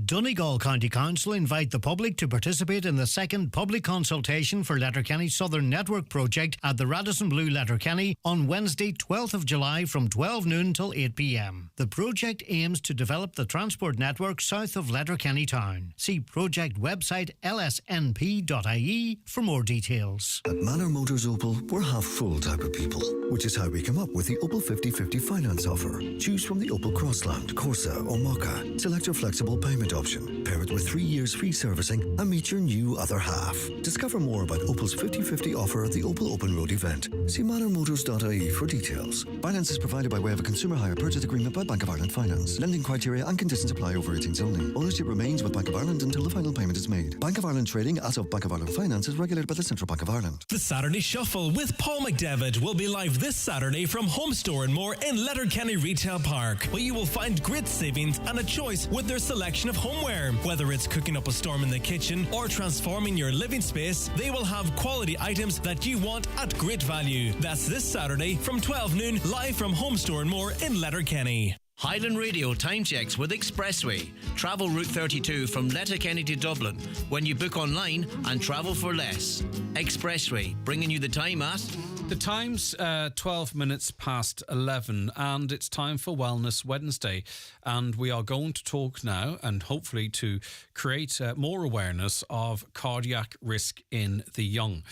Donegal County Council invite the public to participate in the second public consultation for Letterkenny Southern Network project at the Radisson Blu Letterkenny on Wednesday 12th of July from 12 noon till 8 p.m. The project aims to develop the transport network south of Letterkenny town. See project website lsnp.ie for more details. At Manor Motors Opel, we're half-full type of people, which is how we come up with the Opel 50/50 finance offer. Choose from the Opel Crossland, Corsa or Mokka. Select your flexible payment option, pair it with 3 years free servicing and meet your new other half. Discover more about Opel's 50/50 offer at the Opel Open Road event. See manormotors.ie for details. Finance is provided by way of a consumer hire purchase agreement by Bank of Ireland Finance. Lending criteria and conditions apply over 18s only. Ownership remains with Bank of Ireland until the final payment is made. Bank of Ireland trading as of Bank of Ireland Finance is regulated by the Central Bank of Ireland. The Saturday Shuffle with Paul McDevitt will be live this Saturday from Home Store and More in Letterkenny Retail Park, where you will find great savings and a choice with their selection of homeware. Whether it's cooking up a storm in the kitchen or transforming your living space, they will have quality items that you want at great value. That's this Saturday from 12 noon, live from Home Store and More in Letterkenny. Highland Radio time checks with Expressway. Travel Route 32 from Letterkenny to Dublin when you book online and travel for less. Expressway, bringing you the time at... The time's 12 minutes past 11 and it's time for Wellness Wednesday. And we are going to talk now and hopefully to create more awareness of cardiac risk in the young.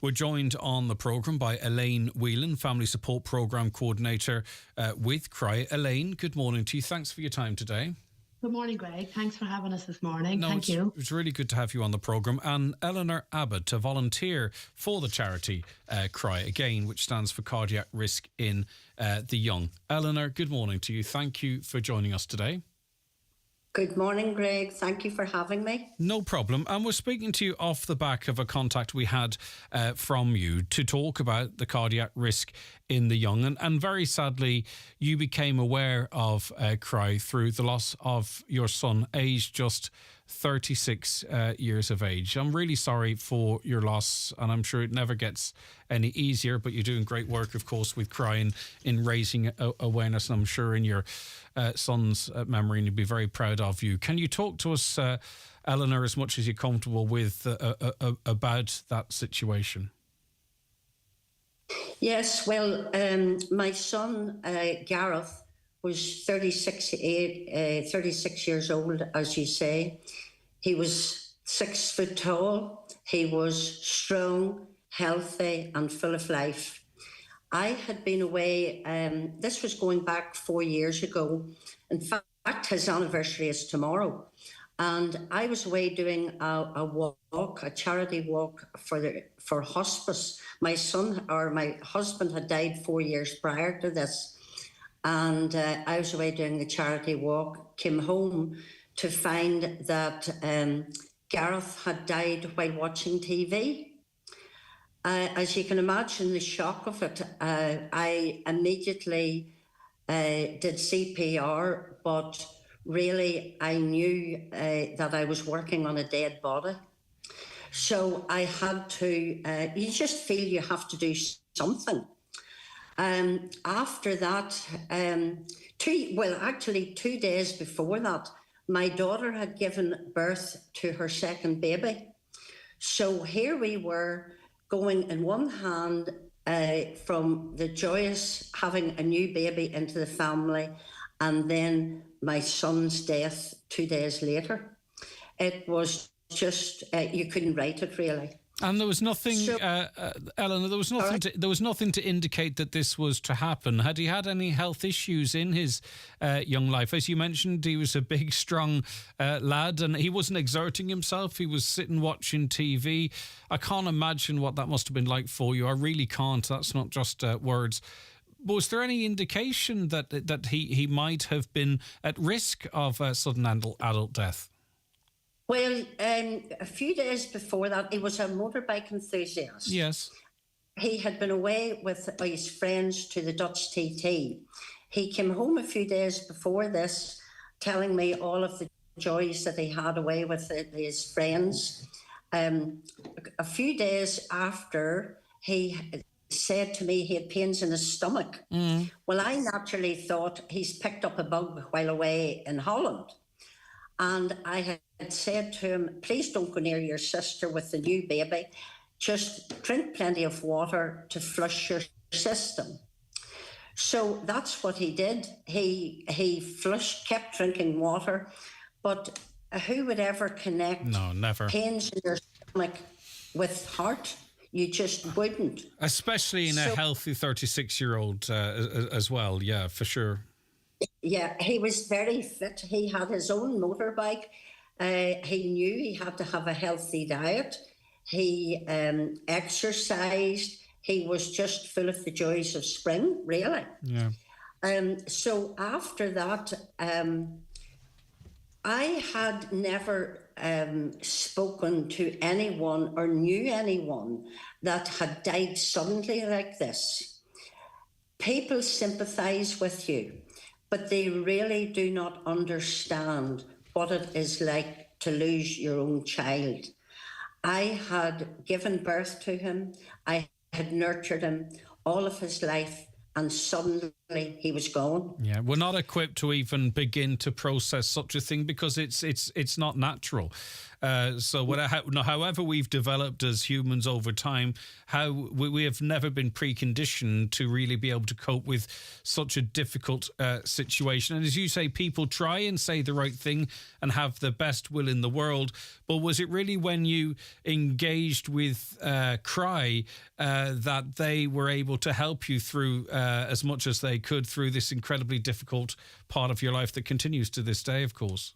We're joined on the programme by Elaine Whelan, Family Support Programme Coordinator with CRY. Elaine, good morning to you. Thanks for your time today. Good morning, Greg. Thanks for having us this morning. Thank you. It's really good to have you on the programme. And Eleanor Abbott, a volunteer for the charity CRY, again, which stands for Cardiac Risk in the Young. Eleanor, good morning to you. Thank you for joining us today. Good morning, Greg. Thank you for having me. No problem. And we're speaking to you off the back of a contact we had from you to talk about the cardiac risk in the young. And very sadly, you became aware of CRY through the loss of your son, aged just 36 years of age. I'm really sorry for your loss, and I'm sure it never gets any easier, but you're doing great work, of course, with CRY in raising awareness, and I'm sure in your son's memory, and you'd be very proud of you. Can you talk to us, Eleanor, as much as you're comfortable with about that situation? Yes, well, my son, Gareth, was 36 years old, as you say. He was 6 foot tall. He was strong, healthy, and full of life. I had been away, this was going back 4 years ago. In fact, his anniversary is tomorrow. And I was away doing a walk, a charity walk for hospice. My husband had died 4 years prior to this. And I was away doing the charity walk, came home to find that Gareth had died while watching TV. As you can imagine, the shock of it, I immediately did CPR, but really I knew that I was working on a dead body. So I had to, you just feel you have to do something. After that, 2 days before that, my daughter had given birth to her second baby. So here we were going in one hand from the joyous having a new baby into the family, and then my son's death 2 days later. It was just, you couldn't write it really. And there was nothing, Eleanor, there was nothing to indicate that this was to happen. Had he had any health issues in his young life? As you mentioned, he was a big, strong lad, and he wasn't exerting himself. He was sitting watching TV. I can't imagine what that must have been like for you. I really can't. That's not just words. But was there any indication that he might have been at risk of sudden adult death? Well, a few days before that, he was a motorbike enthusiast. Yes. He had been away with his friends to the Dutch TT. He came home a few days before this, telling me all of the joys that he had away with his friends. A few days after, he said to me he had pains in his stomach. Well, I naturally thought he's picked up a bug while away in Holland. And I had said to him, please don't go near your sister with the new baby. Just drink plenty of water to flush your system. So that's what he did. He flushed, kept drinking water. But who would ever connect never. pains in your stomach with heart? You just wouldn't. Especially in a healthy 36-year-old as well. Yeah, for sure. Yeah, he was very fit. He had his own motorbike. He knew he had to have a healthy diet. He exercised. He was just full of the joys of spring, really. Yeah. So after that, I had never spoken to anyone or knew anyone that had died suddenly like this. People sympathise with you, but they really do not understand what it is like to lose your own child. I had given birth to him. I had nurtured him all of his life, and suddenly he was gone. Yeah, we're not equipped to even begin to process such a thing because it's not natural. However we've developed as humans over time, how we have never been preconditioned to really be able to cope with such a difficult situation. And as you say, people try and say the right thing and have the best will in the world. But was it really when you engaged with Cry that they were able to help you through as much as they could through this incredibly difficult part of your life that continues to this day, of course?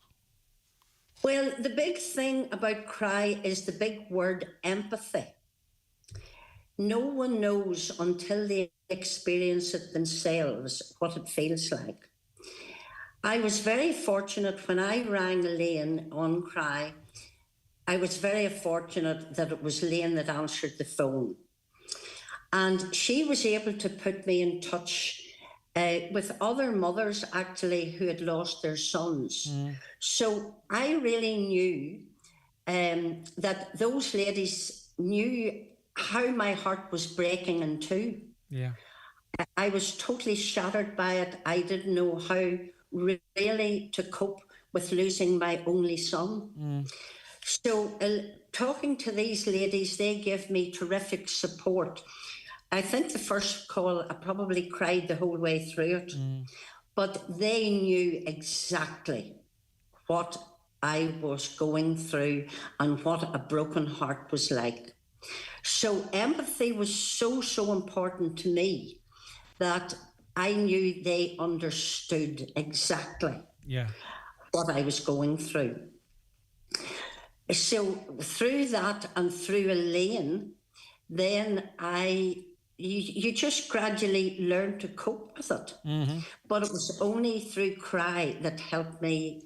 Well, the big thing about Cry is the big word empathy. No one knows until they experience it themselves what it feels like. I was very fortunate when I rang Elaine on Cry. I was very fortunate that it was Elaine that answered the phone. And she was able to put me in touch with other mothers, actually, who had lost their sons. So I really knew that those ladies knew how my heart was breaking in two. Yeah. I was totally shattered by it. I didn't know how really to cope with losing my only son. So talking to these ladies, they gave me terrific support. I think the first call, I probably cried the whole way through it, but they knew exactly what I was going through and what a broken heart was like. So empathy was so important to me that I knew they understood exactly what I was going through. So through that and through Elaine, then you just gradually learn to cope with it. But it was only through Cry that helped me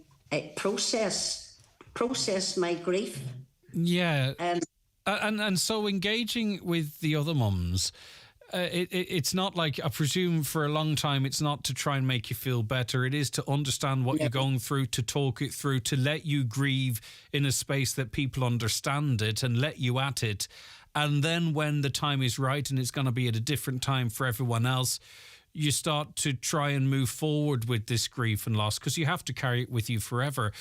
process my grief. Yeah. And so engaging with the other mums, it's not like, I presume for a long time, it's not to try and make you feel better. It is to understand what you're going through, to talk it through, to let you grieve in a space that people understand it and let you at it. And then when the time is right and it's going to be at a different time for everyone else, you start to try and move forward with this grief and loss because you have to carry it with you forever.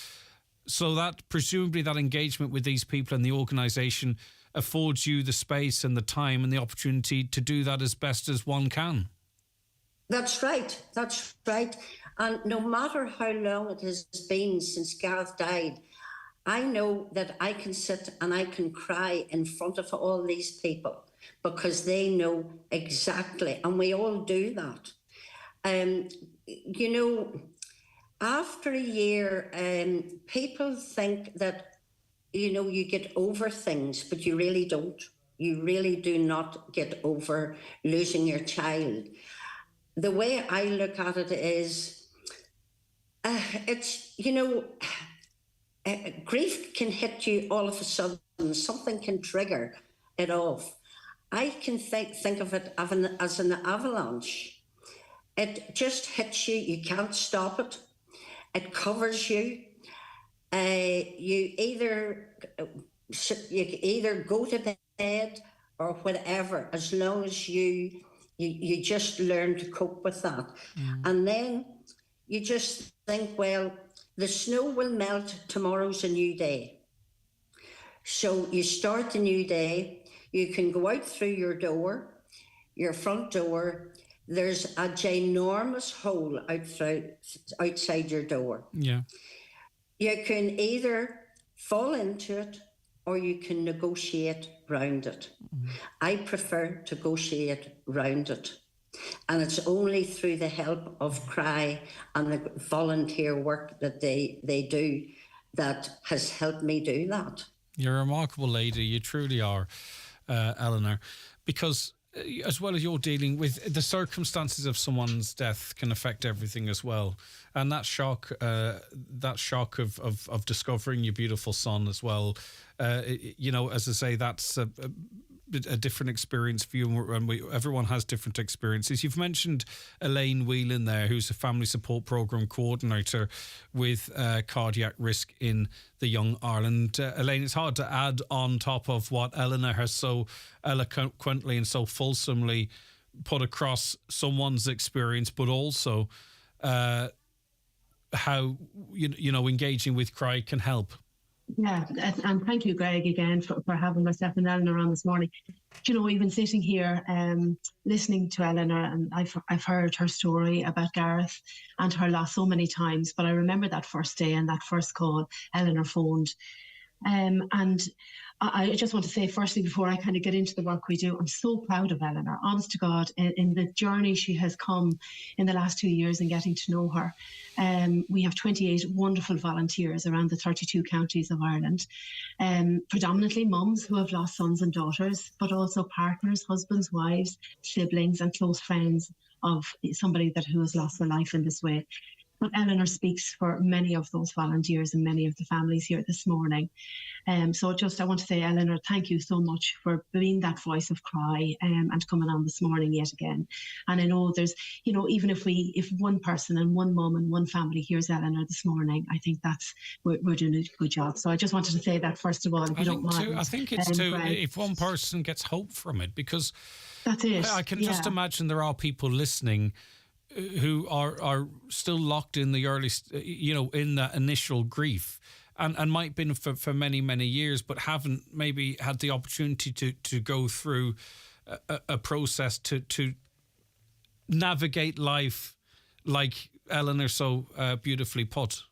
So that presumably that engagement with these people and the organisation affords you the space and the time and the opportunity to do that as best as one can. That's right. That's right. And no matter how long it has been since Gareth died, I know that I can sit and I can cry in front of all these people because they know exactly, and we all do that. After a year, people think that, you get over things, but you really don't. You really do not get over losing your child. The way I look at it is, grief can hit you all of a sudden. Something can trigger it off. I can think of it as an avalanche. It just hits you. You can't stop it. It covers you. You either go to bed or whatever, as long as you just learn to cope with that. And then you just think, well, the snow will melt, tomorrow's a new day. So you start the new day, you can go out through your front door, there's a ginormous hole outside your door. Yeah. You can either fall into it or you can negotiate round it. I prefer to negotiate round it. And it's only through the help of CRY and the volunteer work that they do that has helped me do that. You're a remarkable lady. You truly are, Eleanor, because as well as you're dealing with the circumstances of someone's death can affect everything as well. And that shock of discovering your beautiful son as well, as I say, that's a different experience for you, and everyone has different experiences. You've mentioned Elaine Whelan there, who's a family support programme coordinator with cardiac risk in the Young Ireland. Elaine, it's hard to add on top of what Eleanor has so eloquently and so fulsomely put across someone's experience, but also how engaging with CRY can help. Yeah, and thank you, Greg, again for having myself and Eleanor on this morning. Even sitting here listening to Eleanor, and I've heard her story about Gareth and her loss so many times, but I remember that first day and that first call Eleanor phoned. And I just want to say, firstly, before I kind of get into the work we do, I'm so proud of Eleanor, honest to God, in the journey she has come in the last 2 years and getting to know her. We have 28 wonderful volunteers around the 32 counties of Ireland, predominantly mums who have lost sons and daughters, but also partners, husbands, wives, siblings and close friends of somebody who has lost their life in this way. But Eleanor speaks for many of those volunteers and many of the families here this morning. So I want to say, Eleanor, thank you so much for being that voice of CRY and coming on this morning yet again. And I know there's, even if one person and one mum and one family hears Eleanor this morning, I think we're doing a good job. So I just wanted to say that first of all, if you don't mind. I think it's if one person gets hope from it, because that's it. I can just imagine there are people listening who are still locked in the early, in that initial grief, and might have been for many, many years, but haven't maybe had the opportunity to go through a process to navigate life like Eleanor so beautifully put.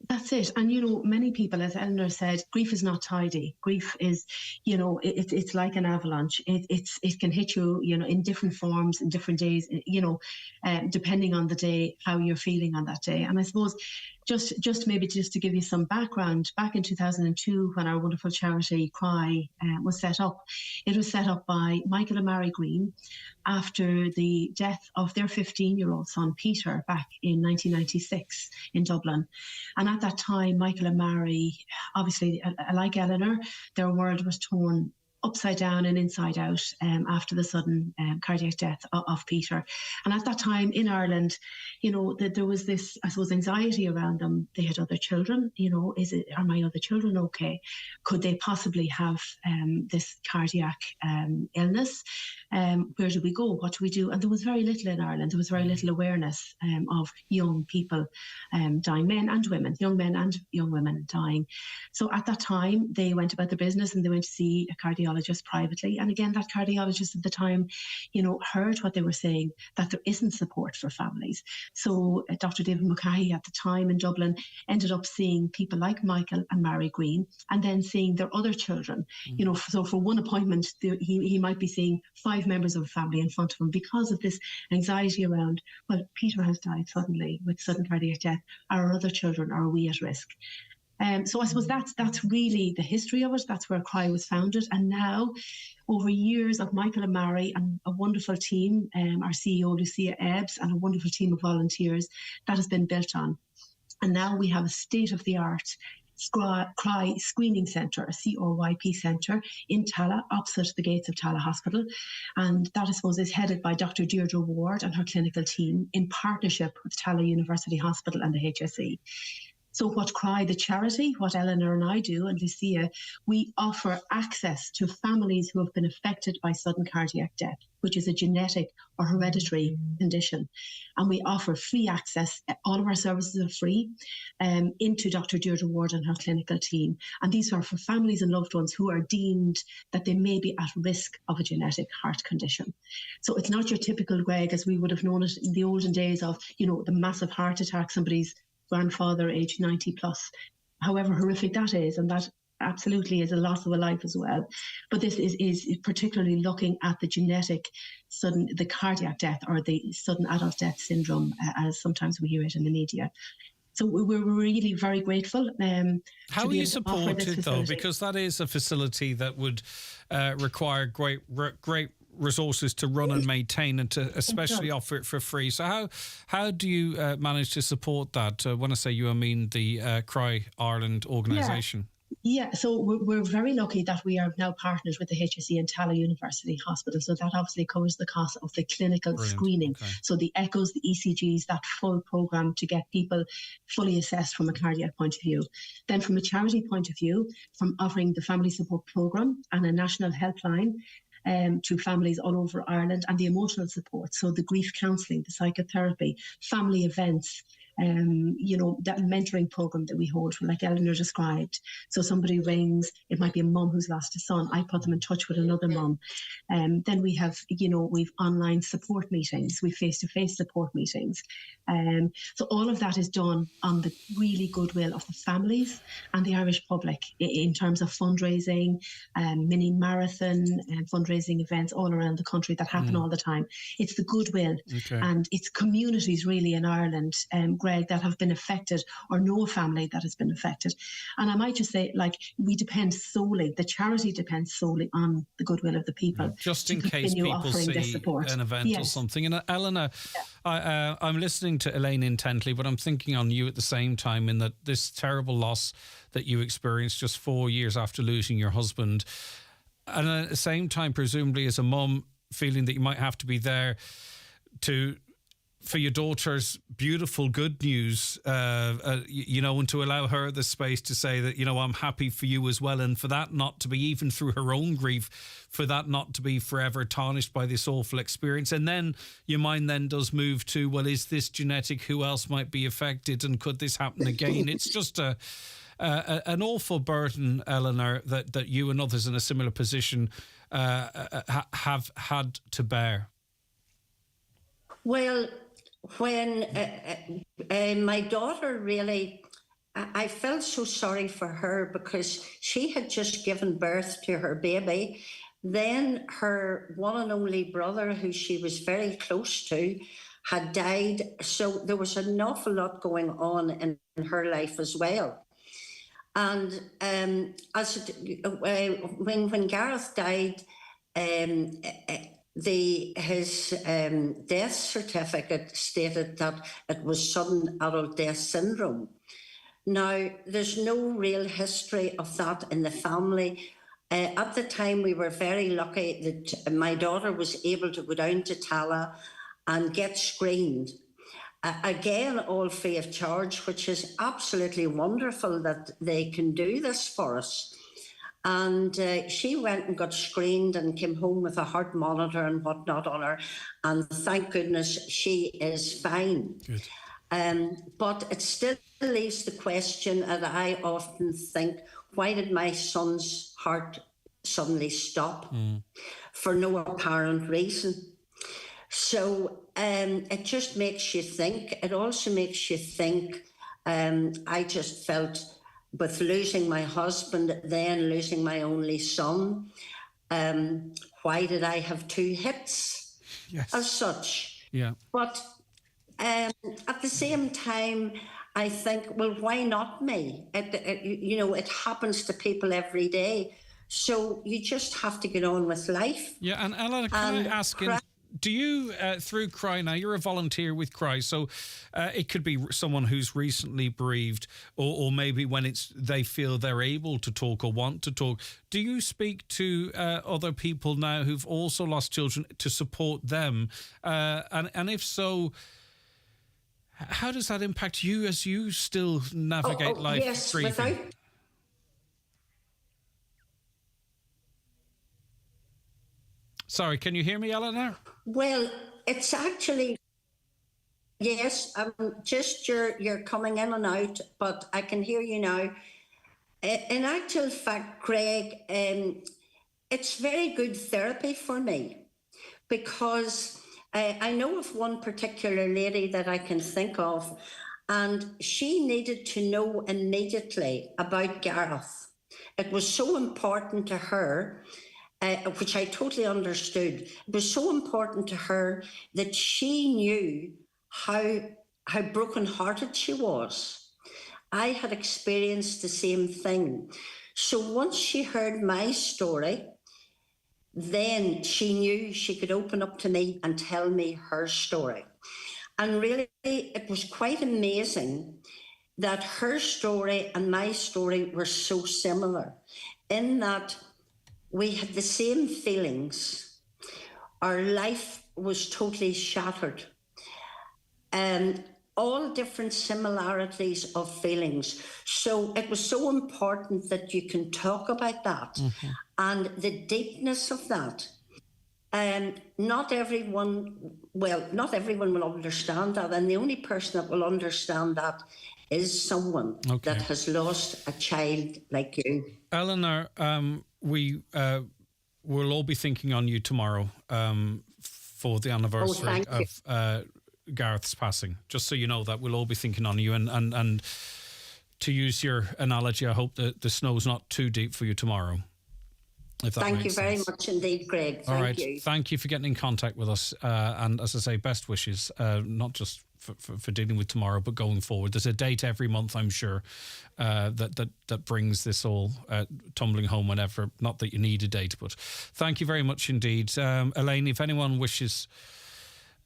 That's it. And, many people, as Eleanor said, grief is not tidy. Grief is, it's like an avalanche. It can hit you, in different forms, in different days, depending on the day, how you're feeling on that day. And I suppose just to give you some background, back in 2002, when our wonderful charity CRY was set up, it was set up by Michael and Mary Green after the death of their 15-year-old son, Peter, back in 1996 in Dublin. And at that time, Michael and Mary, obviously, like Eleanor, their world was torn upside down and inside out after the sudden cardiac death of Peter. And at that time in Ireland, there was this, I suppose, anxiety around them. They had other children, are my other children okay? Could they possibly have this cardiac illness? Where do we go? What do we do? And there was very little in Ireland. There was very little awareness of young people dying, men and women, young men and young women dying. So at that time, they went about their business and they went to see a cardiologist privately. And again, that cardiologist at the time, heard what they were saying, that there isn't support for families. So Dr. David Mulcahy at the time in Dublin ended up seeing people like Michael and Mary Green, and then seeing their other children. So for one appointment, he might be seeing 5 members of a family in front of him because of this anxiety around, well, Peter has died suddenly with sudden cardiac death. Are our other children, are we at risk? So I suppose that's really the history of it. That's where CRY was founded. And now, over years of Michael and Mary and a wonderful team, our CEO, Lucia Ebbs, and a wonderful team of volunteers, that has been built on. And now we have a state-of-the-art CRY Screening Centre, a CRYP centre in Tala, opposite the gates of Tala Hospital. And that, I suppose, is headed by Dr. Deirdre Ward and her clinical team in partnership with Tala University Hospital and the HSE. So what Cry, the charity, what Eleanor and I do, and Lucia, we offer access to families who have been affected by sudden cardiac death, which is a genetic or hereditary condition. And we offer free access. All of our services are free into Dr. Deirdre Ward and her clinical team. And these are for families and loved ones who are deemed that they may be at risk of a genetic heart condition. So it's not your typical, Greg, as we would have known it in the olden days of, the massive heart attack, somebody's grandfather aged 90 plus, however horrific that is, and that absolutely is a loss of a life as well. But this is particularly looking at the genetic the cardiac death, or the sudden adult death syndrome, as sometimes we hear it in the media. So we're really very grateful. How are you supported, though? Because that is a facility that would require great resources to run and maintain, and to especially offer it for free. So how do you manage to support that? When I say you, I mean the Cry Ireland organisation. Yeah, so we're very lucky that we are now partners with the HSE and Tala University Hospital. So that obviously covers the cost of the clinical screening. Okay. So the echoes, the ECGs, that full programme to get people fully assessed from a cardiac point of view. Then from a charity point of view, from offering the family support programme and a national helpline to families all over Ireland, and the emotional support. So the grief counselling, the psychotherapy, family events, that mentoring program that we hold, like Eleanor described. So somebody rings, it might be a mum who's lost a son, I put them in touch with another mum. Then we have, we've online support meetings, we face-to-face support meetings. So all of that is done on the really goodwill of the families and the Irish public in terms of fundraising, mini marathon and fundraising events all around the country that happen all the time. It's the goodwill, and it's communities really in Ireland, Greg, that have been affected, or know a family that has been affected. And I might just say, we depend solely, the charity depends solely on the goodwill of the people. Just in case people see an event or something. And Eleanor, I'm listening to Elaine intently, but I'm thinking on you at the same time, in that this terrible loss that you experienced just 4 years after losing your husband, and at the same time, presumably as a mum, feeling that you might have to be there for your daughter's beautiful good news, and to allow her the space to say that, I'm happy for you as well, and for that not to be, even through her own grief, for that not to be forever tarnished by this awful experience. And then your mind then does move to, well, is this genetic? Who else might be affected? And could this happen again? It's just an awful burden, Eleanor, that you and others in a similar position have had to bear. Well, when my daughter really, I felt so sorry for her, because she had just given birth to her baby. Then her one and only brother, who she was very close to, had died. So there was an awful lot going on in her life as well. And when Gareth died, his death certificate stated that it was sudden adult death syndrome. Now, there's no real history of that in the family. At the time, we were very lucky that my daughter was able to go down to Tala and get screened. Again, all free of charge, which is absolutely wonderful that they can do this for us. And she went and got screened and came home with a heart monitor and whatnot on her. And thank goodness she is fine. Good. But it still leaves the question, and I often think, why did my son's heart suddenly stop for no apparent reason? So it just makes you think. It also makes you think, I just felt, with losing my husband, then losing my only son, why did I have two hits as such? Yeah. But at the same time, I think, well, why not me? It happens to people every day. So you just have to get on with life. Yeah, and Ella, can I ask you, do you, through Cry, now you're a volunteer with Cry, so it could be someone who's recently bereaved, or maybe when they feel they're able to talk or want to talk. Do you speak to other people now who've also lost children to support them? And if so, How does that impact you as you still navigate life yes, grieving? Sorry, can you hear me, Eleanor? Well, it's actually, yes, just you're coming in and out, but I can hear you now. In actual fact, Greg, it's very good therapy for me because I know of one particular lady that I can think of, and she needed to know immediately about Gareth. It was so important to her, which I totally understood. It was so important to her that she knew how brokenhearted she was. I had experienced the same thing. So once she heard my story, then she knew she could open up to me and tell me her story. And really, it was quite amazing that her story and my story were so similar in that we had the same feelings. Our life was totally shattered. And all different similarities of feelings. So it was so important that you can talk about that and the deepness of that. Not everyone will understand that. And the only person that will understand that is someone that has lost a child like you. Eleanor, we will all be thinking on you tomorrow for the anniversary of Gareth's passing. Just so you know that we'll all be thinking on you, and to use your analogy, I hope that the snow's not too deep for you tomorrow. If that Thank you makes very sense. much indeed, Greg. Thank you. Thank you for getting in contact with us, and as I say, best wishes, not just for dealing with tomorrow, but going forward. There's a date every month, I'm sure, that brings this all tumbling home whenever. Not that you need a date, but thank you very much indeed. Elaine, if anyone wishes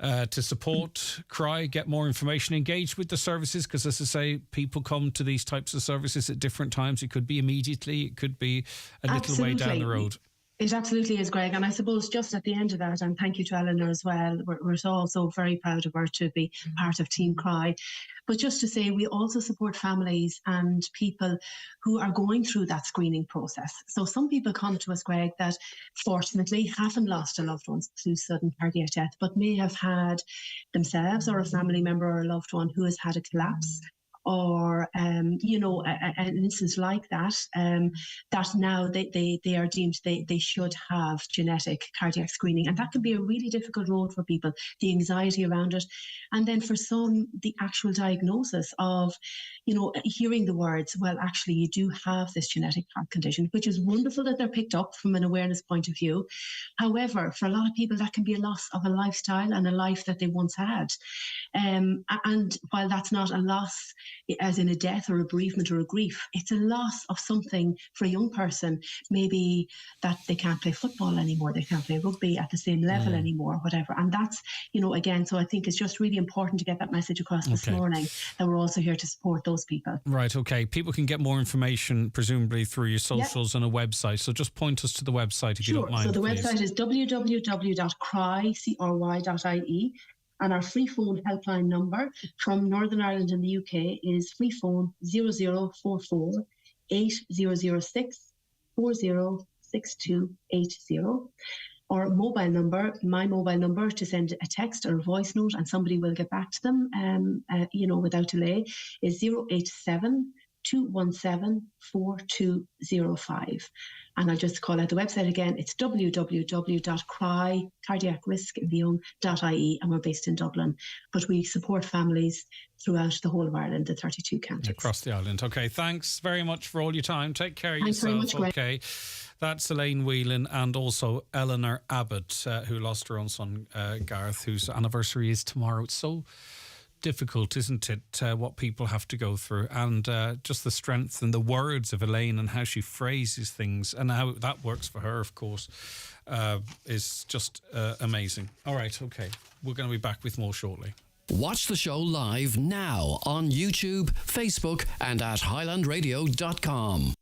to support Cry, get more information, engage with the services, because as I say, people come to these types of services at different times. It could be immediately, it could be a little way down the road. It absolutely is, Greg. And I suppose just at the end of that, and thank you to Eleanor as well, we're all so very proud of her to be part of Team Cry. But just to say, we also support families and people who are going through that screening process. So some people come to us, Greg, that fortunately haven't lost a loved one through sudden cardiac death, but may have had themselves or a family member or a loved one who has had a collapse, or an instance like that, that now they are deemed they should have genetic cardiac screening. And that can be a really difficult road for people, the anxiety around it. And then for some, the actual diagnosis of, hearing the words, well, actually, you do have this genetic heart condition, which is wonderful that they're picked up from an awareness point of view. However, for a lot of people, that can be a loss of a lifestyle and a life that they once had. And while that's not a loss as in a death or a bereavement or a grief, it's a loss of something for a young person, maybe that they can't play football anymore, they can't play rugby at the same level anymore, whatever. And that's, again, so I think it's just really important to get that message across this morning, that we're also here to support those people. Right, okay. People can get more information, presumably through your socials and a website. So just point us to the website if you don't mind. So the website is www.cry.ie. And our free phone helpline number from Northern Ireland and the UK is free phone 0044 8006 406280. Or mobile number, my mobile number, to send a text or a voice note and somebody will get back to them, without delay, is 087 217 4205. And I'll just call out the website again. It's www.crycardiacriskintheyoung.ie, and we're based in Dublin. But we support families throughout the whole of Ireland, the 32 counties. Across the island. Okay, thanks very much for all your time. Take care of yourself. Thanks very much, Greg. Okay, that's Elaine Whelan and also Eleanor Abbott, who lost her own son, Gareth, whose anniversary is tomorrow. It's so difficult, isn't it, what people have to go through, and just the strength and the words of Elaine and how she phrases things and how that works for her, of course, is just amazing. All right, okay, we're going to be back with more shortly. Watch the show live now on YouTube, Facebook and at highlandradio.com.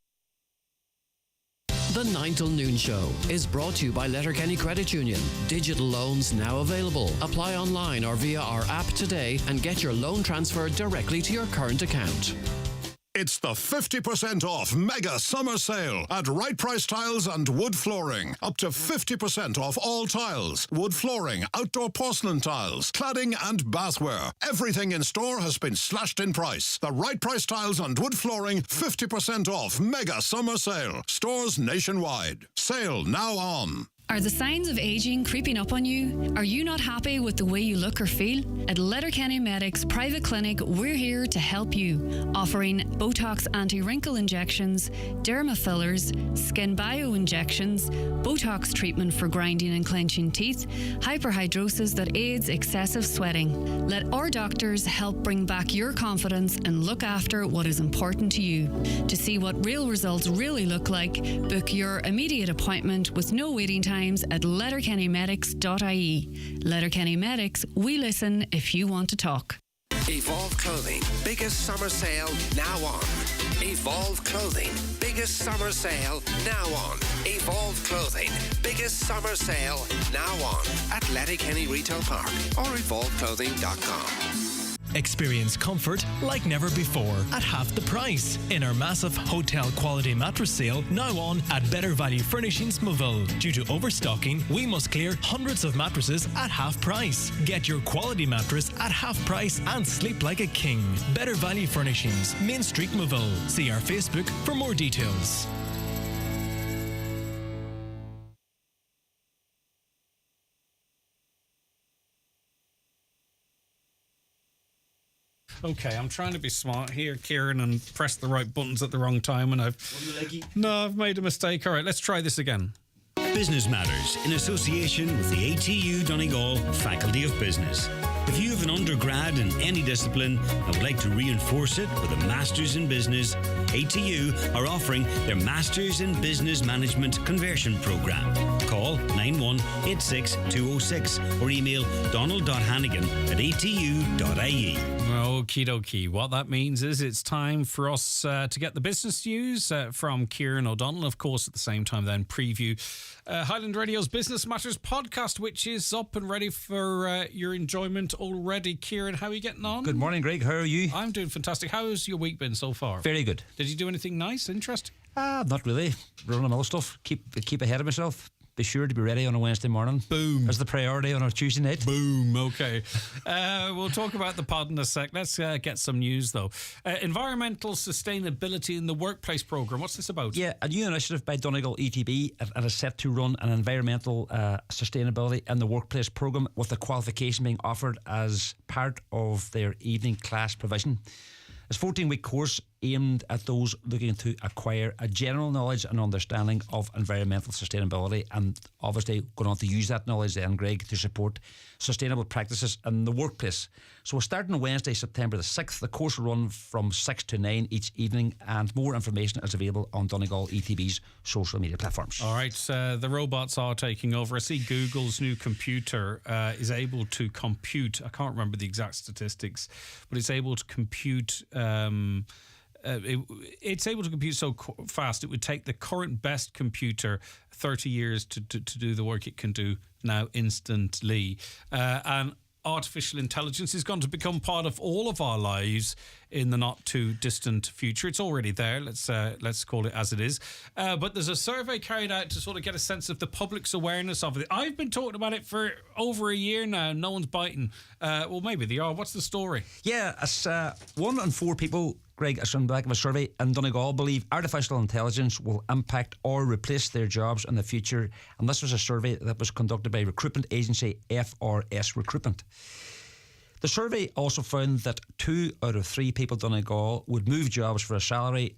The 9 till noon show is brought to you by Letterkenny Credit Union. Digital loans now available. Apply online or via our app today and get your loan transferred directly to your current account. It's the 50% off mega summer sale at Right Price Tiles and Wood Flooring. Up to 50% off all tiles, wood flooring, outdoor porcelain tiles, cladding and bathware. Everything in store has been slashed in price. The Right Price Tiles and Wood Flooring 50% off mega summer sale. Stores nationwide. Sale now on. Are the signs of aging creeping up on you? Are you not happy with the way you look or feel? At Letterkenny Medics Private Clinic, we're here to help you, offering Botox anti-wrinkle injections, derma fillers, skin bio injections, Botox treatment for grinding and clenching teeth, hyperhidrosis that aids excessive sweating. Let our doctors help bring back your confidence and look after what is important to you. To see what real results really look like, book your immediate appointment with no waiting time at letterkennymedics.ie. Letterkenny Medics, we listen if you want to talk. Evolve Clothing, biggest summer sale now on. Evolve Clothing, biggest summer sale now on. Evolve Clothing, biggest summer sale now on at Letterkenny Retail Park or evolveclothing.com. Experience comfort like never before at half the price in our massive hotel quality mattress sale now on at Better Value Furnishings Moville. Due to overstocking, we must clear hundreds of mattresses at half price. Get your quality mattress at half price and sleep like a king. Better Value Furnishings, Main Street, Moville. See our Facebook for more details. Okay, I'm trying to be smart here, Kieran, and press the right buttons at the wrong time, and I've made a mistake. All right, let's try this again. Business Matters in association with the ATU Donegal Faculty of Business. If you have an undergrad in any discipline and would like to reinforce it with a Masters in Business, ATU are offering their Masters in Business Management Conversion Programme. Call 9186206 or email donald.hannigan@atu.ie. Okie dokie. What that means is it's time for us to get the business news from Kieran O'Donnell. Of course, at the same time, then preview Highland Radio's Business Matters podcast, which is up and ready for your enjoyment already. Kieran, how are you getting on? Good morning, Greg. How are you? I'm doing fantastic. How's your week been so far? Very good. Did you do anything nice, interesting? Not really. Running other stuff. Keep ahead of myself. Be sure to be ready on a Wednesday morning. Boom. As the priority on a Tuesday night. Boom. Okay. We'll talk about the pod in a sec. Let's get some news, though. Environmental Sustainability in the Workplace Programme. What's this about? Yeah, a new initiative by Donegal ETB and is set to run an environmental sustainability in the workplace programme with the qualification being offered as part of their evening class provision. It's a 14-week course aimed at those looking to acquire a general knowledge and understanding of environmental sustainability, and obviously going on to use that knowledge then, Greg, to support sustainable practices in the workplace. So we're starting on Wednesday, September the 6th. The course will run from 6 to 9 each evening, and more information is available on Donegal ETB's social media platforms. All right, the robots are taking over. I see Google's new computer is able to compute, I can't remember the exact statistics, but it's able to compute... it's able to compute so fast it would take the current best computer 30 years to do the work it can do now instantly. And artificial intelligence is going to become part of all of our lives in the not too distant future. It's already there. Let's call it as it is. But there's a survey carried out to sort of get a sense of the public's awareness of it. I've been talking about it for over a year now. No one's biting. Well, maybe they are. What's the story? Yeah, it's 1 in 4 people, Greg, it's on the back of a survey in Donegal, believe artificial intelligence will impact or replace their jobs in the future. And this was a survey that was conducted by recruitment agency FRS Recruitment. The survey also found that 2 out of 3 people in Donegal would move jobs for a salary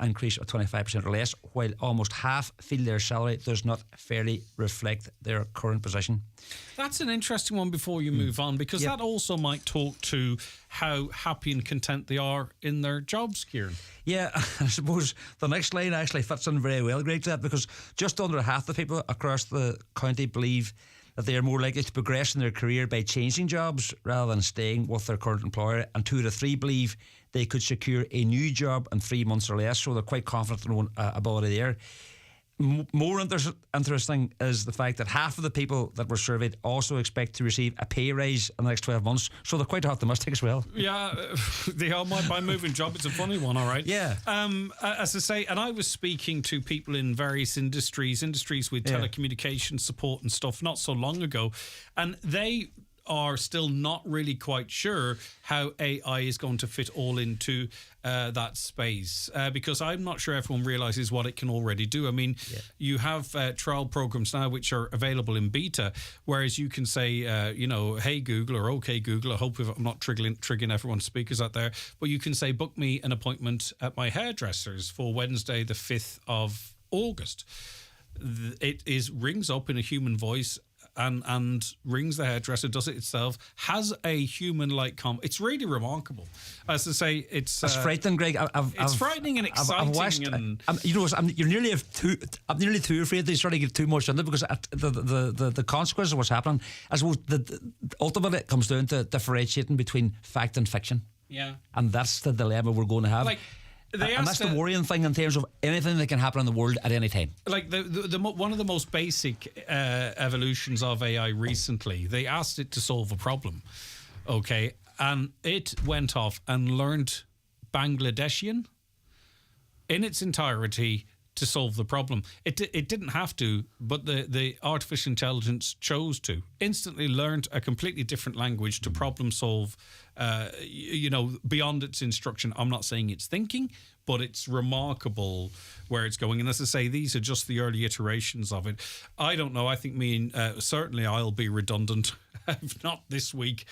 increase of 25% or less, while almost half feel their salary does not fairly reflect their current position. That's an interesting one before you move on, because that also might talk to how happy and content they are in their jobs, Kieran. Yeah, I suppose the next line actually fits in very well, Greg, to that, because just under half the people across the county believe that they are more likely to progress in their career by changing jobs rather than staying with their current employer, and 2 out of 3 believe they could secure a new job in 3 months or less, so they're quite confident in their own ability there. more interesting is the fact that half of the people that were surveyed also expect to receive a pay raise in the next 12 months. So they're quite optimistic as well. Yeah, they are. My moving job. It's a funny one, all right. Yeah. As I say, and I was speaking to people in various industries with telecommunications support and stuff not so long ago, and they are still not really quite sure how AI is going to fit all into that space, because I'm not sure everyone realizes what it can already do. I mean, you have trial programs now which are available in beta, whereas you can say, hey Google or okay Google, I hope I'm not triggering everyone's speakers out there, but you can say, book me an appointment at my hairdresser's for Wednesday the 5th of August. It rings up in a human voice and rings the hairdresser, does it itself, has a human-like it's really remarkable. As I say, it's frightening, Greg. It's frightening and exciting. I've watched, you're nearly I'm nearly too afraid to sort of get too much into it, because the consequences of what's happening, I suppose, ultimately it comes down to differentiating between fact and fiction. Yeah. And that's the dilemma we're going to have. And that's the worrying thing in terms of anything that can happen in the world at any time. Like the one of the most basic evolutions of AI recently, they asked it to solve a problem, okay, and it went off and learned Bangladeshian in its entirety to solve the problem. It didn't have to, but the artificial intelligence chose to. Instantly learned a completely different language to problem solve, beyond its instruction. I'm not saying it's thinking, but it's remarkable where it's going. And as I say, these are just the early iterations of it. I don't know. I think certainly I'll be redundant. If not this week.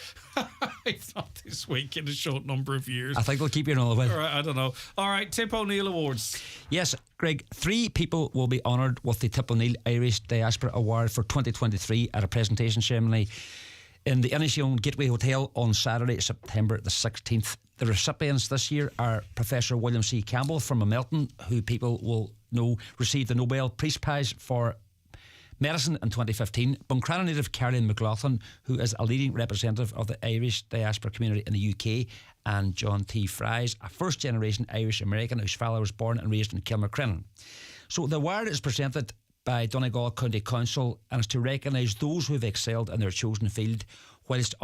If not this week, in a short number of years. I think they'll keep you in all the way. All right, I don't know. All right, Tip O'Neill Awards. Yes, Greg, 3 people will be honoured with the Tip O'Neill Irish Diaspora Award for 2023 at a presentation ceremony in the Inishowen Gateway Hotel on Saturday, September the 16th. The recipients this year are Professor William C. Campbell from Melton, who people will know received the Nobel Peace Prize for Medicine in 2015, Buncrana native Caroline McLaughlin, who is a leading representative of the Irish diaspora community in the UK, and John T. Fries, a first-generation Irish-American whose father was born and raised in Kilmacrennan. So the award is presented by Donegal County Council and is to recognise those who have excelled in their chosen field whilst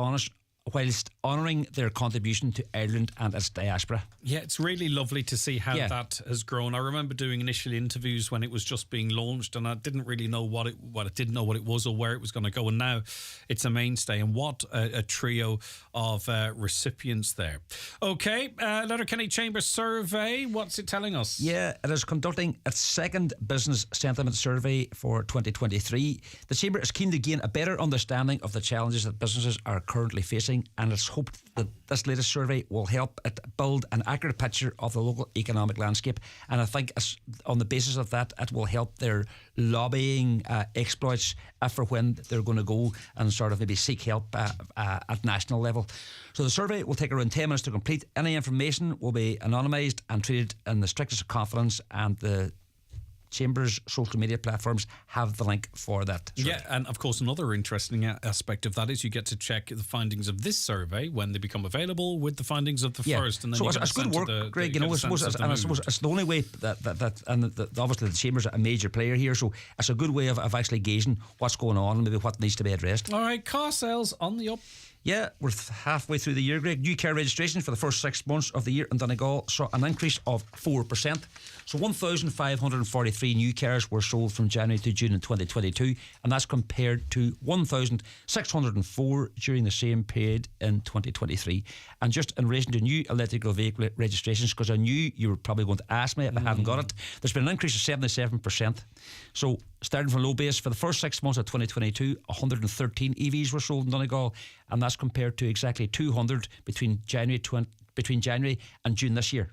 honouring their contribution to Ireland and its diaspora. Yeah, it's really lovely to see how that has grown. I remember doing initial interviews when it was just being launched, and I didn't really know what it was or where it was going to go, and now it's a mainstay. And what a trio of recipients there. Okay, Letterkenny Chamber survey. What's it telling us? Yeah, it is conducting its second business sentiment survey for 2023. The Chamber is keen to gain a better understanding of the challenges that businesses are currently facing, and it's hoped that this latest survey will help it build an accurate picture of the local economic landscape. And I think on the basis of that, it will help their lobbying exploits for when they're going to go and sort of maybe seek help at national level. So the survey will take around 10 minutes to complete. Any information will be anonymised and treated in the strictest of confidence, and the Chamber's social media platforms have the link for that survey. Yeah, and of course another interesting aspect of that is you get to check the findings of this survey when they become available with the findings of the first, and then so you get it's good work, Greg. I suppose it's the only way that obviously the Chamber's a major player here, so it's a good way of actually gauging what's going on and maybe what needs to be addressed. All right, car sales on the up. Yeah, we're halfway through the year, Greg. New car registrations for the first 6 months of the year in Donegal saw an increase of 4%. So 1,543 new cars were sold from January to June in 2022, and that's compared to 1,604 during the same period in 2023. And just in relation to new electrical vehicle registrations, because I knew you were probably going to ask me if I hadn't got it, there's been an increase of 77%. So starting from a low base, for the first 6 months of 2022, 113 EVs were sold in Donegal, and that's compared to exactly 200 between January and June this year.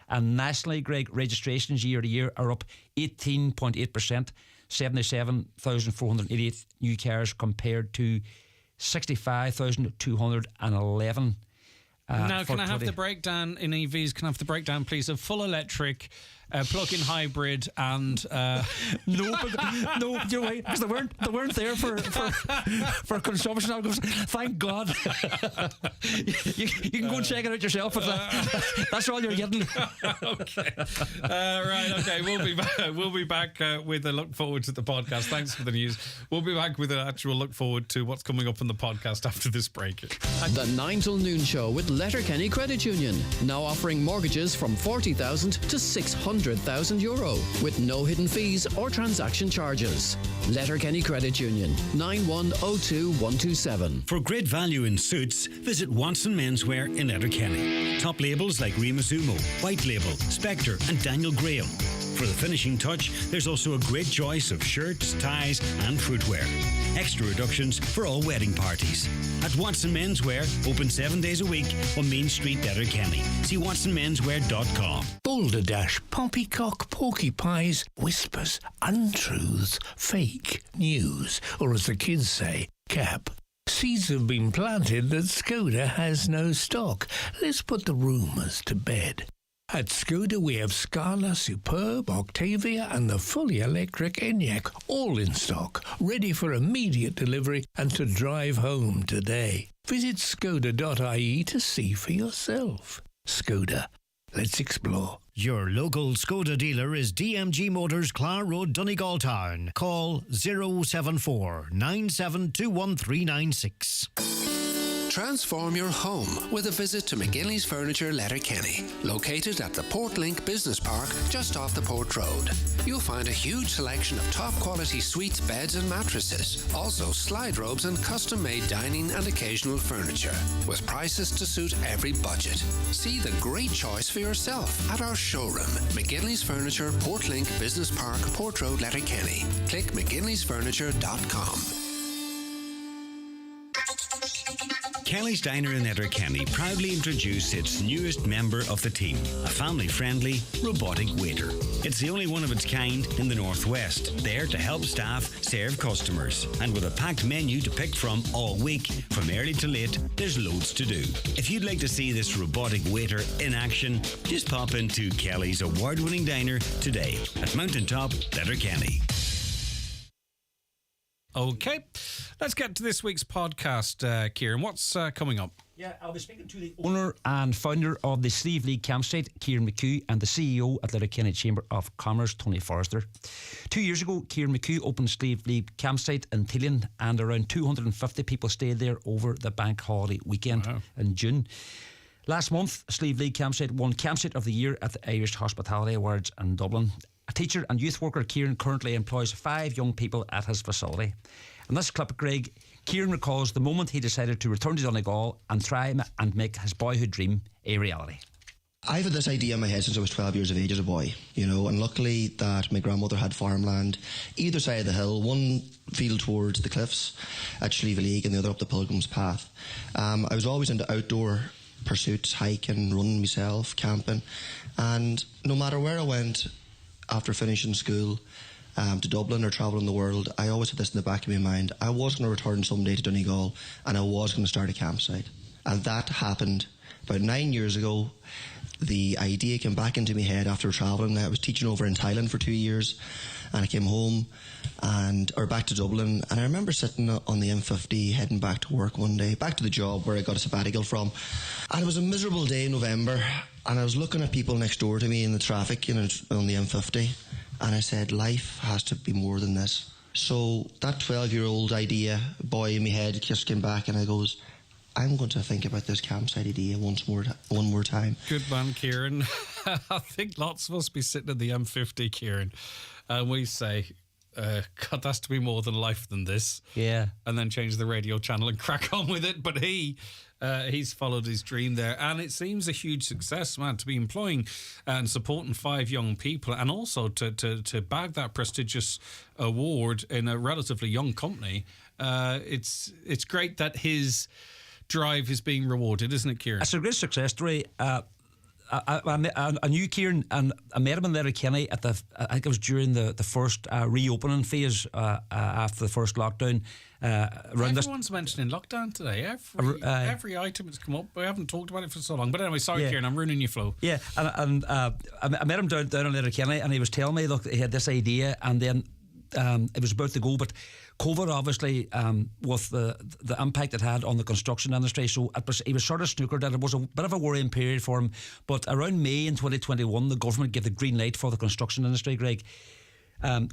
And nationally, Greg, registrations year to year are up 18.8%, 77,488 new cars compared to 65,211. Now, can I have the breakdown in EVs? Can I have the breakdown, please, of full electric, plug-in hybrid, and no, you're right, because they weren't there for consumption. I was, thank God. you can go and check it out yourself, but that's all you're getting. Okay, right. Okay, we'll be back with a look forward to the podcast. Thanks for the news. We'll be back with an actual look forward to what's coming up in the podcast after this break. The 9 till noon show with Letterkenny Credit Union, now offering mortgages from 40,000 to 600,000 euro with no hidden fees or transaction charges. Letterkenny Credit Union, 9102127. For great value in suits, visit Watson Menswear in Letterkenny. Top labels like Rimazumo, White Label, Spectre and Daniel Graham. For the finishing touch, there's also a great choice of shirts, ties and footwear. Extra reductions for all wedding parties. At Watson Menswear, open 7 days a week on Main Street, Letterkenny. See watsonmenswear.com. Balderdash, poppycock, porcupines, whispers, untruths, fake news, or as the kids say, cap. Seeds have been planted that Skoda has no stock. Let's put the rumours to bed. At Skoda we have Scala, Superb, Octavia and the fully electric Enyaq, all in stock, ready for immediate delivery and to drive home today. Visit skoda.ie to see for yourself. Skoda, let's explore. Your local Skoda dealer is DMG Motors, Clar Road, Donegal Town. Call 074 9721 Transform your home with a visit to McGinley's Furniture, Letterkenny, located at the Portlink Business Park just off the Port Road. You'll find a huge selection of top-quality suites, beds and mattresses, also slide robes and custom-made dining and occasional furniture, with prices to suit every budget. See the great choice for yourself at our showroom, McGinley's Furniture, Portlink Business Park, Port Road, Letterkenny. Click mcginleysfurniture.com. Kelly's Diner in Letterkenny proudly introduced its newest member of the team, a family-friendly robotic waiter. It's the only one of its kind in the Northwest, there to help staff serve customers. And with a packed menu to pick from all week, from early to late, there's loads to do. If you'd like to see this robotic waiter in action, just pop into Kelly's award-winning diner today at Mountaintop, Letterkenny. Okay, let's get to this week's podcast, Kieran. What's coming up? Yeah, I'll be speaking to the owner and founder of the Slieve League Campsite, Kieran McHugh, and the CEO at Letterkenny Chamber of Commerce, Tony Forrester. 2 years ago, Kieran McHugh opened Slieve League Campsite in Tillian, and around 250 people stayed there over the bank holiday weekend in June. Last month, Slieve League Campsite won Campsite of the Year at the Irish Hospitality Awards in Dublin. A teacher and youth worker, Kieran currently employs 5 young people at his facility. In this clip, Greg, Kieran recalls the moment he decided to return to Donegal and try and make his boyhood dream a reality. I've had this idea in my head since I was 12 years of age as a boy, and luckily that my grandmother had farmland either side of the hill, one field towards the cliffs at Slieve League and the other up the Pilgrim's Path. I was always into outdoor pursuits, hiking, running myself, camping, and no matter where I went after finishing school, to Dublin or travelling the world, I always had this in the back of my mind. I was going to return someday to Donegal and I was going to start a campsite. And that happened about 9 years ago. The idea came back into my head after travelling. I was teaching over in Thailand for 2 years and I came home back to Dublin, and I remember sitting on the M50 heading back to work one day, back to the job where I got a sabbatical from, and it was a miserable day in November, and I was looking at people next door to me in the traffic on the M50, and I said, life has to be more than this. So that 12-year-old idea, boy in my head, just came back, and I goes, I'm going to think about this campsite idea one more time. Good man, Kieran. I think lots of us be sitting in the M50, Kieran, and we say, God, that's to be more than life than this. Yeah. And then change the radio channel and crack on with it. But he's followed his dream there. And it seems a huge success, man, to be employing and supporting 5 young people, and also to bag that prestigious award in a relatively young company. It's great that his drive is being rewarded, isn't it, Kieran? It's a great success story. I knew Kieran, and I met him in Letterkenny I think it was during the first reopening phase after the first lockdown. Everyone's mentioning lockdown today. Every item that's come up. We haven't talked about it for so long. But anyway, sorry, Kieran, I'm ruining your flow. Yeah, and I met him down in Letterkenny, and he was telling me, look, he had this idea, and then it was about to go, but COVID obviously with the impact it had on the construction industry, so he was sort of snookered that it was a bit of a worrying period for him. But around May in 2021, the government gave the green light for the construction industry, Greg.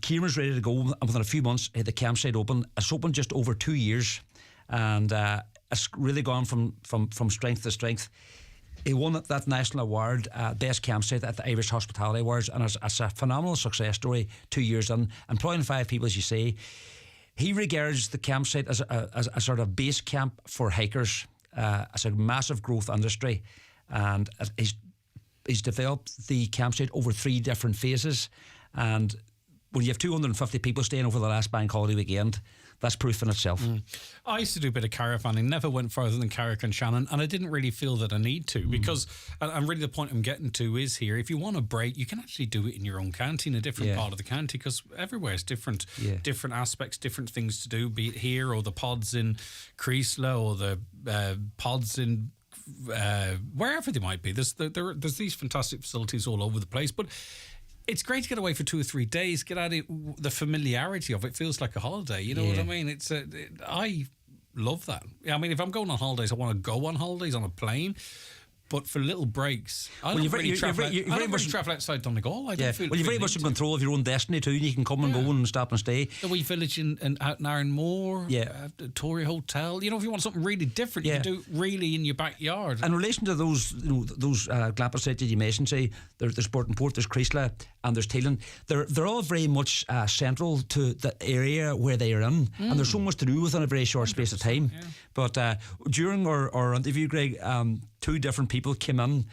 Kieran was ready to go, and within a few months he had the campsite open. It's opened just over 2 years, and it's really gone from strength to strength. He won that national award, Best Campsite at the Irish Hospitality Awards, and it's a phenomenal success story 2 years in. Employing 5 people, as you say. He regards the campsite as a sort of base camp for hikers. It's a massive growth industry, and he's developed the campsite over 3 different phases. And when you have 250 people staying over the last bank holiday weekend, that's proof in itself. I used to do a bit of caravaning, never went further than Carrick and Shannon, and I didn't really feel that I need to, because, and really the point I'm getting to is here, if you want a break, you can actually do it in your own county, in a different part of the county, because everywhere is different, different aspects, different things to do, be it here or the pods in Creaslow or the pods in wherever they might be. There's these fantastic facilities all over the place, but it's great to get away for 2 or 3 days, get out of the familiarity of it. It feels like a holiday, you know what I mean? I love that. I mean, if I'm going on holidays, I want to go on holidays on a plane. But for little breaks, I don't really travel outside Donegal. I don't feel you're very much in control of your own destiny too. You can come and go and stop and stay. The wee village out in Ironmore, the Tory Hotel. You know, if you want something really different, you can do it really in your backyard. In relation to those glamping sites that you mentioned, say there's Burtonport, there's Creaslow, and there's Teelan. They're all very much central to the area where they are in, and there's so much to do within a very short space of time. Yeah. But during our interview, Greg, 2 different people came in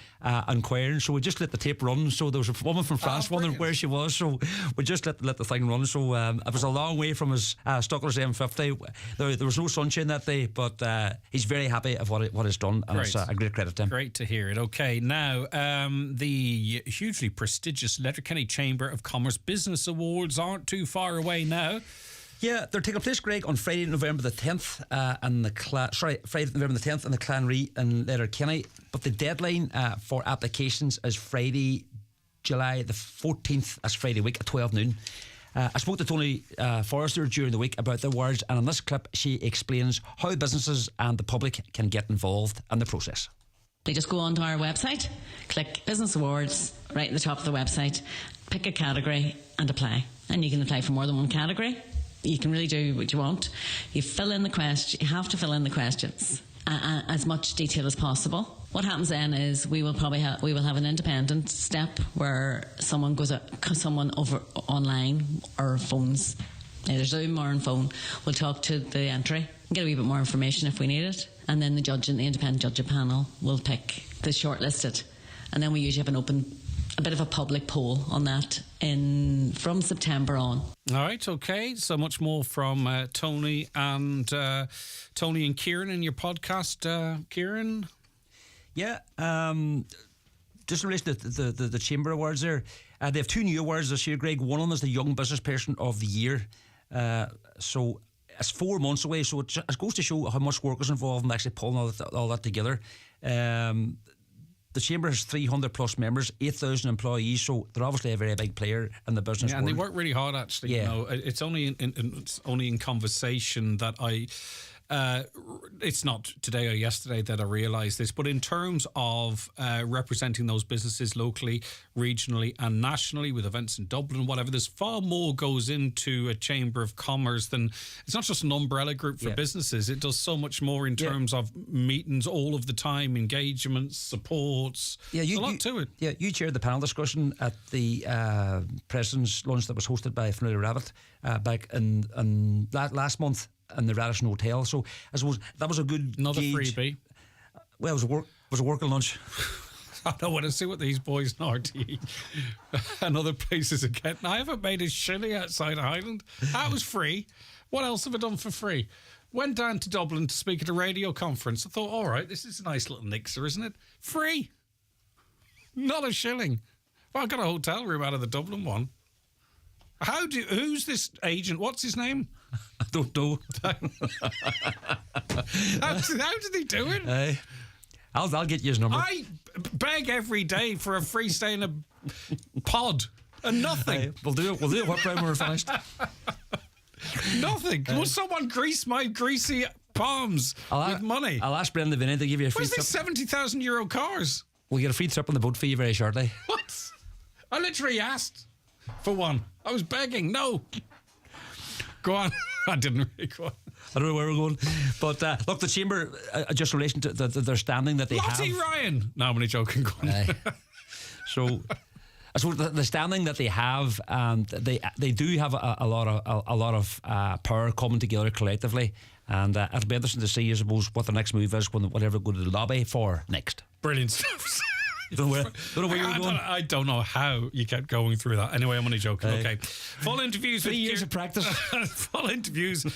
inquiring, so we just let the tape run. So there was a woman from France wondering where she was, so we just let the thing run. So it was a long way from his Stuckler's M50. There was no sunshine that day, but he's very happy of what he's done, and it's a great credit to him. Great to hear it. Okay, now the hugely prestigious Letterkenny Chamber of Commerce Business Awards aren't too far away now. Yeah, they're taking place, Greg, on Friday, November the 10th Friday, November the 10th in the Clanree in Letterkenny. But the deadline for applications is Friday, July the 14th. That's Friday week at 12 noon. I spoke to Tony Forrester during the week about the awards, and in this clip she explains how businesses and the public can get involved in the process. They just go onto our website, click Business Awards right at the top of the website, pick a category and apply. And you can apply for more than one category. You can really do what you want. You fill in the question. You have to fill in the questions as much detail as possible. What happens then is we will have an independent step where someone over online or phones, either Zoom or on phone, will talk to the entry and get a wee bit more information if we need it, and then the independent judging panel will pick the shortlisted, and then we usually have a bit of a public poll on that from September on. All right, okay. So much more from Tony and Kieran in your podcast, Kieran. Yeah, just in relation to the Chamber Awards there, they have 2 new awards this year, Greg. One of them is the Young Business Person of the Year. So it's 4 months away, so it goes to show how much work is involved in actually pulling all that together. The Chamber has 300 plus members, 8,000 employees, so they're obviously a very big player in the business world. And they work really hard, actually. Yeah. You know, it's only in conversation that it's not today or yesterday that I realised this, but in terms of representing those businesses locally, regionally and nationally with events in Dublin, whatever, there's far more goes into a Chamber of Commerce than, it's not just an umbrella group for businesses. It does so much more in terms of meetings all of the time, engagements, supports. Yeah, there's a lot to it. Yeah, you chaired the panel discussion at the President's Lunch that was hosted by Familiar Rabbit back in last month in the Radisson Hotel. So I suppose that was a good another gauge. Freebie. Well, it was a working lunch. I don't want to see what these boys in RTE and other places are getting. I haven't made a shilly outside Highland. That was free. What else have I done for free? Went down to Dublin to speak at a radio conference. I thought, all right, this is a nice little nixer, isn't it? Free. Not a shilling. Well, I got a hotel room out of the Dublin one. Who's this agent? What's his name? I don't know. How did he do it? I'll get you his number. I beg every day for a free stay in a pod and nothing. We'll do it what time we're finished. Nothing. Will someone grease my greasy palms with money? I'll ask Brendan Vinny to give you a free trip. What's this €70,000 cars? We'll get a free trip on the boat for you very shortly. What? I literally asked for one. I was begging. No. Go on. I didn't really go on. I don't know where we're going. But look, the Chamber, just in relation to their standing that they Lottie have. Ryan. No, I'm only joking. Go on. So I suppose the standing that they have, they do have a lot of power coming together collectively, and it'll be interesting to see, I suppose, what the next move is whatever go to the lobby for next. Brilliant stuff. Don't know where you're going. I don't know how you kept going through that. Anyway, I'm only joking. Okay. Full interviews 3 years of practice. Full interviews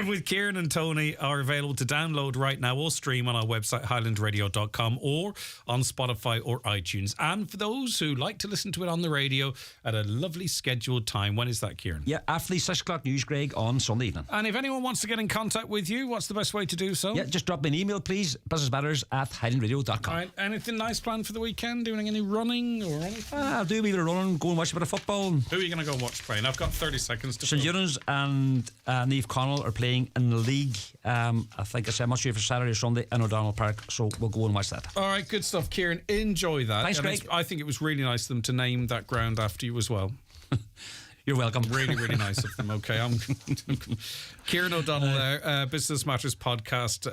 with Kieran and Tony are available to download right now or stream on our website highlandradio.com or on Spotify or iTunes. And for those who like to listen to it on the radio at a lovely scheduled time, when is that, Kieran? Yeah, after the 6 o'clock news, Greg, on Sunday evening. And if anyone wants to get in contact with you, what's the best way to do so? Yeah, just drop me an email, please. businessmatters@highlandradio.com. All right. Anything nice planned for the weekend? Doing any running or anything? I'll do a wee bit of running, go and watch a bit of football. Who are you going to go watch playing? I've got 30 seconds to St Eunan's and Niamh Connell are playing in the league. I think I'm not sure if it's Saturday or Sunday in O'Donnell Park, so we'll go and watch that. All right, good stuff, Kieran. Enjoy that. Thanks, Greg. I think it was really nice of them to name that ground after you as well. You're welcome. Really, really nice of them. Okay, I'm Kieran O'Donnell there, Business Matters podcast,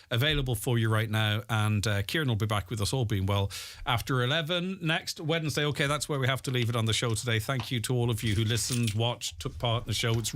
available for you right now. And Kieran will be back with us, all being well, after 11 next Wednesday. Okay, that's where we have to leave it on the show today. Thank you to all of you who listened, watched, took part in the show. It's